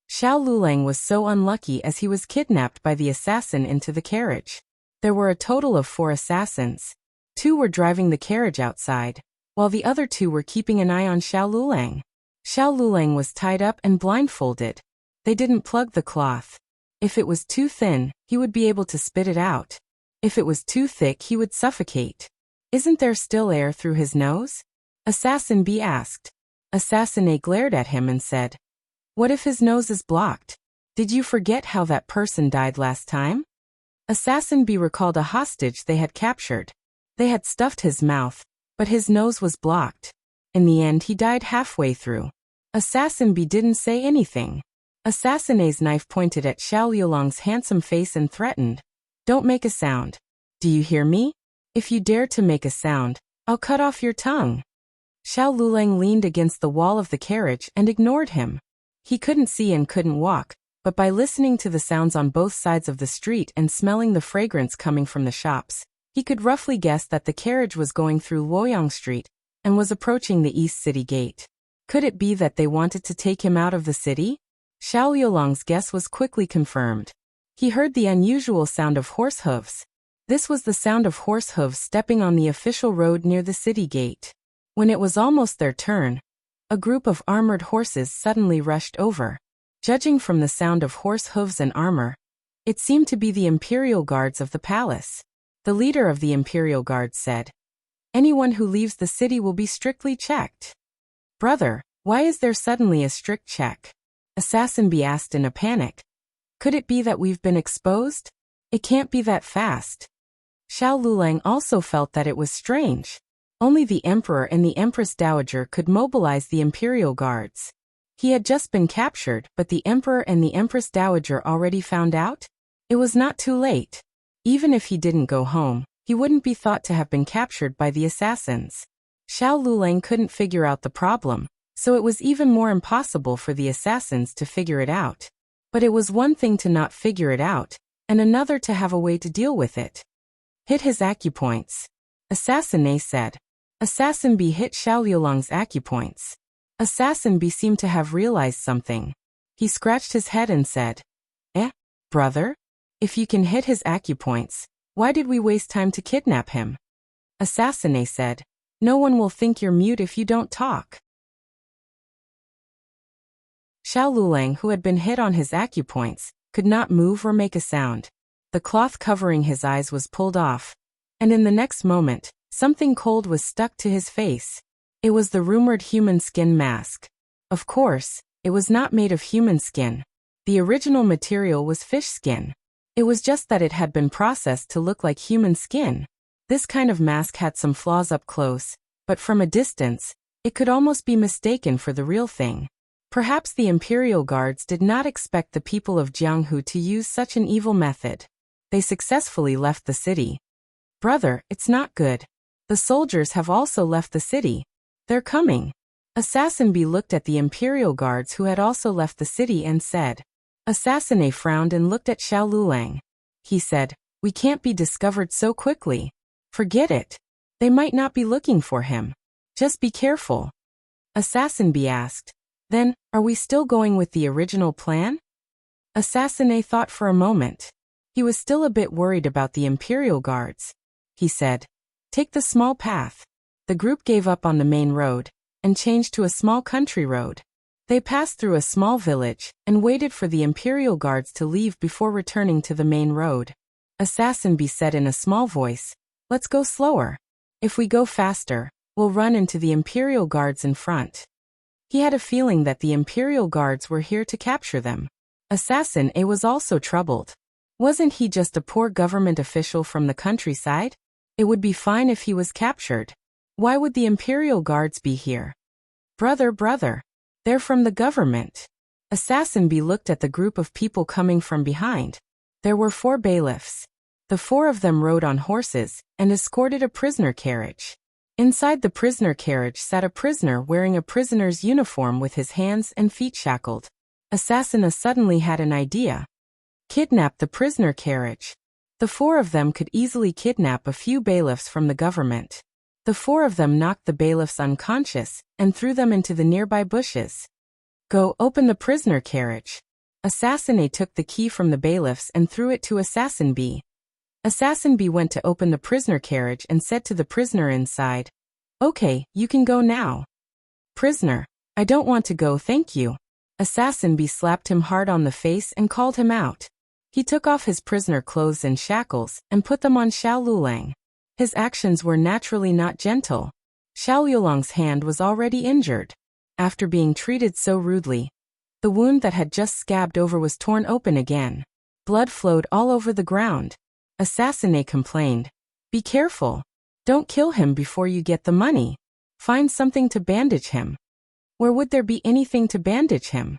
Xiao Lulang was so unlucky as he was kidnapped by the assassin into the carriage. There were a total of 4 assassins. 2 were driving the carriage outside, while the other 2 were keeping an eye on Xiao Lulang. Xiao Lulang was tied up and blindfolded. They didn't plug the cloth. If it was too thin, he would be able to spit it out. If it was too thick, he would suffocate. Isn't there still air through his nose? Assassin B asked. Assassin A glared at him and said, what if his nose is blocked? Did you forget how that person died last time? Assassin B recalled a hostage they had captured. They had stuffed his mouth, but his nose was blocked. In the end, he died halfway through. Assassin B didn't say anything. Assassin A's knife pointed at Xiao Liulang's handsome face and threatened, don't make a sound. Do you hear me? If you dare to make a sound, I'll cut off your tongue. Xiao Lulang leaned against the wall of the carriage and ignored him. He couldn't see and couldn't walk, but by listening to the sounds on both sides of the street and smelling the fragrance coming from the shops, he could roughly guess that the carriage was going through Luoyang Street and was approaching the East City Gate. Could it be that they wanted to take him out of the city? Xiao Liulang's guess was quickly confirmed. He heard the unusual sound of horse hooves. This was the sound of horse hooves stepping on the official road near the city gate. When it was almost their turn, a group of armored horses suddenly rushed over. Judging from the sound of horse hooves and armor, it seemed to be the Imperial Guards of the palace. The leader of the Imperial Guards said, anyone who leaves the city will be strictly checked. Brother, why is there suddenly a strict check? Assassin B asked in a panic. Could it be that we've been exposed? It can't be that fast. Xiao Lulang also felt that it was strange. Only the Emperor and the Empress Dowager could mobilize the Imperial Guards. He had just been captured, but the Emperor and the Empress Dowager already found out? It was not too late. Even if he didn't go home, he wouldn't be thought to have been captured by the assassins. Xiao Lulang couldn't figure out the problem, so it was even more impossible for the assassins to figure it out. But it was one thing to not figure it out, and another to have a way to deal with it. Hit his acupoints. Assassin A said. Assassin B hit Xiao Liulang's acupoints. Assassin B seemed to have realized something. He scratched his head and said, brother? If you can hit his acupoints, why did we waste time to kidnap him? Assassin A said, no one will think you're mute if you don't talk. Xiao Lulang, who had been hit on his acupoints, could not move or make a sound. The cloth covering his eyes was pulled off, and in the next moment, something cold was stuck to his face. It was the rumored human skin mask. Of course, it was not made of human skin. The original material was fish skin. It was just that it had been processed to look like human skin. This kind of mask had some flaws up close, but from a distance, it could almost be mistaken for the real thing. Perhaps the Imperial Guards did not expect the people of Jianghu to use such an evil method. They successfully left the city. Brother, it's not good. The soldiers have also left the city. They're coming. Assassin B looked at the Imperial Guards who had also left the city and said. Assassin A frowned and looked at Xiao Lulang. He said, we can't be discovered so quickly. Forget it. They might not be looking for him. Just be careful. Assassin B asked. Then, are we still going with the original plan? Assassin A thought for a moment. He was still a bit worried about the Imperial Guards. He said, take the small path. The group gave up on the main road and changed to a small country road. They passed through a small village and waited for the Imperial Guards to leave before returning to the main road. Assassin B said in a small voice, let's go slower. If we go faster, we'll run into the Imperial Guards in front. He had a feeling that the Imperial Guards were here to capture them. Assassin A was also troubled. Wasn't he just a poor government official from the countryside? It would be fine if he was captured. Why would the Imperial Guards be here? Brother. They're from the government. Assassin B looked at the group of people coming from behind. There were 4 bailiffs. The four of them rode on horses and escorted a prisoner carriage. Inside the prisoner carriage sat a prisoner wearing a prisoner's uniform with his hands and feet shackled. Assassina suddenly had an idea. Kidnap the prisoner carriage. The four of them could easily kidnap a few bailiffs from the government. The four of them knocked the bailiffs unconscious and threw them into the nearby bushes. Go open the prisoner carriage. Assassin A took the key from the bailiffs and threw it to Assassin B. Assassin B went to open the prisoner carriage and said to the prisoner inside, "Okay, you can go now." Prisoner, "I don't want to go, thank you." Assassin B slapped him hard on the face and called him out. He took off his prisoner clothes and shackles and put them on Xiao Lulang. His actions were naturally not gentle. Xiao Lulang's hand was already injured. After being treated so rudely, the wound that had just scabbed over was torn open again. Blood flowed all over the ground. Assassin A complained, "Be careful. Don't kill him before you get the money. Find something to bandage him." Where would there be anything to bandage him?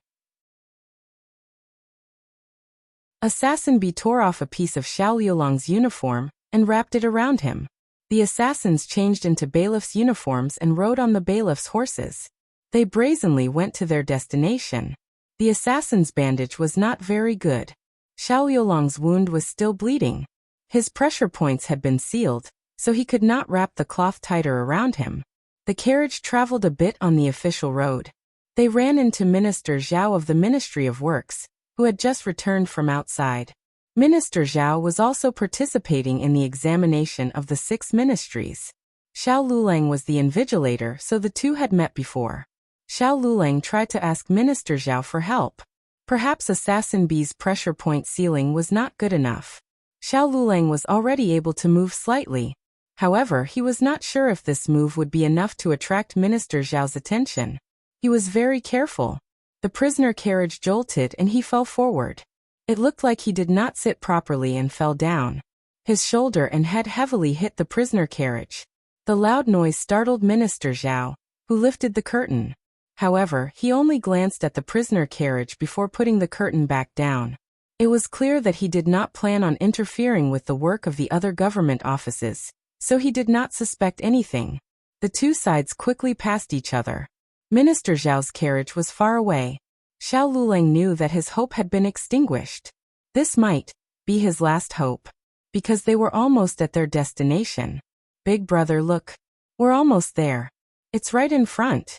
Assassin B tore off a piece of Xiao Liulang's uniform and wrapped it around him. The assassins changed into bailiffs' uniforms and rode on the bailiffs' horses. They brazenly went to their destination. The assassin's bandage was not very good. Xiao Liulang's wound was still bleeding. His pressure points had been sealed, so he could not wrap the cloth tighter around him. The carriage traveled a bit on the official road. They ran into Minister Zhao of the Ministry of Works, who had just returned from outside. Minister Zhao was also participating in the examination of the 6 ministries. Xiao Lulang was the invigilator, so the two had met before. Xiao Lulang tried to ask Minister Zhao for help. Perhaps Assassin B's pressure point sealing was not good enough. Xiao Lulang was already able to move slightly. However, he was not sure if this move would be enough to attract Minister Zhao's attention. He was very careful. The prisoner carriage jolted and he fell forward. It looked like he did not sit properly and fell down. His shoulder and head heavily hit the prisoner carriage. The loud noise startled Minister Zhao, who lifted the curtain. However, he only glanced at the prisoner carriage before putting the curtain back down. It was clear that he did not plan on interfering with the work of the other government offices, so he did not suspect anything. The two sides quickly passed each other. Minister Zhao's carriage was far away. Xiao Lulang knew that his hope had been extinguished. This might be his last hope, because they were almost at their destination. "Big brother, look. We're almost there. It's right in front."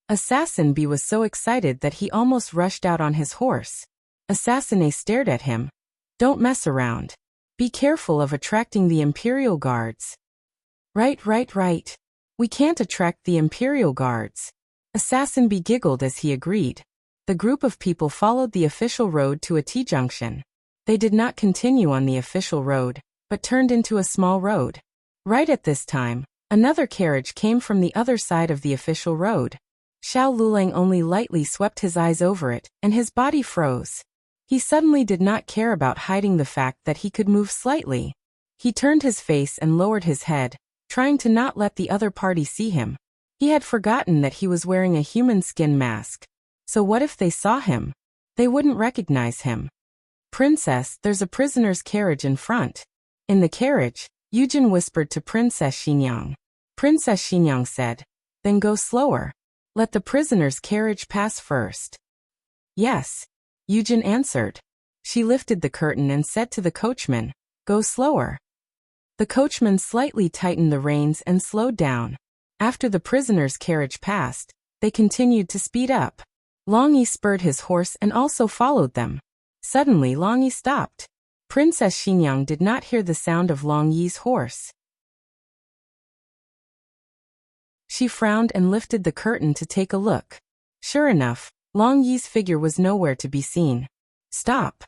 Assassin B was so excited that he almost rushed out on his horse. Assassin A stared at him. "Don't mess around. Be careful of attracting the Imperial Guards." Right. We can't attract the Imperial Guards." Assassin B giggled as he agreed. The group of people followed the official road to a T-junction. They did not continue on the official road, but turned into a small road. Right at this time, another carriage came from the other side of the official road. Xiao Lulang only lightly swept his eyes over it, and his body froze. He suddenly did not care about hiding the fact that he could move slightly. He turned his face and lowered his head, trying to not let the other party see him. He had forgotten that he was wearing a human skin mask. So what if they saw him? They wouldn't recognize him. "Princess, there's a prisoner's carriage in front." In the carriage, Yujin whispered to Princess Xinyang. Princess Xinyang said, "Then go slower. Let the prisoner's carriage pass first." "Yes," Yujin answered. She lifted the curtain and said to the coachman, "Go slower." The coachman slightly tightened the reins and slowed down. After the prisoner's carriage passed, they continued to speed up. Long Yi spurred his horse and also followed them. Suddenly Long Yi stopped. Princess Xinyang did not hear the sound of Long Yi's horse. She frowned and lifted the curtain to take a look. Sure enough, Long Yi's figure was nowhere to be seen. "Stop,"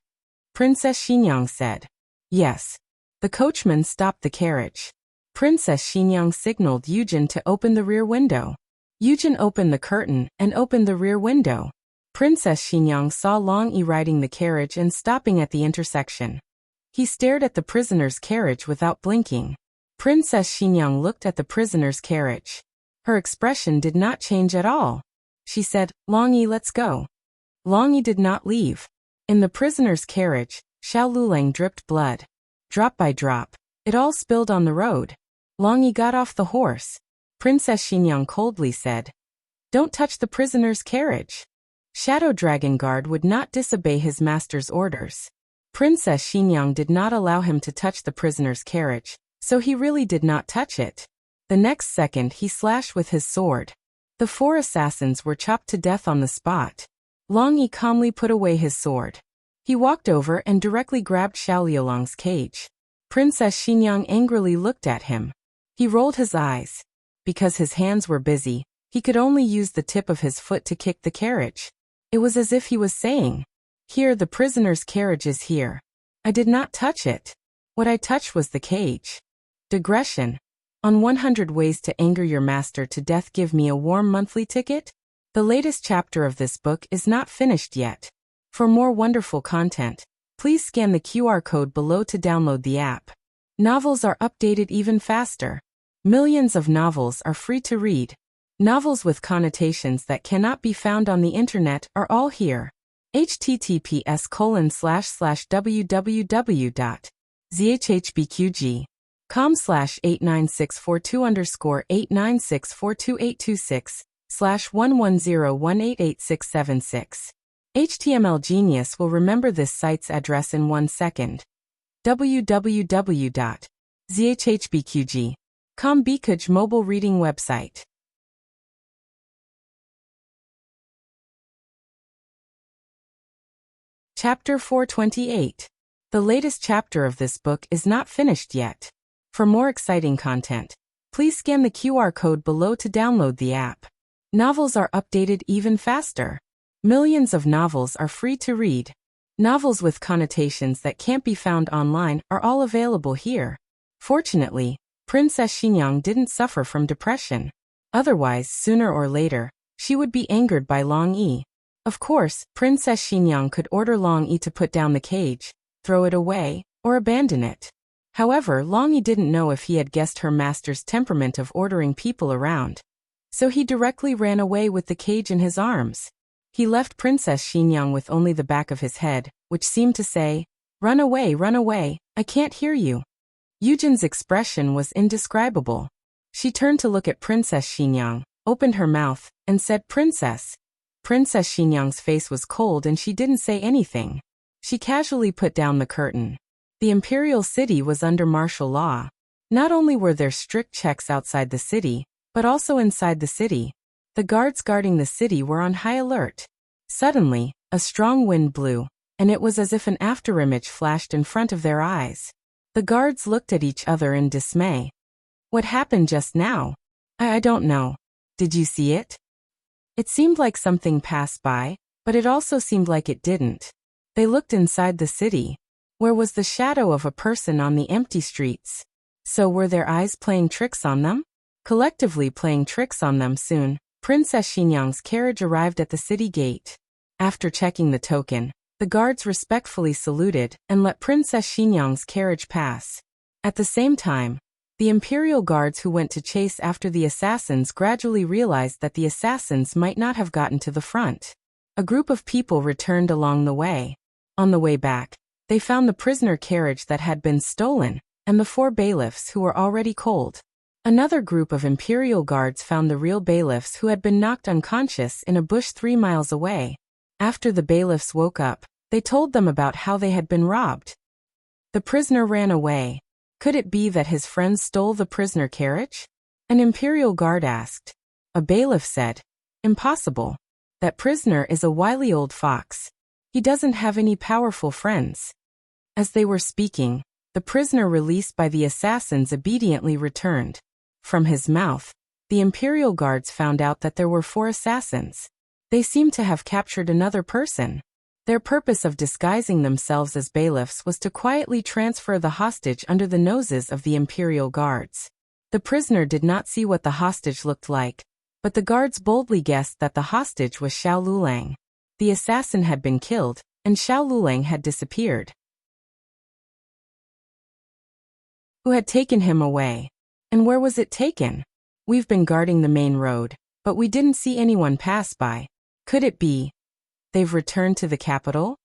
Princess Xinyang said. "Yes." The coachman stopped the carriage. Princess Xinyang signaled Yujin to open the rear window. Yujin opened the curtain and opened the rear window. Princess Xinyang saw Long Yi riding the carriage and stopping at the intersection. He stared at the prisoner's carriage without blinking. Princess Xinyang looked at the prisoner's carriage. Her expression did not change at all. She said, "Long Yi, let's go." Long Yi did not leave. In the prisoner's carriage, Xiao Lulang dripped blood. Drop by drop, it all spilled on the road. Long Yi got off the horse. Princess Xingyang coldly said, "Don't touch the prisoner's carriage." Shadow Dragon Guard would not disobey his master's orders. Princess Xingyang did not allow him to touch the prisoner's carriage, so he really did not touch it. The next second he slashed with his sword. The 4 assassins were chopped to death on the spot. Long Yi calmly put away his sword. He walked over and directly grabbed Xiao Liulong's cage. Princess Xingyang angrily looked at him. He rolled his eyes. Because his hands were busy, he could only use the tip of his foot to kick the carriage. It was as if he was saying, "Here, the prisoner's carriage is here. I did not touch it. What I touched was the cage." Digression. On 100 Ways to Anger Your Master to Death, give me a warm monthly ticket? The latest chapter of this book is not finished yet. For more wonderful content, please scan the QR code below to download the app. Novels are updated even faster. Millions of novels are free to read. Novels with connotations that cannot be found on the internet are all here. https://www.zhbqg.com/89642_896/110188676. HTML Genius will remember this site's address in 1 second. www.zhbqg.com Bikuj mobile reading website. Chapter 428. The latest chapter of this book is not finished yet. For more exciting content, please scan the QR code below to download the app. Novels are updated even faster. Millions of novels are free to read. Novels with connotations that can't be found online are all available here. Fortunately, Princess Xingyang didn't suffer from depression. Otherwise, sooner or later, she would be angered by Long Yi. Of course, Princess Xingyang could order Long Yi to put down the cage, throw it away, or abandon it. However, Long Yi didn't know if he had guessed her master's temperament of ordering people around. So he directly ran away with the cage in his arms. He left Princess Xingyang with only the back of his head, which seemed to say, run away, I can't hear you." Yujin's expression was indescribable. She turned to look at Princess Xingyang, opened her mouth, and said, "Princess." Princess Xingyang's face was cold and she didn't say anything. She casually put down the curtain. The imperial city was under martial law. Not only were there strict checks outside the city, but also inside the city. The guards guarding the city were on high alert. Suddenly, a strong wind blew, and it was as if an afterimage flashed in front of their eyes. The guards looked at each other in dismay. "What happened just now?" I don't know. Did you see it?" It seemed like something passed by, but it also seemed like it didn't. They looked inside the city. Where was the shadow of a person on the empty streets? So were their eyes playing tricks on them? Collectively playing tricks on them soon, Princess Xingyang's carriage arrived at the city gate. After checking the token, the guards respectfully saluted and let Princess Xingyang's carriage pass. At the same time, the imperial guards who went to chase after the assassins gradually realized that the assassins might not have gotten to the front. A group of people returned along the way. On the way back, they found the prisoner carriage that had been stolen, and the 4 bailiffs who were already cold. Another group of imperial guards found the real bailiffs who had been knocked unconscious in a bush 3 miles away. After the bailiffs woke up, they told them about how they had been robbed. The prisoner ran away. Could it be that his friends stole the prisoner carriage? An imperial guard asked. A bailiff said, "Impossible. That prisoner is a wily old fox. He doesn't have any powerful friends." As they were speaking, the prisoner released by the assassins obediently returned. From his mouth, the imperial guards found out that there were 4 assassins. They seemed to have captured another person. Their purpose of disguising themselves as bailiffs was to quietly transfer the hostage under the noses of the imperial guards. The prisoner did not see what the hostage looked like, but the guards boldly guessed that the hostage was Xiao Lulang. The assassin had been killed, and Xiao Lulang had disappeared. Who had taken him away? And where was it taken? We've been guarding the main road, but we didn't see anyone pass by. Could it be they've returned to the capital?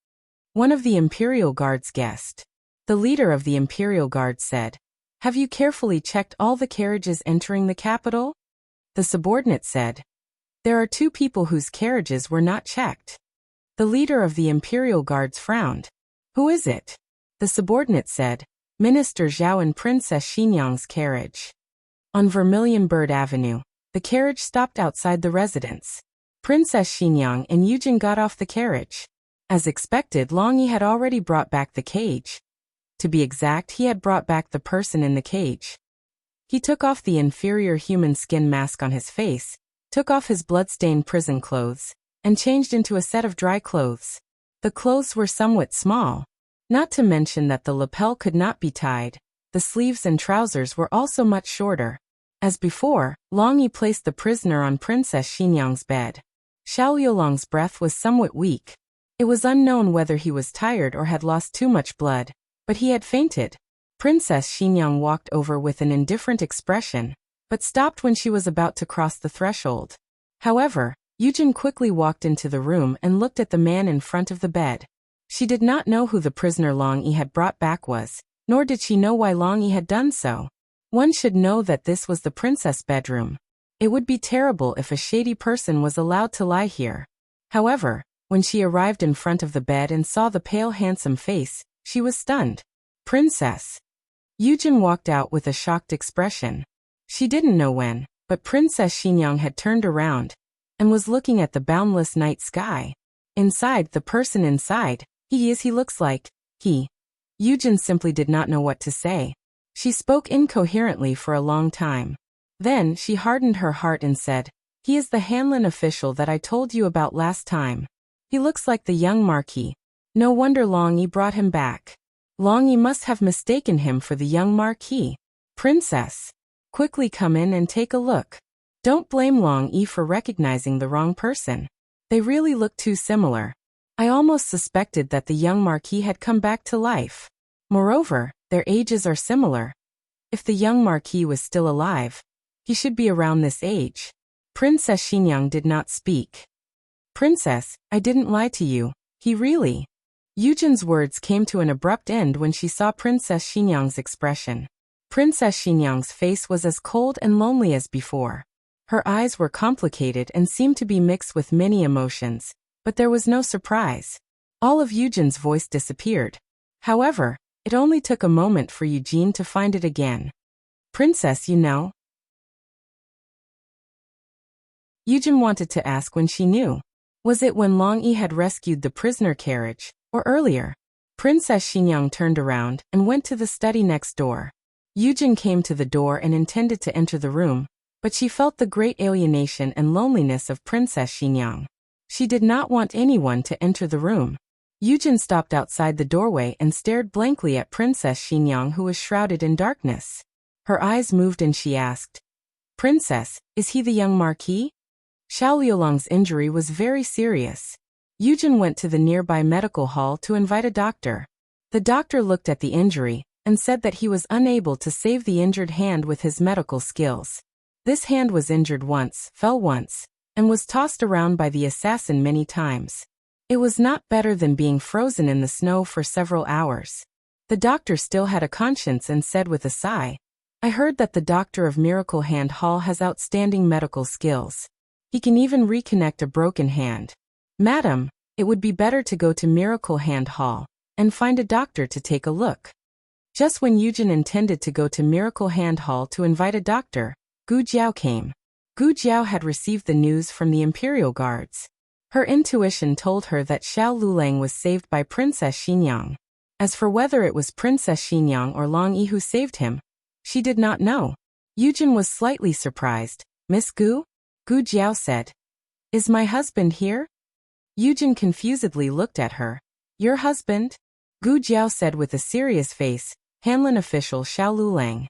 One of the imperial guards guessed. The leader of the Imperial Guard said, "Have you carefully checked all the carriages entering the capital?" The subordinate said, "There are 2 people whose carriages were not checked." The leader of the Imperial Guards frowned. "Who is it?" The subordinate said, "Minister Zhao and Princess Xinyang's carriage." On Vermilion Bird Avenue, the carriage stopped outside the residence. Princess Xinyang and Yujin got off the carriage. As expected, Long Yi had already brought back the cage. To be exact, he had brought back the person in the cage. He took off the inferior human skin mask on his face, took off his blood-stained prison clothes, and changed into a set of dry clothes. The clothes were somewhat small. Not to mention that the lapel could not be tied. The sleeves and trousers were also much shorter. As before, Long Yi placed the prisoner on Princess Xinyang's bed. Xiao Liulong's breath was somewhat weak. It was unknown whether he was tired or had lost too much blood, but he had fainted. Princess Xinyang walked over with an indifferent expression, but stopped when she was about to cross the threshold. However, Yujin quickly walked into the room and looked at the man in front of the bed. She did not know who the prisoner Long Yi had brought back was, nor did she know why Long Yi had done so. One should know that this was the princess' bedroom. It would be terrible if a shady person was allowed to lie here. However, when she arrived in front of the bed and saw the pale handsome face, she was stunned. "Princess." Yujin walked out with a shocked expression. She didn't know when, but Princess Xinyang had turned around and was looking at the boundless night sky. Inside, the person inside, he looks like, he. Yujin simply did not know what to say. She spoke incoherently for a long time. Then, she hardened her heart and said, "He is the Hanlin official that I told you about last time. He looks like the young Marquis. No wonder Long Yi brought him back. Long Yi must have mistaken him for the young Marquis. Princess, quickly come in and take a look. Don't blame Long Yi for recognizing the wrong person. They really look too similar. I almost suspected that the young Marquis had come back to life. Moreover, their ages are similar. If the young Marquis was still alive, he should be around this age." Princess Xinyang did not speak. "Princess, I didn't lie to you. He really..." Yujin's words came to an abrupt end when she saw Princess Xinyang's expression. Princess Xinyang's face was as cold and lonely as before. Her eyes were complicated and seemed to be mixed with many emotions, but there was no surprise. All of Yujin's voice disappeared. However, it only took a moment for Eugene to find it again. "Princess, you know?" Yujin wanted to ask when she knew. Was it when Long Yi had rescued the prisoner carriage, or earlier? Princess Xinyang turned around and went to the study next door. Yujin came to the door and intended to enter the room, but she felt the great alienation and loneliness of Princess Xinyang. She did not want anyone to enter the room. Yujin stopped outside the doorway and stared blankly at Princess Xinyang, who was shrouded in darkness. Her eyes moved and she asked, "Princess, is he the young Marquis?" Xiao Liulong's injury was very serious. Yujin went to the nearby medical hall to invite a doctor. The doctor looked at the injury and said that he was unable to save the injured hand with his medical skills. This hand was injured once, fell once, and was tossed around by the assassin many times. It was not better than being frozen in the snow for several hours. The doctor still had a conscience and said with a sigh, "I heard that the doctor of Miracle Hand Hall has outstanding medical skills. He can even reconnect a broken hand. Madam, it would be better to go to Miracle Hand Hall and find a doctor to take a look." Just when Yujin intended to go to Miracle Hand Hall to invite a doctor, Gu Jiao came. Gu Jiao had received the news from the Imperial Guards. Her intuition told her that Xiao Lulang was saved by Princess Xinyang. As for whether it was Princess Xinyang or Long Yi who saved him, she did not know. Yujin was slightly surprised. "Miss Gu?" Gu Jiao said. "Is my husband here?" Yujin confusedly looked at her. "Your husband?" Gu Jiao said with a serious face, "Hanlin official Xiao Lulang."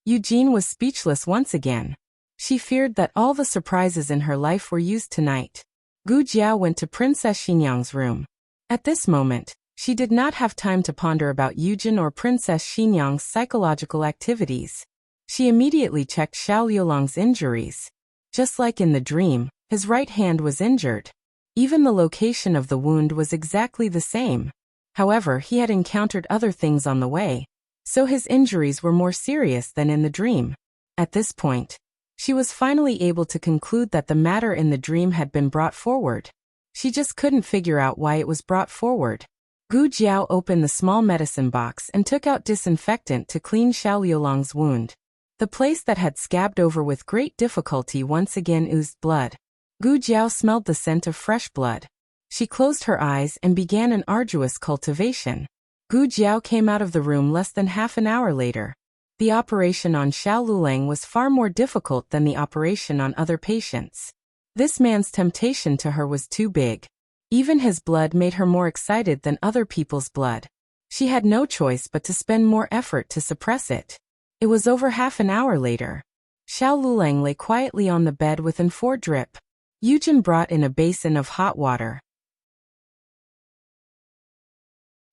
Eugene was speechless once again. She feared that all the surprises in her life were used tonight. Gu Jiao went to Princess Xinyang's room. At this moment, she did not have time to ponder about Yujin or Princess Xinyang's psychological activities. She immediately checked Xiao Liulong's injuries. Just like in the dream, his right hand was injured. Even the location of the wound was exactly the same. However, he had encountered other things on the way, so his injuries were more serious than in the dream. At this point, she was finally able to conclude that the matter in the dream had been brought forward. She just couldn't figure out why it was brought forward. Gu Jiao opened the small medicine box and took out disinfectant to clean Xiao Liulong's wound. The place that had scabbed over with great difficulty once again oozed blood. Gu Jiao smelled the scent of fresh blood. She closed her eyes and began an arduous cultivation. Gu Jiao came out of the room less than half an hour later. The operation on Xiao Liulang was far more difficult than the operation on other patients. This man's temptation to her was too big. Even his blood made her more excited than other people's blood. She had no choice but to spend more effort to suppress it. It was over half an hour later. Xiao Liulang lay quietly on the bed with an 4 drip. Yujin brought in a basin of hot water.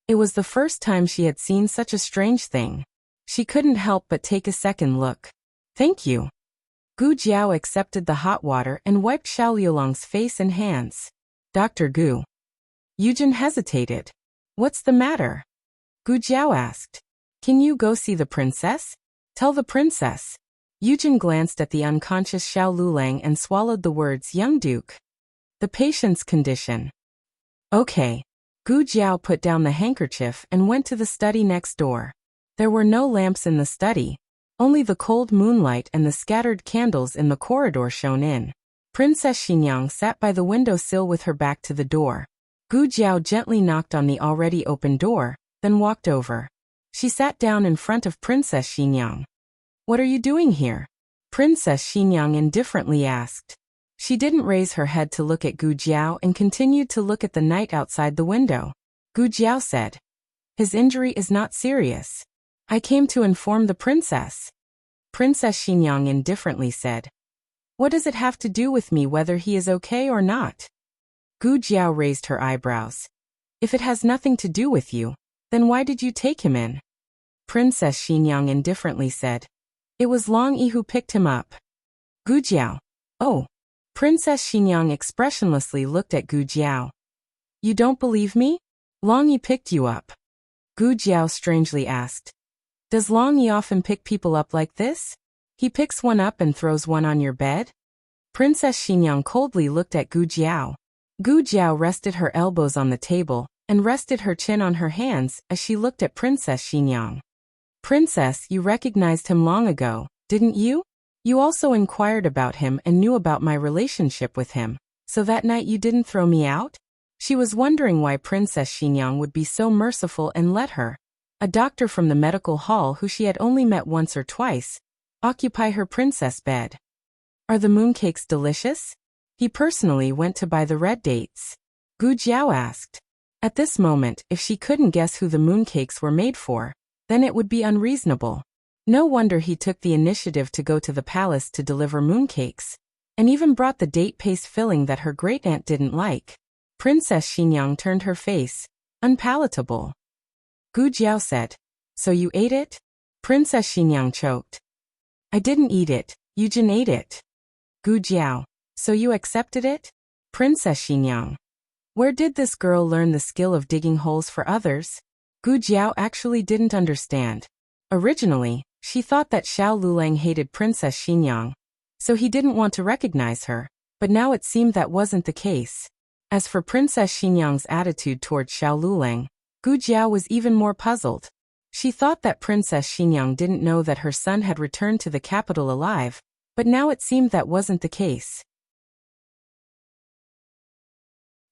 It was the first time she had seen such a strange thing. She couldn't help but take a second look. Thank you. Gu Jiao accepted the hot water and wiped Xiao Liulong's face and hands. Dr. Gu. Yujin hesitated. What's the matter? Gu Jiao asked. Can you go see the princess? Tell the princess. Yujin glanced at the unconscious Xiao Liulang and swallowed the words young duke. The patient's condition. Okay. Gu Jiao put down the handkerchief and went to the study next door. There were no lamps in the study. Only the cold moonlight and the scattered candles in the corridor shone in. Princess Xinyang sat by the windowsill with her back to the door. Gu Jiao gently knocked on the already open door, then walked over. She sat down in front of Princess Xinyang. What are you doing here? Princess Xinyang indifferently asked. She didn't raise her head to look at Gu Jiao and continued to look at the night outside the window. Gu Jiao said, his injury is not serious. I came to inform the princess. Princess Xinyang indifferently said, what does it have to do with me whether he is okay or not? Gu Jiao raised her eyebrows. If it has nothing to do with you, then why did you take him in? Princess Xinyang indifferently said, it was Long Yi who picked him up. Gu Jiao. Oh. Princess Xinyang expressionlessly looked at Gu Jiao. You don't believe me? Long Yi picked you up. Gu Jiao strangely asked. Does Long Yi often pick people up like this? He picks one up and throws one on your bed? Princess Xinyang coldly looked at Gu Jiao. Gu Jiao rested her elbows on the table and rested her chin on her hands as she looked at Princess Xinyang. Princess, you recognized him long ago, didn't you? You also inquired about him and knew about my relationship with him, so that night you didn't throw me out? She was wondering why Princess Xinyang would be so merciful and let her, a doctor from the medical hall who she had only met once or twice, occupy her princess bed. Are the mooncakes delicious? He personally went to buy the red dates. Gu Jiao asked. At this moment, if she couldn't guess who the mooncakes were made for, then it would be unreasonable. No wonder he took the initiative to go to the palace to deliver mooncakes, and even brought the date paste filling that her great-aunt didn't like. Princess Xinyang turned her face, unpalatable. Gu Jiao said, so you ate it? Princess Xinyang choked. I didn't eat it, Yujin ate it. Gu Jiao, so you accepted it? Princess Xinyang. Where did this girl learn the skill of digging holes for others? Gu Jiao actually didn't understand. Originally, she thought that Xiao Liulang hated Princess Xinyang, so he didn't want to recognize her, but now it seemed that wasn't the case. As for Princess Xinyang's attitude toward Xiao Liulang, Gu Jiao was even more puzzled. She thought that Princess Xinyang didn't know that her son had returned to the capital alive, but now it seemed that wasn't the case.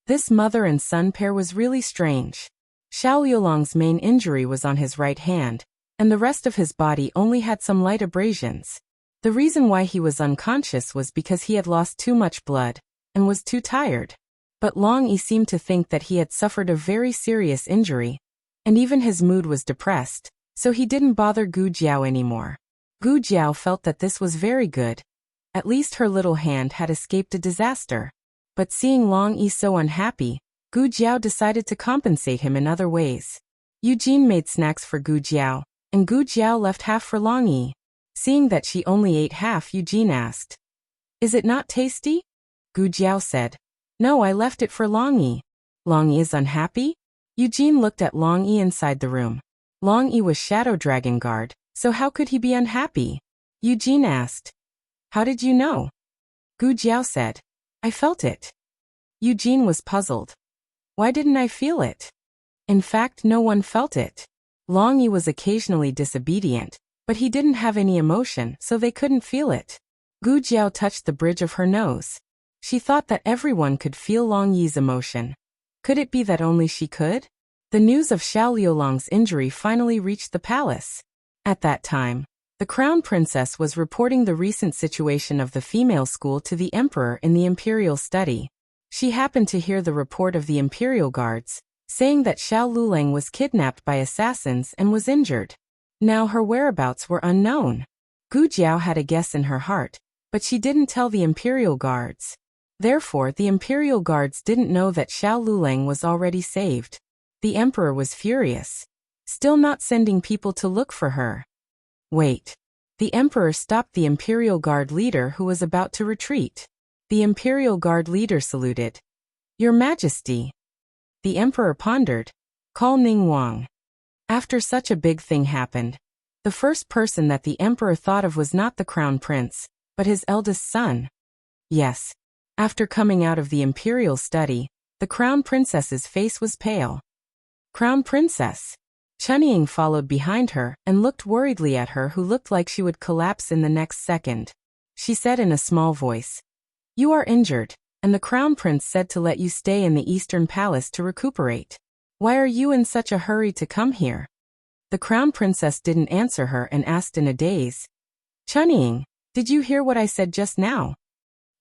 This mother and son pair was really strange. Xiao Liulong's main injury was on his right hand, and the rest of his body only had some light abrasions. The reason why he was unconscious was because he had lost too much blood, and was too tired. But Long Yi seemed to think that he had suffered a very serious injury, and even his mood was depressed, so he didn't bother Gu Jiao anymore. Gu Jiao felt that this was very good. At least her little hand had escaped a disaster. But seeing Long Yi so unhappy, Gu Jiao decided to compensate him in other ways. Eugene made snacks for Gu Jiao, and Gu Jiao left half for Long Yi. Seeing that she only ate half, Eugene asked, is it not tasty? Gu Jiao said, no, I left it for Long Yi. Long Yi is unhappy? Eugene looked at Long Yi inside the room. Long Yi was Shadow Dragon Guard, so how could he be unhappy? Eugene asked. How did you know? Gu Jiao said. I felt it. Eugene was puzzled. Why didn't I feel it? In fact, no one felt it. Long Yi was occasionally disobedient, but he didn't have any emotion, so they couldn't feel it. Gu Jiao touched the bridge of her nose. She thought that everyone could feel Long Yi's emotion. Could it be that only she could? The news of Xiao Liulong's injury finally reached the palace. At that time, the crown princess was reporting the recent situation of the female school to the emperor in the imperial study. She happened to hear the report of the imperial guards, saying that Xiao Liulang was kidnapped by assassins and was injured. Now her whereabouts were unknown. Gu Jiao had a guess in her heart, but she didn't tell the imperial guards. Therefore, the imperial guards didn't know that Xiao Liulang was already saved. The emperor was furious, still not sending people to look for her. Wait. The emperor stopped the imperial guard leader who was about to retreat. The imperial guard leader saluted. Your Majesty. The emperor pondered. Call Ning Wang. After such a big thing happened, the first person that the emperor thought of was not the crown prince, but his eldest son. Yes. After coming out of the imperial study, the crown princess's face was pale. Crown princess. Chunying followed behind her and looked worriedly at her, who looked like she would collapse in the next second. She said in a small voice, You are injured, and the crown prince said to let you stay in the eastern palace to recuperate. Why are you in such a hurry to come here? The crown princess didn't answer her and asked in a daze. Chunying, did you hear what I said just now?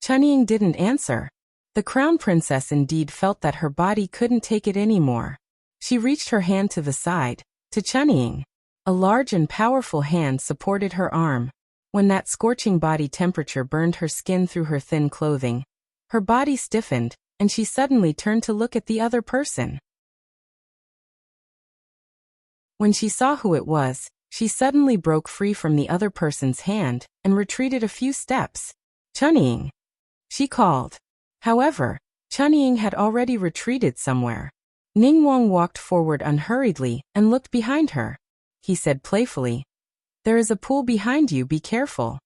Chunying didn't answer. The crown princess indeed felt that her body couldn't take it anymore. She reached her hand to the side, to Chunying. A large and powerful hand supported her arm. When that scorching body temperature burned her skin through her thin clothing, her body stiffened, and she suddenly turned to look at the other person. When she saw who it was, she suddenly broke free from the other person's hand and retreated a few steps. Chunying, she called. However, Chunying had already retreated somewhere. Ning Wang walked forward unhurriedly and looked behind her. He said playfully, There is a pool behind you, be careful.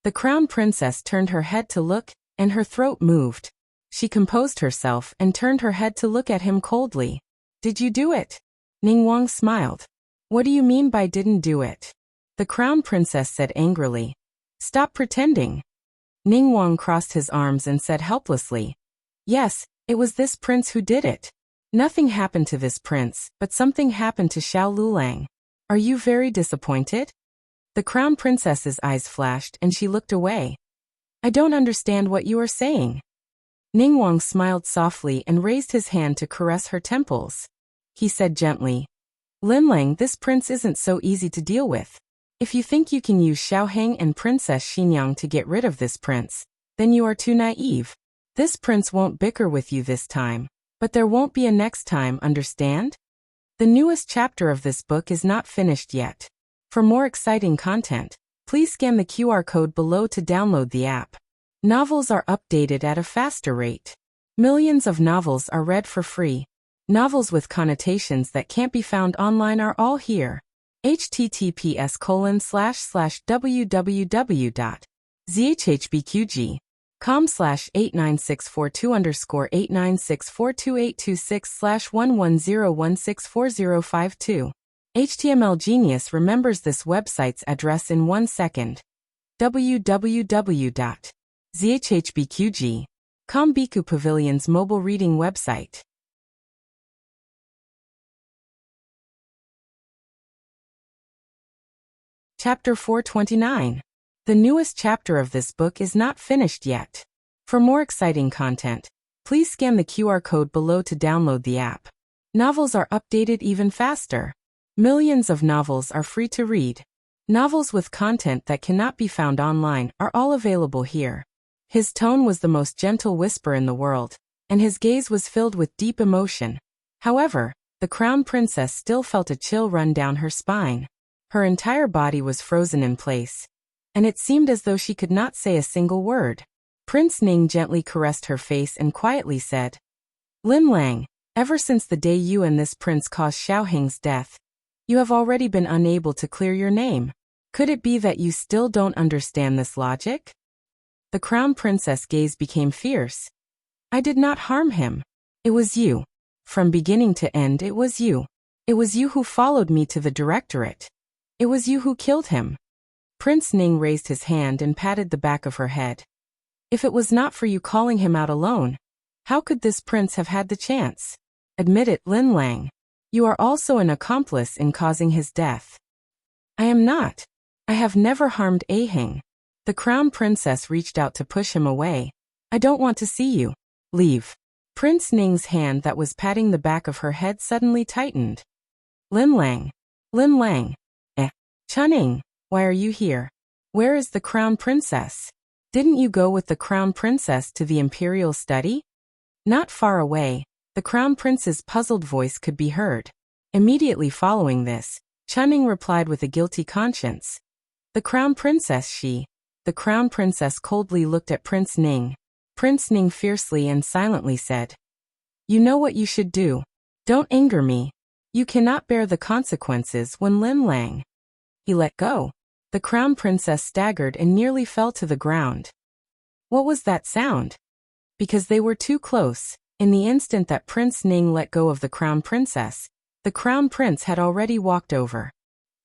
The crown princess turned her head to look, and her throat moved. She composed herself and turned her head to look at him coldly. Did you do it? Ning Wang smiled. What do you mean by didn't do it? The crown princess said angrily. Stop pretending. Ning Wang crossed his arms and said helplessly, Yes, it was this prince who did it. Nothing happened to this prince, but something happened to Xiao Liulang. Are you very disappointed? The crown princess's eyes flashed and she looked away. I don't understand what you are saying. Ning Wang smiled softly and raised his hand to caress her temples. He said gently, Linlang, this prince isn't so easy to deal with. If you think you can use Xiaoheng and Princess Xinyang to get rid of this prince, then you are too naive. This prince won't bicker with you this time, but there won't be a next time, understand? The newest chapter of this book is not finished yet. For more exciting content, please scan the QR code below to download the app. Novels are updated at a faster rate. Millions of novels are read for free. Novels with connotations that can't be found online are all here. https://www.zhhbqg.com/89642_8964226/110164052. HTML Genius remembers this website's address in 1 second. www.zhhbqg.com Biku Pavilion's mobile reading website. Chapter 429. The newest chapter of this book is not finished yet. For more exciting content, please scan the QR code below to download the app. Novels are updated even faster. Millions of novels are free to read. Novels with content that cannot be found online are all available here. His tone was the most gentle whisper in the world, and his gaze was filled with deep emotion. However, the crown princess still felt a chill run down her spine. Her entire body was frozen in place, and it seemed as though she could not say a single word. Prince Ning gently caressed her face and quietly said, Linlang, Ever since the day you and this prince caused Xiaoheng's death, you have already been unable to clear your name. Could it be that you still don't understand this logic? The crown princess' gaze became fierce. I did not harm him. It was you. From beginning to end, it was you. It was you who followed me to the directorate. It was you who killed him. Prince Ning raised his hand and patted the back of her head. If it was not for you calling him out alone, how could this prince have had the chance? Admit it, Lin Lang. You are also an accomplice in causing his death. I am not. I have never harmed Aheng. The crown princess reached out to push him away. I don't want to see you. Leave. Prince Ning's hand that was patting the back of her head suddenly tightened. Lin Lang. Lin Lang. Chunning, why are you here? Where is the crown princess? Didn't you go with the crown princess to the imperial study? Not far away, the crown prince's puzzled voice could be heard. Immediately following this, Chunning replied with a guilty conscience. The crown princess The crown princess coldly looked at Prince Ning. Prince Ning fiercely and silently said, You know what you should do. Don't anger me. You cannot bear the consequences when Lin Lang. He let go. The crown princess staggered and nearly fell to the ground. What was that sound? Because they were too close, in the instant that Prince Ning let go of the crown princess, the crown prince had already walked over.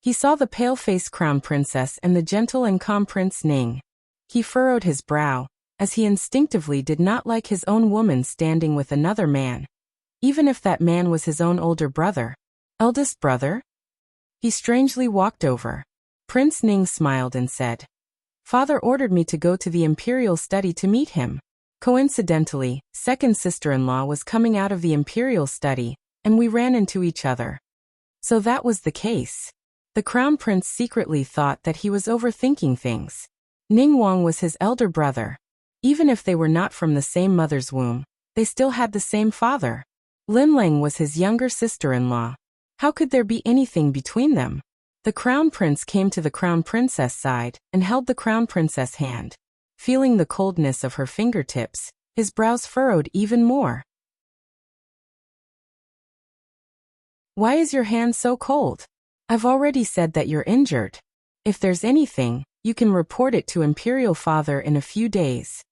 He saw the pale-faced crown princess and the gentle and calm Prince Ning. He furrowed his brow, as he instinctively did not like his own woman standing with another man. Even if that man was his own older brother. Eldest brother? He strangely walked over. Prince Ning smiled and said, Father ordered me to go to the imperial study to meet him. Coincidentally, second sister-in-law was coming out of the imperial study, and we ran into each other. So that was the case. The crown prince secretly thought that he was overthinking things. Ning Wang was his elder brother. Even if they were not from the same mother's womb, they still had the same father. Lin Lang was his younger sister-in-law. How could there be anything between them? The crown prince came to the crown princess' side and held the crown princess' hand. Feeling the coldness of her fingertips, his brows furrowed even more. Why is your hand so cold? I've already said that you're injured. If there's anything, you can report it to Imperial Father in a few days.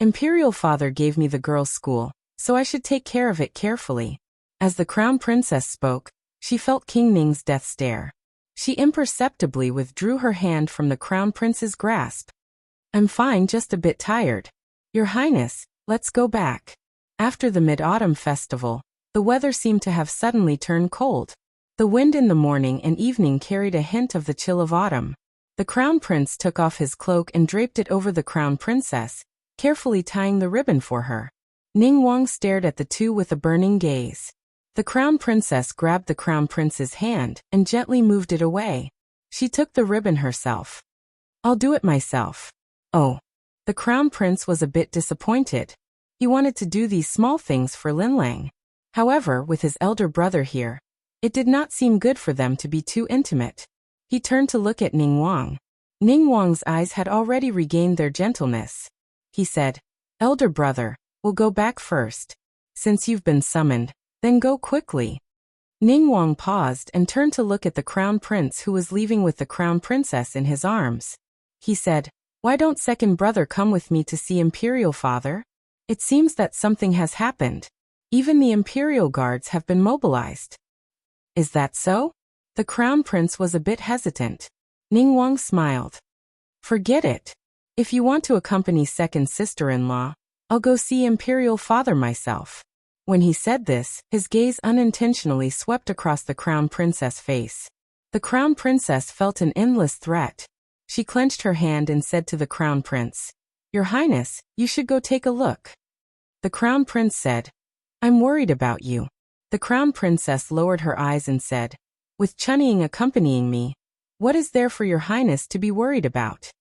Imperial Father gave me the girls' school, so I should take care of it carefully. As the crown princess spoke, she felt King Ning's death stare. She imperceptibly withdrew her hand from the crown prince's grasp. I'm fine, just a bit tired. Your Highness, let's go back. After the Mid-Autumn Festival, the weather seemed to have suddenly turned cold. The wind in the morning and evening carried a hint of the chill of autumn. The crown prince took off his cloak and draped it over the crown princess, carefully tying the ribbon for her. Ning Wang stared at the two with a burning gaze. The crown princess grabbed the crown prince's hand and gently moved it away. She took the ribbon herself. I'll do it myself. Oh. The crown prince was a bit disappointed. He wanted to do these small things for Lin Lang. However, with his elder brother here, it did not seem good for them to be too intimate. He turned to look at Ning Wang. Ning Wang's eyes had already regained their gentleness. He said, Elder brother, we'll go back first. Since you've been summoned, then go quickly. Ning Wang paused and turned to look at the crown prince who was leaving with the crown princess in his arms. He said, Why don't second brother come with me to see Imperial Father? It seems that something has happened. Even the Imperial Guards have been mobilized. Is that so? The crown prince was a bit hesitant. Ning Wang smiled. Forget it. If you want to accompany second sister-in-law, I'll go see Imperial Father myself. When he said this, his gaze unintentionally swept across the crown princess' face. The crown princess felt an endless threat. She clenched her hand and said to the crown prince, Your Highness, you should go take a look. The crown prince said, I'm worried about you. The crown princess lowered her eyes and said, With Chunning accompanying me, what is there for your Highness to be worried about?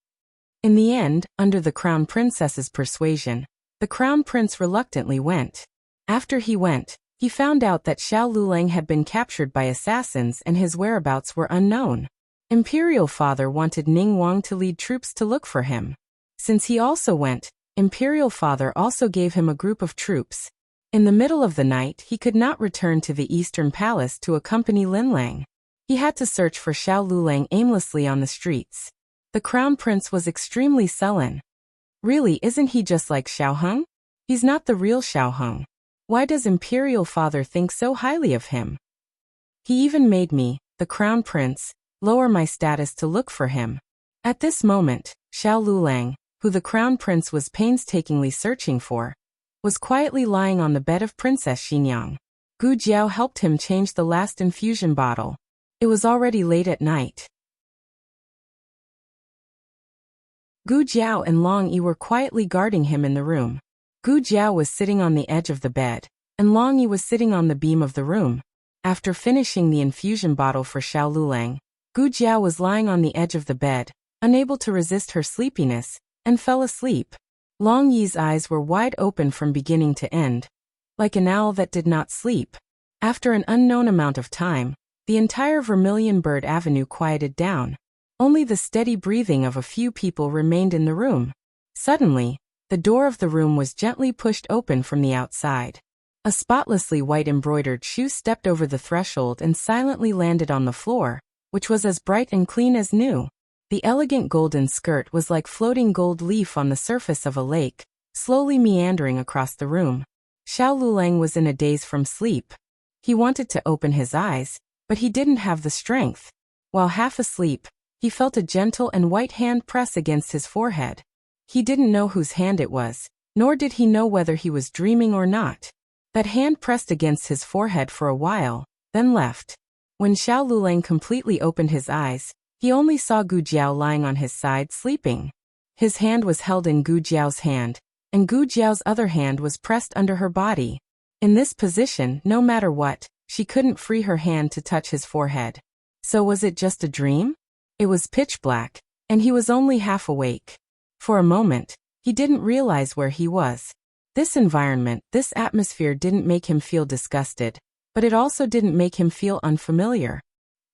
In the end, under the crown princess's persuasion, the crown prince reluctantly went. After he went, he found out that Xiao Lulang had been captured by assassins and his whereabouts were unknown. Imperial Father wanted Ning Wang to lead troops to look for him. Since he also went, Imperial Father also gave him a group of troops. In the middle of the night, he could not return to the Eastern Palace to accompany Lin Lang. He had to search for Xiao Lulang aimlessly on the streets. The crown prince was extremely sullen. Really, isn't he just like Xiao Heng? He's not the real Xiao Heng. Why does imperial father think so highly of him? He even made me, the crown prince, lower my status to look for him. At this moment, Xiao Lulang, who the crown prince was painstakingly searching for, was quietly lying on the bed of Princess Xinyang. Gu Jiao helped him change the last infusion bottle. It was already late at night. Gu Jiao and Long Yi were quietly guarding him in the room. Gu Jiao was sitting on the edge of the bed, and Long Yi was sitting on the beam of the room. After finishing the infusion bottle for Xiao Lulang, Gu Jiao was lying on the edge of the bed, unable to resist her sleepiness, and fell asleep. Long Yi's eyes were wide open from beginning to end, like an owl that did not sleep. After an unknown amount of time, the entire Vermilion Bird Avenue quieted down. Only the steady breathing of a few people remained in the room. Suddenly, the door of the room was gently pushed open from the outside. A spotlessly white embroidered shoe stepped over the threshold and silently landed on the floor, which was as bright and clean as new. The elegant golden skirt was like floating gold leaf on the surface of a lake, slowly meandering across the room. Xiao Lulang was in a daze from sleep. He wanted to open his eyes, but he didn't have the strength. While half asleep, he felt a gentle and white hand press against his forehead. He didn't know whose hand it was, nor did he know whether he was dreaming or not. That hand pressed against his forehead for a while, then left. When Xiao Lulang completely opened his eyes, he only saw Gu Jiao lying on his side sleeping. His hand was held in Gu Jiao's hand, and Gu Jiao's other hand was pressed under her body. In this position, no matter what, she couldn't free her hand to touch his forehead. So was it just a dream? It was pitch black, and he was only half awake. For a moment, he didn't realize where he was. This environment, this atmosphere didn't make him feel disgusted, but it also didn't make him feel unfamiliar.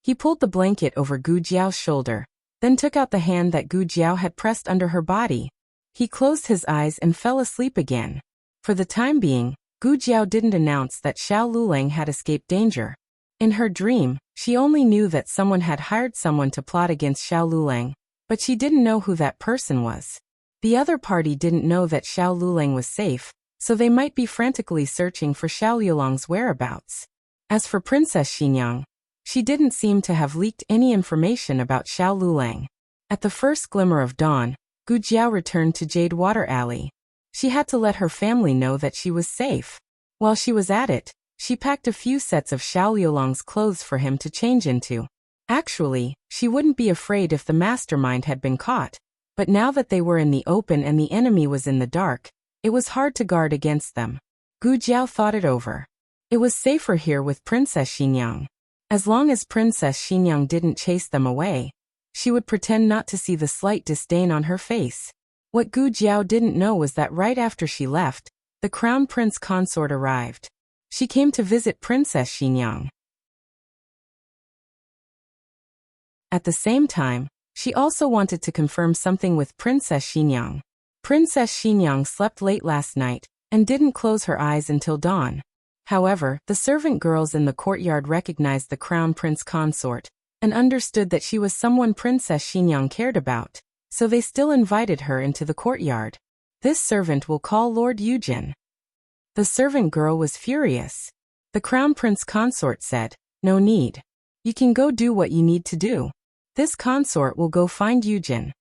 He pulled the blanket over Gu Jiao's shoulder, then took out the hand that Gu Jiao had pressed under her body. He closed his eyes and fell asleep again. For the time being, Gu Jiao didn't announce that Xiao Lulang had escaped danger. In her dream, she only knew that someone had hired someone to plot against Xiao Lulang, but she didn't know who that person was. The other party didn't know that Xiao Lulang was safe, so they might be frantically searching for Xiao Lulang's whereabouts. As for Princess Xinyang, she didn't seem to have leaked any information about Xiao Lulang. At the first glimmer of dawn, Gu Jiao returned to Jade Water Alley. She had to let her family know that she was safe. While she was at it, she packed a few sets of Xiao Lulang's clothes for him to change into. Actually, she wouldn't be afraid if the mastermind had been caught, but now that they were in the open and the enemy was in the dark, it was hard to guard against them. Gu Jiao thought it over. It was safer here with Princess Xinyang. As long as Princess Xinyang didn't chase them away, she would pretend not to see the slight disdain on her face. What Gu Jiao didn't know was that right after she left, the crown prince consort arrived. She came to visit Princess Xinyang. At the same time, she also wanted to confirm something with Princess Xinyang. Princess Xinyang slept late last night and didn't close her eyes until dawn. However, the servant girls in the courtyard recognized the crown prince consort and understood that she was someone Princess Xinyang cared about, so they still invited her into the courtyard. This servant will call Lord Yujin. The servant girl was furious. The crown prince consort said, "No need. You can go do what you need to do. This consort will go find Yujin."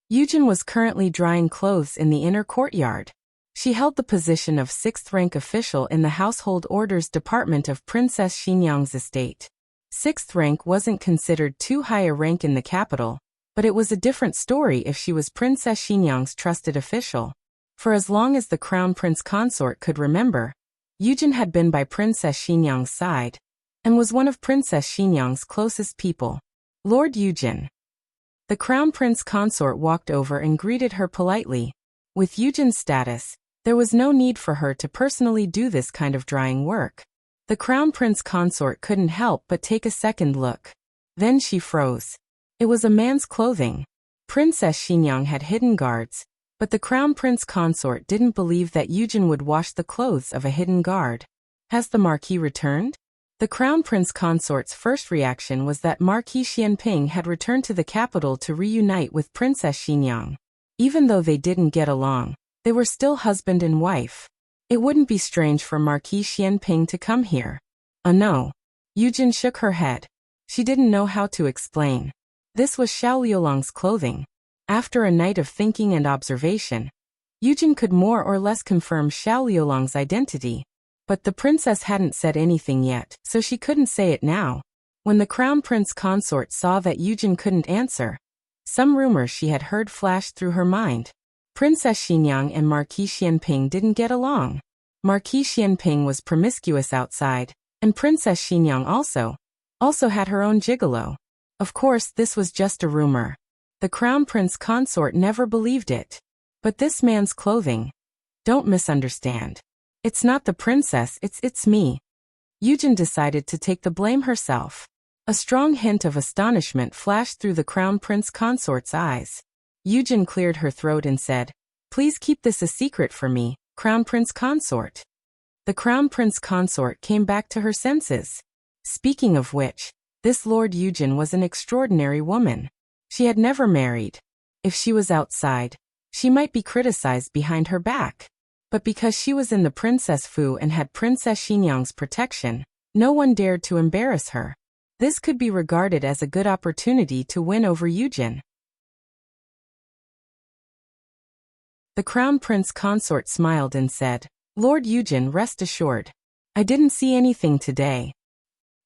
Yujin was currently drying clothes in the inner courtyard. She held the position of 6th rank official in the Household Orders Department of Princess Xinyang's estate. 6th rank wasn't considered too high a rank in the capital, but it was a different story if she was Princess Xinyang's trusted official. For as long as the crown prince consort could remember, Yujin had been by Princess Xinyang's side, and was one of Princess Xinyang's closest people. Lord Yujin. The crown prince consort walked over and greeted her politely. With Yujin's status, there was no need for her to personally do this kind of drying work. The crown prince consort couldn't help but take a second look. Then she froze. It was a man's clothing. Princess Xinyang had hidden guards, But the crown prince consort didn't believe that Yujin would wash the clothes of a hidden guard. Has the Marquis returned? The crown prince consort's first reaction was that Marquis Xianping had returned to the capital to reunite with Princess Xinyang. Even though they didn't get along, they were still husband and wife. It wouldn't be strange for Marquis Xianping to come here. No. Yujin shook her head. She didn't know how to explain. This was Xiao Liulong's clothing. After a night of thinking and observation, Yujin could more or less confirm Xiao Liulong's identity. But the princess hadn't said anything yet, so she couldn't say it now. When the crown prince consort saw that Yujin couldn't answer, some rumors she had heard flashed through her mind. Princess Xinyang and Marquis Xianping didn't get along. Marquis Xianping was promiscuous outside, and Princess Xinyang also had her own gigolo. Of course, this was just a rumor. The crown prince consort never believed it. But this man's clothing. Don't misunderstand. It's not the princess, it's me. Yujin decided to take the blame herself. A strong hint of astonishment flashed through the crown prince consort's eyes. Yujin cleared her throat and said, "Please keep this a secret for me, crown prince consort." The crown prince consort came back to her senses. Speaking of which, this Lord Yujin was an extraordinary woman. She had never married. If she was outside, she might be criticized behind her back. But because she was in the Princess Fu and had Princess Xinyang's protection, no one dared to embarrass her. This could be regarded as a good opportunity to win over Yujin. The crown prince consort smiled and said, "Lord Yujin, rest assured. I didn't see anything today."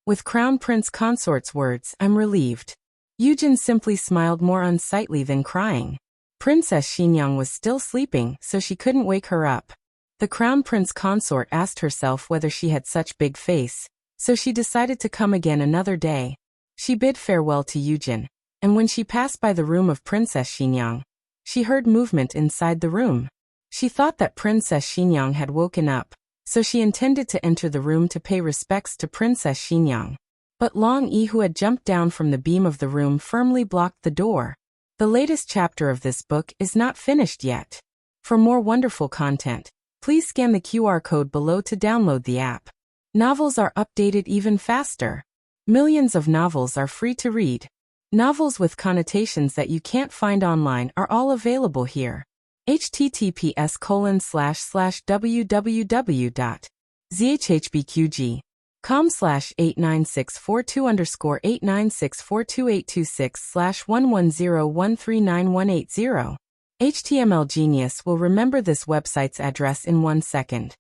With crown prince consort's words, "I'm relieved." Yujin simply smiled more unsightly than crying. Princess Xinyang was still sleeping, so she couldn't wake her up. The crown prince consort asked herself whether she had such big face, so she decided to come again another day. She bid farewell to Yujin, and when she passed by the room of Princess Xinyang, she heard movement inside the room. She thought that Princess Xinyang had woken up, so she intended to enter the room to pay respects to Princess Xinyang. But Long Yi, who had jumped down from the beam of the room, firmly blocked the door. The latest chapter of this book is not finished yet. For more wonderful content, please scan the QR code below to download the app. Novels are updated even faster. Millions of novels are free to read. Novels with connotations that you can't find online are all available here. https://www.zhbqg.com/89642_896428226/110139180. HTML Genius will remember this website's address in 1 second.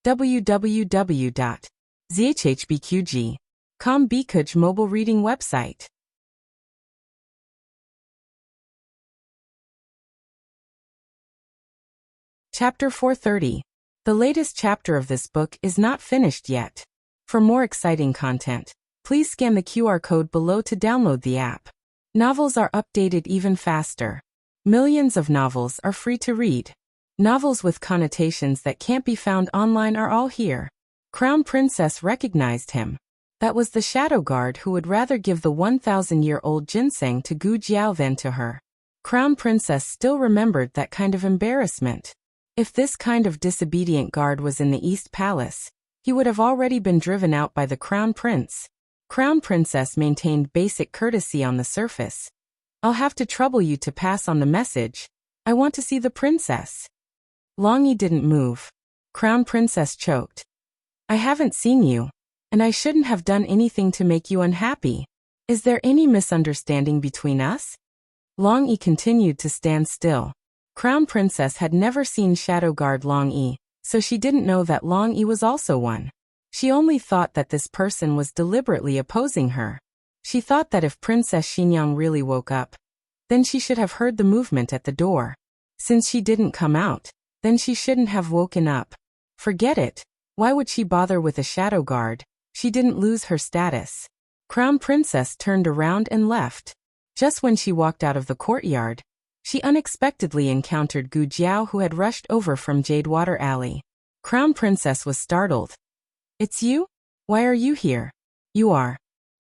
www.zhbqg.com Bikuj mobile reading website. Chapter 430. The latest chapter of this book is not finished yet. For more exciting content, please scan the QR code below to download the app. Novels are updated even faster. Millions of novels are free to read. Novels with connotations that can't be found online are all here. Crown Princess recognized him. That was the shadow guard who would rather give the 1,000-year-old ginseng to Gu Jiao than to her. Crown Princess still remembered that kind of embarrassment. If this kind of disobedient guard was in the East Palace, he would have already been driven out by the Crown Prince. Crown Princess maintained basic courtesy on the surface. "I'll have to trouble you to pass on the message. I want to see the princess." Long Yi didn't move. Crown Princess choked. "I haven't seen you, and I shouldn't have done anything to make you unhappy. Is there any misunderstanding between us?" Long Yi continued to stand still. Crown Princess had never seen Shadow Guard Long Yi, so she didn't know that Long Yi was also one. She only thought that this person was deliberately opposing her. She thought that if Princess Xinyang really woke up, then she should have heard the movement at the door. Since she didn't come out, then she shouldn't have woken up. Forget it. Why would she bother with a shadow guard? She didn't lose her status. Crown Princess turned around and left. Just when she walked out of the courtyard, she unexpectedly encountered Gu Jiao, who had rushed over from Jadewater Alley. Crown Princess was startled. "It's you? Why are you here?" "You are."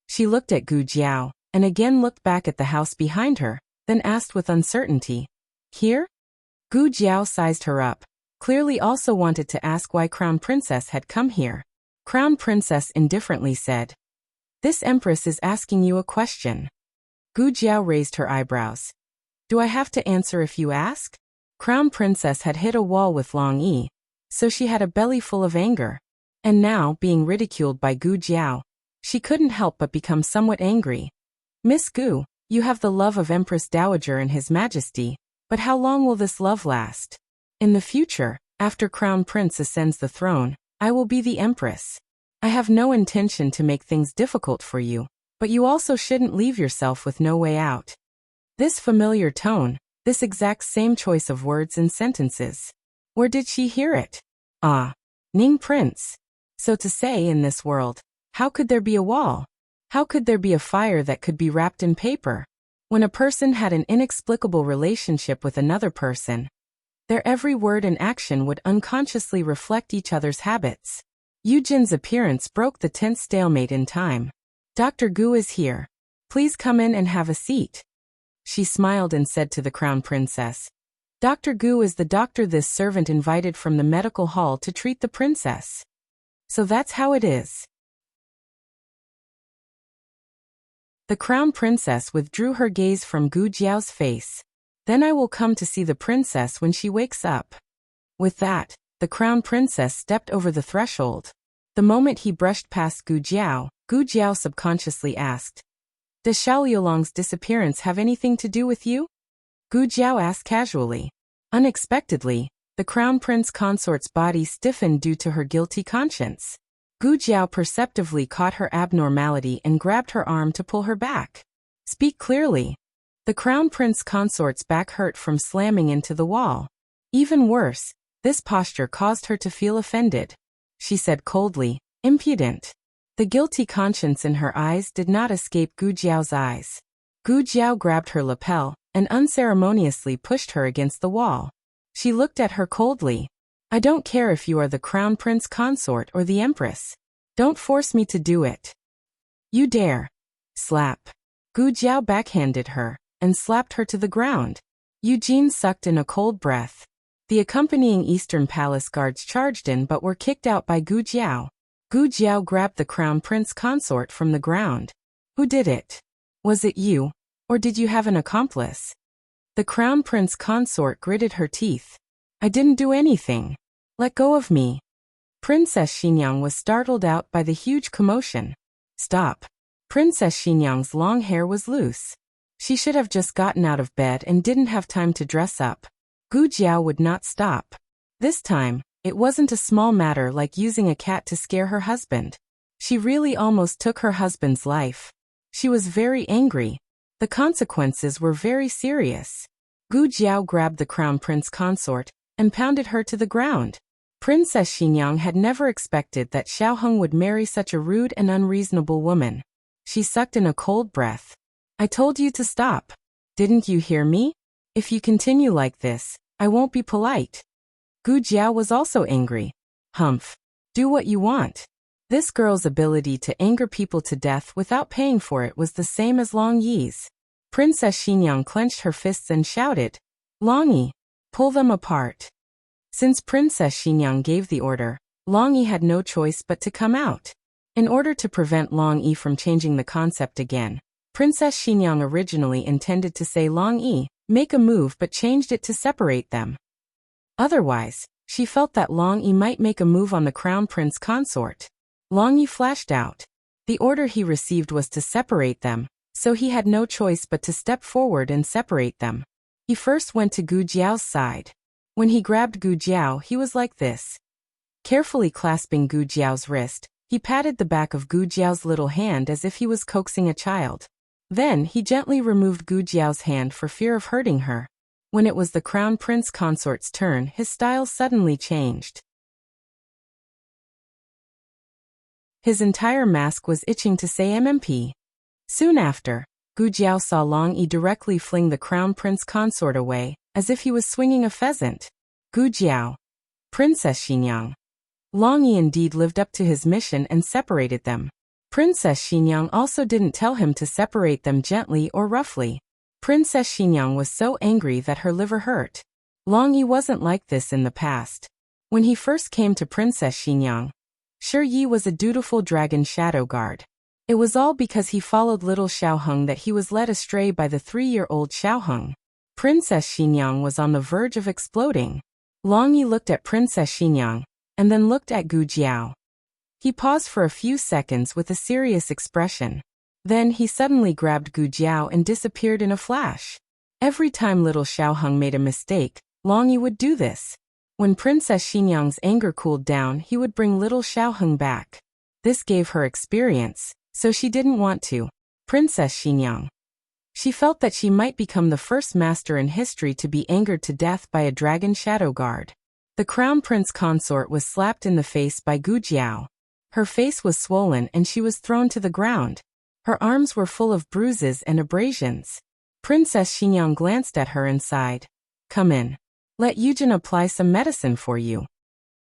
She looked at Gu Jiao, and again looked back at the house behind her, then asked with uncertainty, "Here?" Gu Jiao sized her up, clearly also wanted to ask why Crown Princess had come here. Crown Princess indifferently said, "This Empress is asking you a question." Gu Jiao raised her eyebrows. "Do I have to answer if you ask?" Crown Princess had hit a wall with Long Yi, so she had a belly full of anger. And now, being ridiculed by Gu Jiao, she couldn't help but become somewhat angry. "Miss Gu, you have the love of Empress Dowager and His Majesty, but how long will this love last? In the future, after Crown Prince ascends the throne, I will be the Empress. I have no intention to make things difficult for you, but you also shouldn't leave yourself with no way out." This familiar tone, this exact same choice of words and sentences. Where did she hear it? Ah, Ning Prince. So to say, in this world, how could there be a wall? How could there be a fire that could be wrapped in paper? When a person had an inexplicable relationship with another person, their every word and action would unconsciously reflect each other's habits. Yujin's appearance broke the tense stalemate in time. "Dr. Gu is here. Please come in and have a seat." She smiled and said to the Crown Princess, "Dr. Gu is the doctor this servant invited from the medical hall to treat the princess. So that's how it is." The Crown Princess withdrew her gaze from Gu Jiao's face. "Then I will come to see the princess when she wakes up." With that, the Crown Princess stepped over the threshold. The moment he brushed past Gu Jiao subconsciously asked, "Does Xiao Liulong's disappearance have anything to do with you?" Gu Jiao asked casually. Unexpectedly, the Crown Prince consort's body stiffened due to her guilty conscience. Gu Jiao perceptively caught her abnormality and grabbed her arm to pull her back. "Speak clearly." The Crown Prince consort's back hurt from slamming into the wall. Even worse, this posture caused her to feel offended. She said coldly, "Impudent." The guilty conscience in her eyes did not escape Gu Jiao's eyes. Gu Jiao grabbed her lapel and unceremoniously pushed her against the wall. She looked at her coldly. "I don't care if you are the Crown Prince consort or the Empress. Don't force me to do it." "You dare." Slap. Gu Jiao backhanded her and slapped her to the ground. Eugene sucked in a cold breath. The accompanying Eastern Palace guards charged in but were kicked out by Gu Jiao. Gu Jiao grabbed the Crown Prince consort from the ground. "Who did it? Was it you? Or did you have an accomplice?" The Crown Prince consort gritted her teeth. "I didn't do anything. Let go of me." Princess Xinyang was startled out by the huge commotion. "Stop." Princess Xinyang's long hair was loose. She should have just gotten out of bed and didn't have time to dress up. Gu Jiao would not stop. This time, it wasn't a small matter like using a cat to scare her husband. She really almost took her husband's life. She was very angry. The consequences were very serious. Gu Jiao grabbed the Crown Prince consort and pounded her to the ground. Princess Xinyang had never expected that Xiao Heng would marry such a rude and unreasonable woman. She sucked in a cold breath. "I told you to stop. Didn't you hear me? If you continue like this, I won't be polite." Gu Jiao was also angry. "Humph. Do what you want." This girl's ability to anger people to death without paying for it was the same as Long Yi's. Princess Xinyang clenched her fists and shouted, "Long Yi, pull them apart." Since Princess Xinyang gave the order, Long Yi had no choice but to come out. In order to prevent Long Yi from changing the concept again, Princess Xinyang originally intended to say Long Yi, make a move but changed it to separate them. Otherwise, she felt that Long Yi might make a move on the Crown Prince consort. Long Yi flashed out. The order he received was to separate them, so he had no choice but to step forward and separate them. He first went to Gu Jiao's side. When he grabbed Gu Jiao, he was like this. Carefully clasping Gu Jiao's wrist, he patted the back of Gu Jiao's little hand as if he was coaxing a child. Then he gently removed Gu Jiao's hand for fear of hurting her. When it was the Crown Prince consort's turn, his style suddenly changed. His entire mask was itching to say MMP. Soon after, Gu Jiao saw Long Yi directly fling the Crown Prince consort away, as if he was swinging a pheasant. Gu Jiao. Princess Xinyang. Long Yi indeed lived up to his mission and separated them. Princess Xinyang also didn't tell him to separate them gently or roughly. Princess Xinyang was so angry that her liver hurt. Long Yi wasn't like this in the past. When he first came to Princess Xinyang, Shi Yi was a dutiful dragon shadow guard. It was all because he followed little Xiaoheng that he was led astray by the 3-year-old Xiaoheng. Princess Xinyang was on the verge of exploding. Long Yi looked at Princess Xinyang, and then looked at Gu Jiao. He paused for a few seconds with a serious expression. Then he suddenly grabbed Gu Jiao and disappeared in a flash. Every time little Xiaoheng made a mistake, Long Yi would do this. When Princess Xinyang's anger cooled down, he would bring little Xiaoheng back. This gave her experience, so she didn't want to. Princess Xinyang. She felt that she might become the first master in history to be angered to death by a dragon shadow guard. The crown prince consort was slapped in the face by Gu Jiao. Her face was swollen and she was thrown to the ground. Her arms were full of bruises and abrasions. Princess Xinyang glanced at her and sighed. Come in. Let Yujin apply some medicine for you.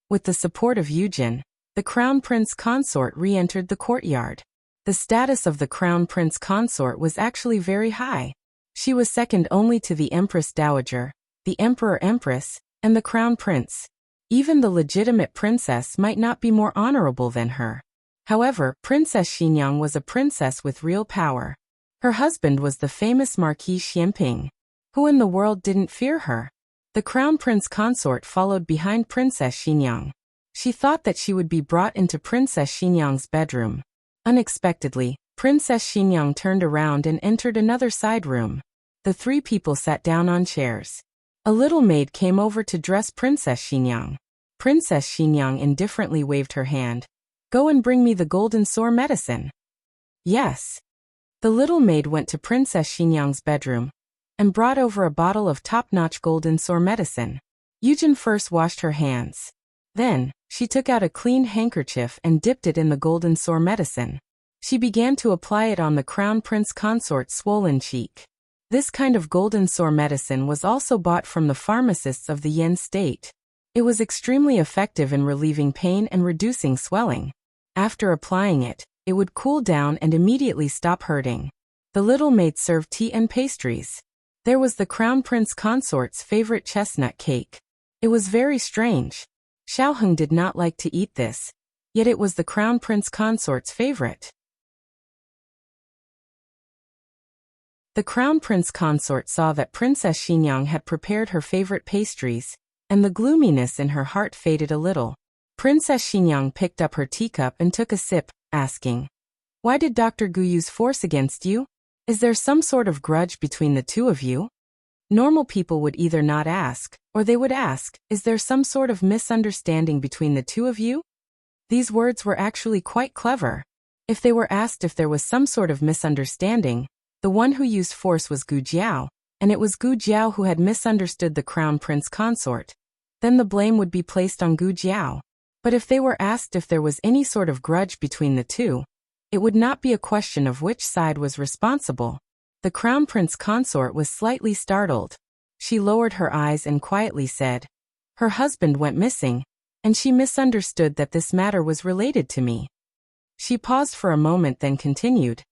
With the support of Yujin, the crown prince consort re-entered the courtyard. The status of the crown prince consort was actually very high. She was second only to the Empress Dowager, the Emperor Empress, and the crown prince. Even the legitimate princess might not be more honorable than her. However, Princess Xinyang was a princess with real power. Her husband was the famous Marquis Xianping. Who in the world didn't fear her? The crown prince consort followed behind Princess Xinyang. She thought that she would be brought into Princess Xinyang's bedroom. Unexpectedly, Princess Xinyang turned around and entered another side room. The 3 people sat down on chairs. A little maid came over to dress Princess Xinyang. Princess Xinyang indifferently waved her hand. Go and bring me the golden sore medicine. Yes. The little maid went to Princess Xinyang's bedroom and brought over a bottle of top-notch golden sore medicine. Yujin first washed her hands. Then, she took out a clean handkerchief and dipped it in the golden sore medicine. She began to apply it on the crown prince consort's swollen cheek. This kind of golden sore medicine was also bought from the pharmacists of the Yen state. It was extremely effective in relieving pain and reducing swelling. After applying it, it would cool down and immediately stop hurting. The little maid served tea and pastries. There was the crown prince consort's favorite chestnut cake. It was very strange. Xiaoheng did not like to eat this, yet it was the crown prince consort's favorite. The crown prince consort saw that Princess Xinyang had prepared her favorite pastries, and the gloominess in her heart faded a little. Princess Xinyang picked up her teacup and took a sip, asking, Why did Dr. Gu use force against you? Is there some sort of grudge between the two of you? Normal people would either not ask, or they would ask, Is there some sort of misunderstanding between the two of you? These words were actually quite clever. If they were asked if there was some sort of misunderstanding, the one who used force was Gu Jiao, and it was Gu Jiao who had misunderstood the crown prince consort. Then the blame would be placed on Gu Jiao. But if they were asked if there was any sort of grudge between the two, it would not be a question of which side was responsible. The crown prince consort was slightly startled. She lowered her eyes and quietly said, Her husband went missing, and she misunderstood that this matter was related to me. She paused for a moment then continued,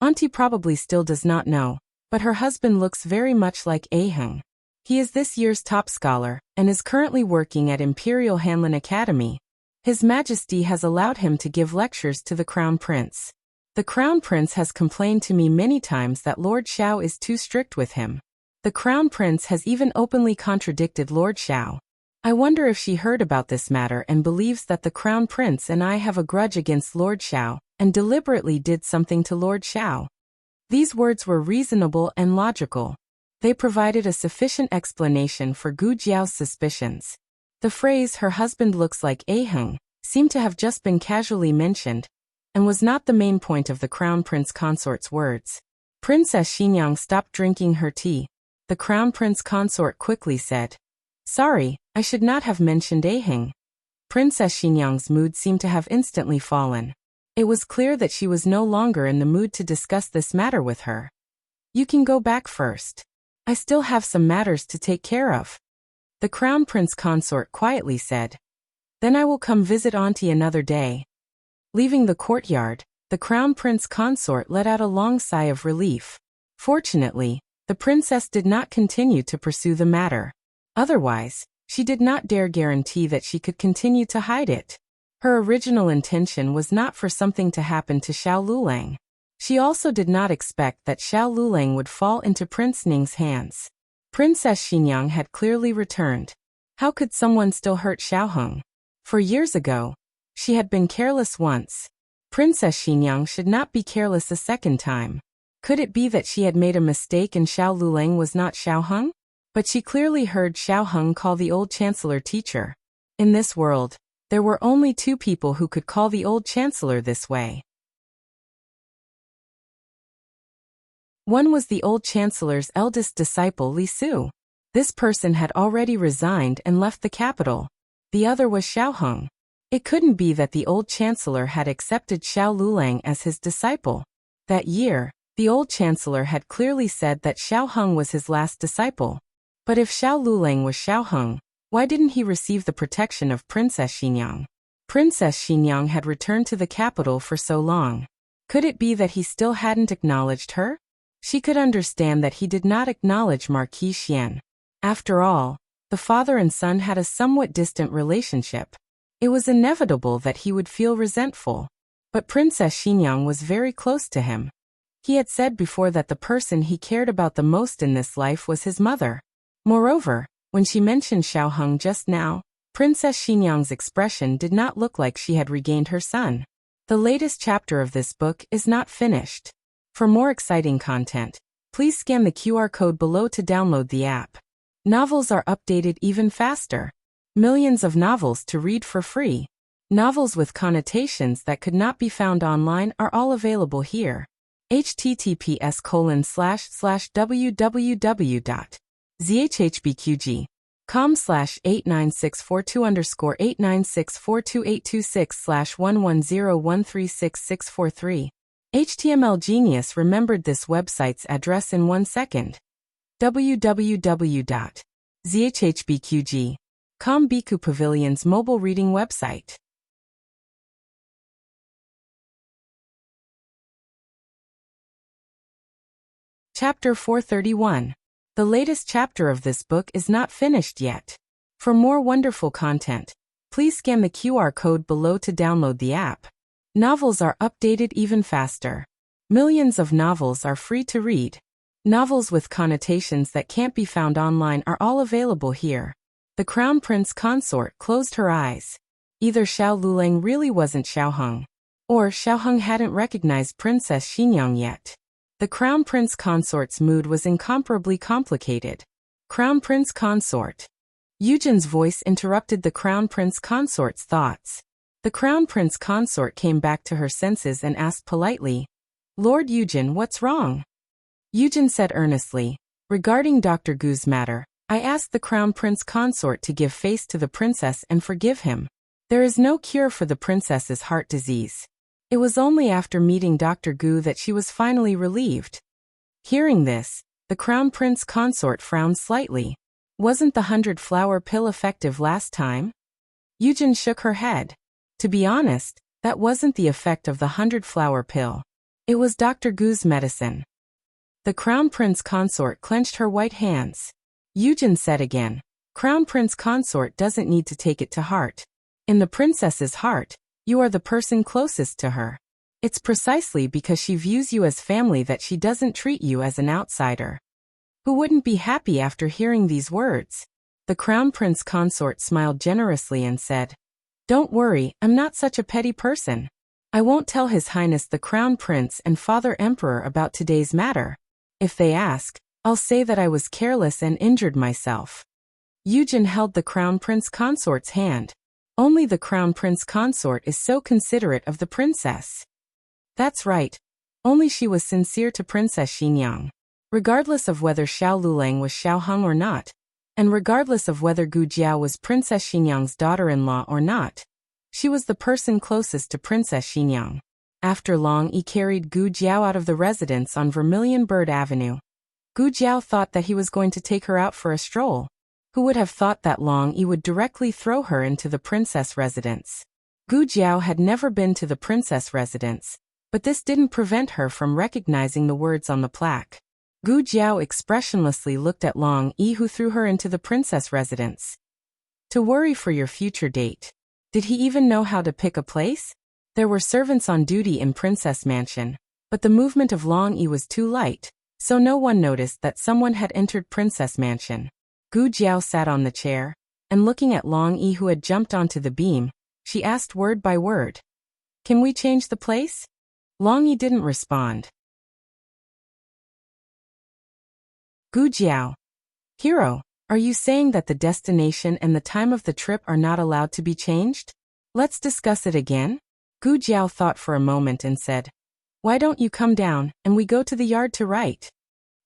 Auntie probably still does not know, but her husband looks very much like Aheng. He is this year's top scholar, and is currently working at Imperial Hanlin Academy. His Majesty has allowed him to give lectures to the Crown Prince. The Crown Prince has complained to me many times that Lord Xiao is too strict with him. The Crown Prince has even openly contradicted Lord Xiao. I wonder if she heard about this matter and believes that the Crown Prince and I have a grudge against Lord Xiao, and deliberately did something to Lord Xiao. These words were reasonable and logical. They provided a sufficient explanation for Gu Jiao's suspicions. The phrase, her husband looks like Aheng, seemed to have just been casually mentioned, and was not the main point of the Crown Prince consort's words. Princess Xinyang stopped drinking her tea. The Crown Prince consort quickly said, Sorry, I should not have mentioned Aheng. Princess Xinyang's mood seemed to have instantly fallen. It was clear that she was no longer in the mood to discuss this matter with her. You can go back first. I still have some matters to take care of. The Crown Prince consort quietly said. Then I will come visit Auntie another day. Leaving the courtyard, the Crown Prince consort let out a long sigh of relief. Fortunately, the princess did not continue to pursue the matter. Otherwise, she did not dare guarantee that she could continue to hide it. Her original intention was not for something to happen to Xiao Lulang. She also did not expect that Xiao Lulang would fall into Prince Ning's hands. Princess Xinyang had clearly returned. How could someone still hurt Xiao Heng? For years ago, she had been careless once. Princess Xinyang should not be careless a second time. Could it be that she had made a mistake and Xiao Lulang was not Xiao Heng? But she clearly heard Xiao Heng call the old chancellor teacher. In this world, there were only two people who could call the old chancellor this way. One was the old chancellor's eldest disciple Li Su. This person had already resigned and left the capital. The other was Xiao Heng. It couldn't be that the old chancellor had accepted Xiao Lulang as his disciple. That year, the old chancellor had clearly said that Xiao Heng was his last disciple. But if Xiao Lulang was Xiao Heng, why didn't he receive the protection of Princess Xinyang? Princess Xinyang had returned to the capital for so long. Could it be that he still hadn't acknowledged her? She could understand that he did not acknowledge Marquis Xian. After all, the father and son had a somewhat distant relationship. It was inevitable that he would feel resentful. But Princess Xinyang was very close to him. He had said before that the person he cared about the most in this life was his mother. Moreover, when she mentioned Xiao Heng just now, Princess Xinyang's expression did not look like she had regained her son. The latest chapter of this book is not finished. For more exciting content, please scan the QR code below to download the app. Novels are updated even faster. Millions of novels to read for free. Novels with connotations that could not be found online are all available here. https://www.zhhbqg.com/89642_896428226/1101366643. HTML Genius remembered this website's address in 1 second. www.zhhbqg.com Biku Pavilion's mobile reading website. Chapter 431. The latest chapter of this book is not finished yet. For more wonderful content, please scan the QR code below to download the app. Novels are updated even faster. Millions of novels are free to read. Novels with connotations that can't be found online are all available here. The Crown Prince consort closed her eyes. Either Xiao Lulang really wasn't Xiao Heng, or Xiao Heng hadn't recognized Princess Xinyang yet. The Crown Prince consort's mood was incomparably complicated. Crown Prince consort. Yujin's voice interrupted the Crown Prince consort's thoughts. The Crown Prince consort came back to her senses and asked politely, "Lord Yujin, what's wrong?" Yujin said earnestly, "Regarding Dr. Gu's matter, I asked the Crown Prince consort to give face to the princess and forgive him. There is no cure for the princess's heart disease. It was only after meeting Dr. Gu that she was finally relieved." Hearing this, the Crown Prince consort frowned slightly. Wasn't the 100-flower pill effective last time? Yujin shook her head. To be honest, that wasn't the effect of the 100-flower pill. It was Dr. Gu's medicine. The Crown Prince consort clenched her white hands. Yujin said again, "Crown Prince consort doesn't need to take it to heart. In the princess's heart, you are the person closest to her. It's precisely because she views you as family that she doesn't treat you as an outsider." Who wouldn't be happy after hearing these words? The Crown Prince consort smiled generously and said, "Don't worry, I'm not such a petty person. I won't tell His Highness the Crown Prince and Father Emperor about today's matter. If they ask, I'll say that I was careless and injured myself." Yujin held the Crown Prince consort's hand. Only the Crown Prince consort is so considerate of the princess. That's right. Only she was sincere to Princess Xinyang. Regardless of whether Xiao Lulang was Xiao Heng or not, and regardless of whether Gu Jiao was Princess Xinyang's daughter-in-law or not, she was the person closest to Princess Xinyang. After long, he carried Gu Jiao out of the residence on Vermilion Bird Avenue. Gu Jiao thought that he was going to take her out for a stroll. Who would have thought that Long Yi would directly throw her into the princess residence? Gu Jiao had never been to the princess residence, but this didn't prevent her from recognizing the words on the plaque. Gu Jiao expressionlessly looked at Long Yi, who threw her into the princess residence. To worry for your future date. Did he even know how to pick a place? There were servants on duty in Princess Mansion, but the movement of Long Yi was too light, so no one noticed that someone had entered Princess Mansion. Gu Jiao sat on the chair, and looking at Long Yi, who had jumped onto the beam, she asked word by word. Can we change the place? Long Yi didn't respond. Gu Jiao. Hero, are you saying that the destination and the time of the trip are not allowed to be changed? Let's discuss it again? Gu Jiao thought for a moment and said, why don't you come down, and we go to the yard to write?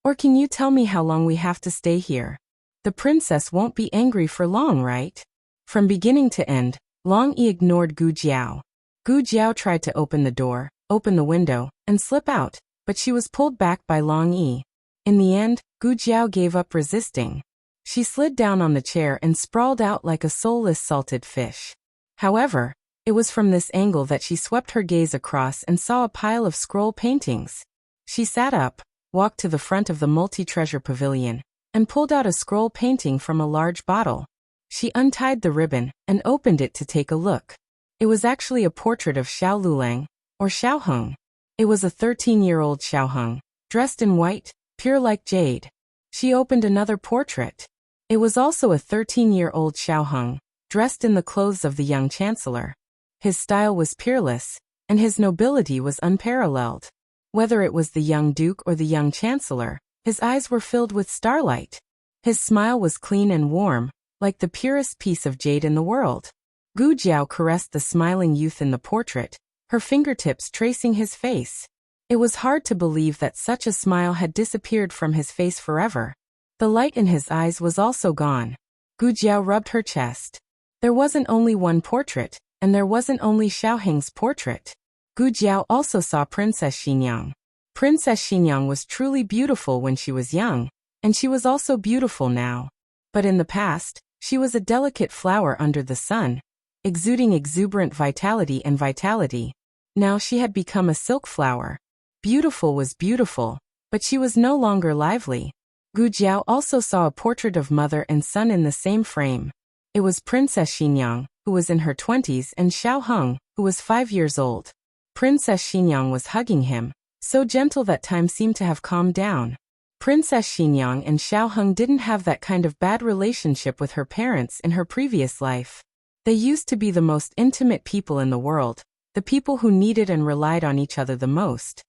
Or can you tell me how long we have to stay here? The princess won't be angry for long, right? From beginning to end, Long Yi ignored Gu Jiao. Gu Jiao tried to open the door, open the window, and slip out, but she was pulled back by Long Yi. In the end, Gu Jiao gave up resisting. She slid down on the chair and sprawled out like a soulless salted fish. However, it was from this angle that she swept her gaze across and saw a pile of scroll paintings. She sat up, walked to the front of the multi-treasure pavilion, and pulled out a scroll painting from a large bottle. She untied the ribbon and opened it to take a look. It was actually a portrait of Xiao Lulang, or Xiao Heng. It was a 13-year-old Xiao Heng, dressed in white, pure like jade. She opened another portrait. It was also a 13-year-old Xiao Heng, dressed in the clothes of the young chancellor. His style was peerless, and his nobility was unparalleled. Whether it was the young duke or the young chancellor, his eyes were filled with starlight. His smile was clean and warm, like the purest piece of jade in the world. Gu Jiao caressed the smiling youth in the portrait, her fingertips tracing his face. It was hard to believe that such a smile had disappeared from his face forever. The light in his eyes was also gone. Gu Jiao rubbed her chest. There wasn't only one portrait, and there wasn't only Xiao Heng's portrait. Gu Jiao also saw Princess Xinyang. Princess Xinyang was truly beautiful when she was young, and she was also beautiful now. But in the past, she was a delicate flower under the sun, exuding exuberant vitality and vitality. Now she had become a silk flower. Beautiful was beautiful, but she was no longer lively. Gu Jiao also saw a portrait of mother and son in the same frame. It was Princess Xinyang, who was in her 20s, and Xiao Heng, who was 5 years old. Princess Xinyang was hugging him, so gentle that time seemed to have calmed down. Princess Xinyang and Xiao Heng didn't have that kind of bad relationship with her parents in her previous life. They used to be the most intimate people in the world, the people who needed and relied on each other the most.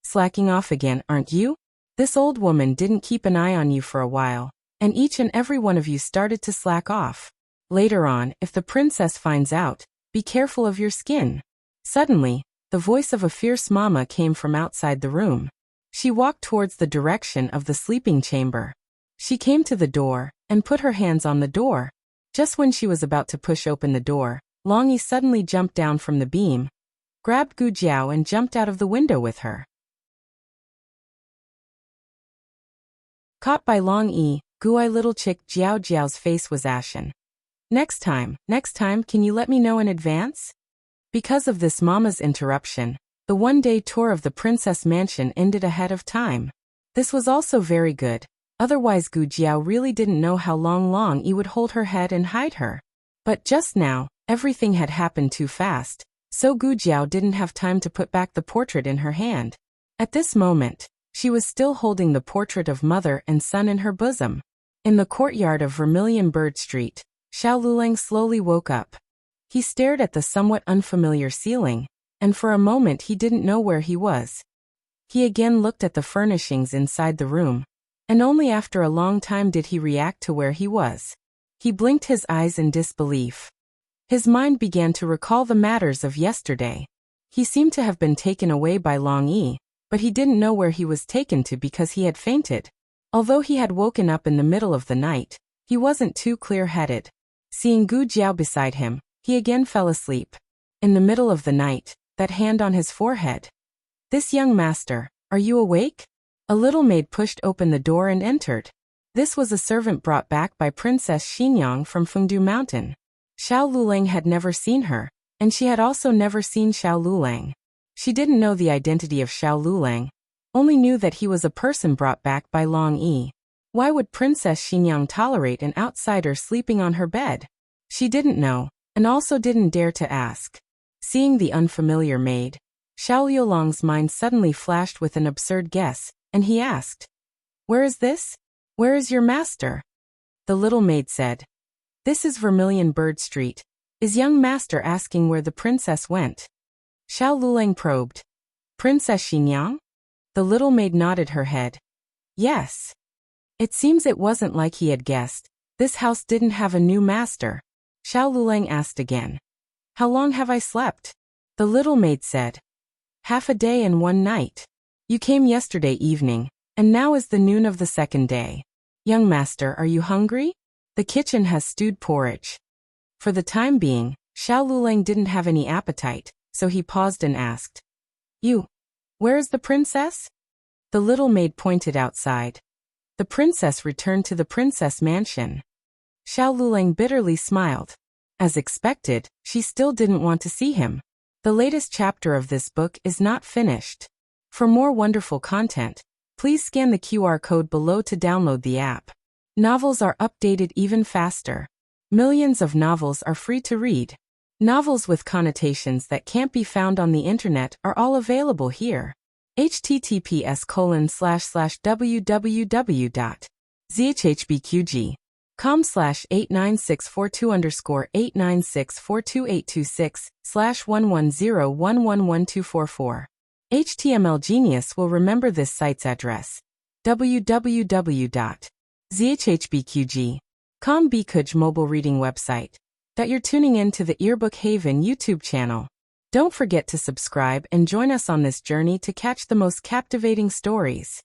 Slacking off again, aren't you? This old woman didn't keep an eye on you for a while, and each and every one of you started to slack off. Later on, if the princess finds out, be careful of your skin. Suddenly, the voice of a fierce mama came from outside the room. She walked towards the direction of the sleeping chamber. She came to the door, and put her hands on the door. Just when she was about to push open the door, Long Yi suddenly jumped down from the beam, grabbed Gu Jiao and jumped out of the window with her. Caught by Long Yi, Guai little chick Jiao Jiao's face was ashen. Next time, can you let me know in advance? Because of this mama's interruption, the one-day tour of the princess mansion ended ahead of time. This was also very good, otherwise Gu Jiao really didn't know how Long Yi would hold her head and hide her. But just now, everything had happened too fast, so Gu Jiao didn't have time to put back the portrait in her hand. At this moment, she was still holding the portrait of mother and son in her bosom. In the courtyard of Vermilion Bird Street, Xiao Lulang slowly woke up. He stared at the somewhat unfamiliar ceiling, and for a moment he didn't know where he was. He again looked at the furnishings inside the room, and only after a long time did he react to where he was. He blinked his eyes in disbelief. His mind began to recall the matters of yesterday. He seemed to have been taken away by Long Yi, but he didn't know where he was taken to because he had fainted. Although he had woken up in the middle of the night, he wasn't too clear-headed. Seeing Gu Jiao beside him, he again fell asleep. In the middle of the night, that hand on his forehead. This young master, are you awake? A little maid pushed open the door and entered. This was a servant brought back by Princess Xinyang from Fengdu Mountain. Xiao Lulang had never seen her, and she had also never seen Xiao Lulang. She didn't know the identity of Xiao Lulang. only knew that he was a person brought back by Long E. Why would Princess Xinyang tolerate an outsider sleeping on her bed? She didn't know, and also didn't dare to ask. Seeing the unfamiliar maid, Xiao Liulong's mind suddenly flashed with an absurd guess, and he asked, "Where is this? Where is your master?" The little maid said, "This is Vermilion Bird Street. Is young master asking where the princess went?" Xiao Lulang probed. "Princess Xinyang?" The little maid nodded her head. "Yes." It seems it wasn't like he had guessed. This house didn't have a new master. Xiao Lulang asked again. "How long have I slept?" The little maid said, "Half a day and one night. You came yesterday evening, and now is the noon of the second day. Young master, are you hungry? The kitchen has stewed porridge." For the time being, Xiao Lulang didn't have any appetite, so he paused and asked, Where is the princess?" The little maid pointed outside. The princess returned to the princess mansion. Xiao Lulang bitterly smiled. As expected, she still didn't want to see him. The latest chapter of this book is not finished. For more wonderful content, please scan the QR code below to download the app. Novels are updated even faster. Millions of novels are free to read. Novels with connotations that can't be found on the internet are all available here. https://www.zhhbqg.com/89642_896428266/110111244. HTML Genius will remember this site's address. www.zhhbqg.com Bkuj mobile reading website. That you're tuning in to the Earbook Haven YouTube channel. Don't forget to subscribe and join us on this journey to catch the most captivating stories.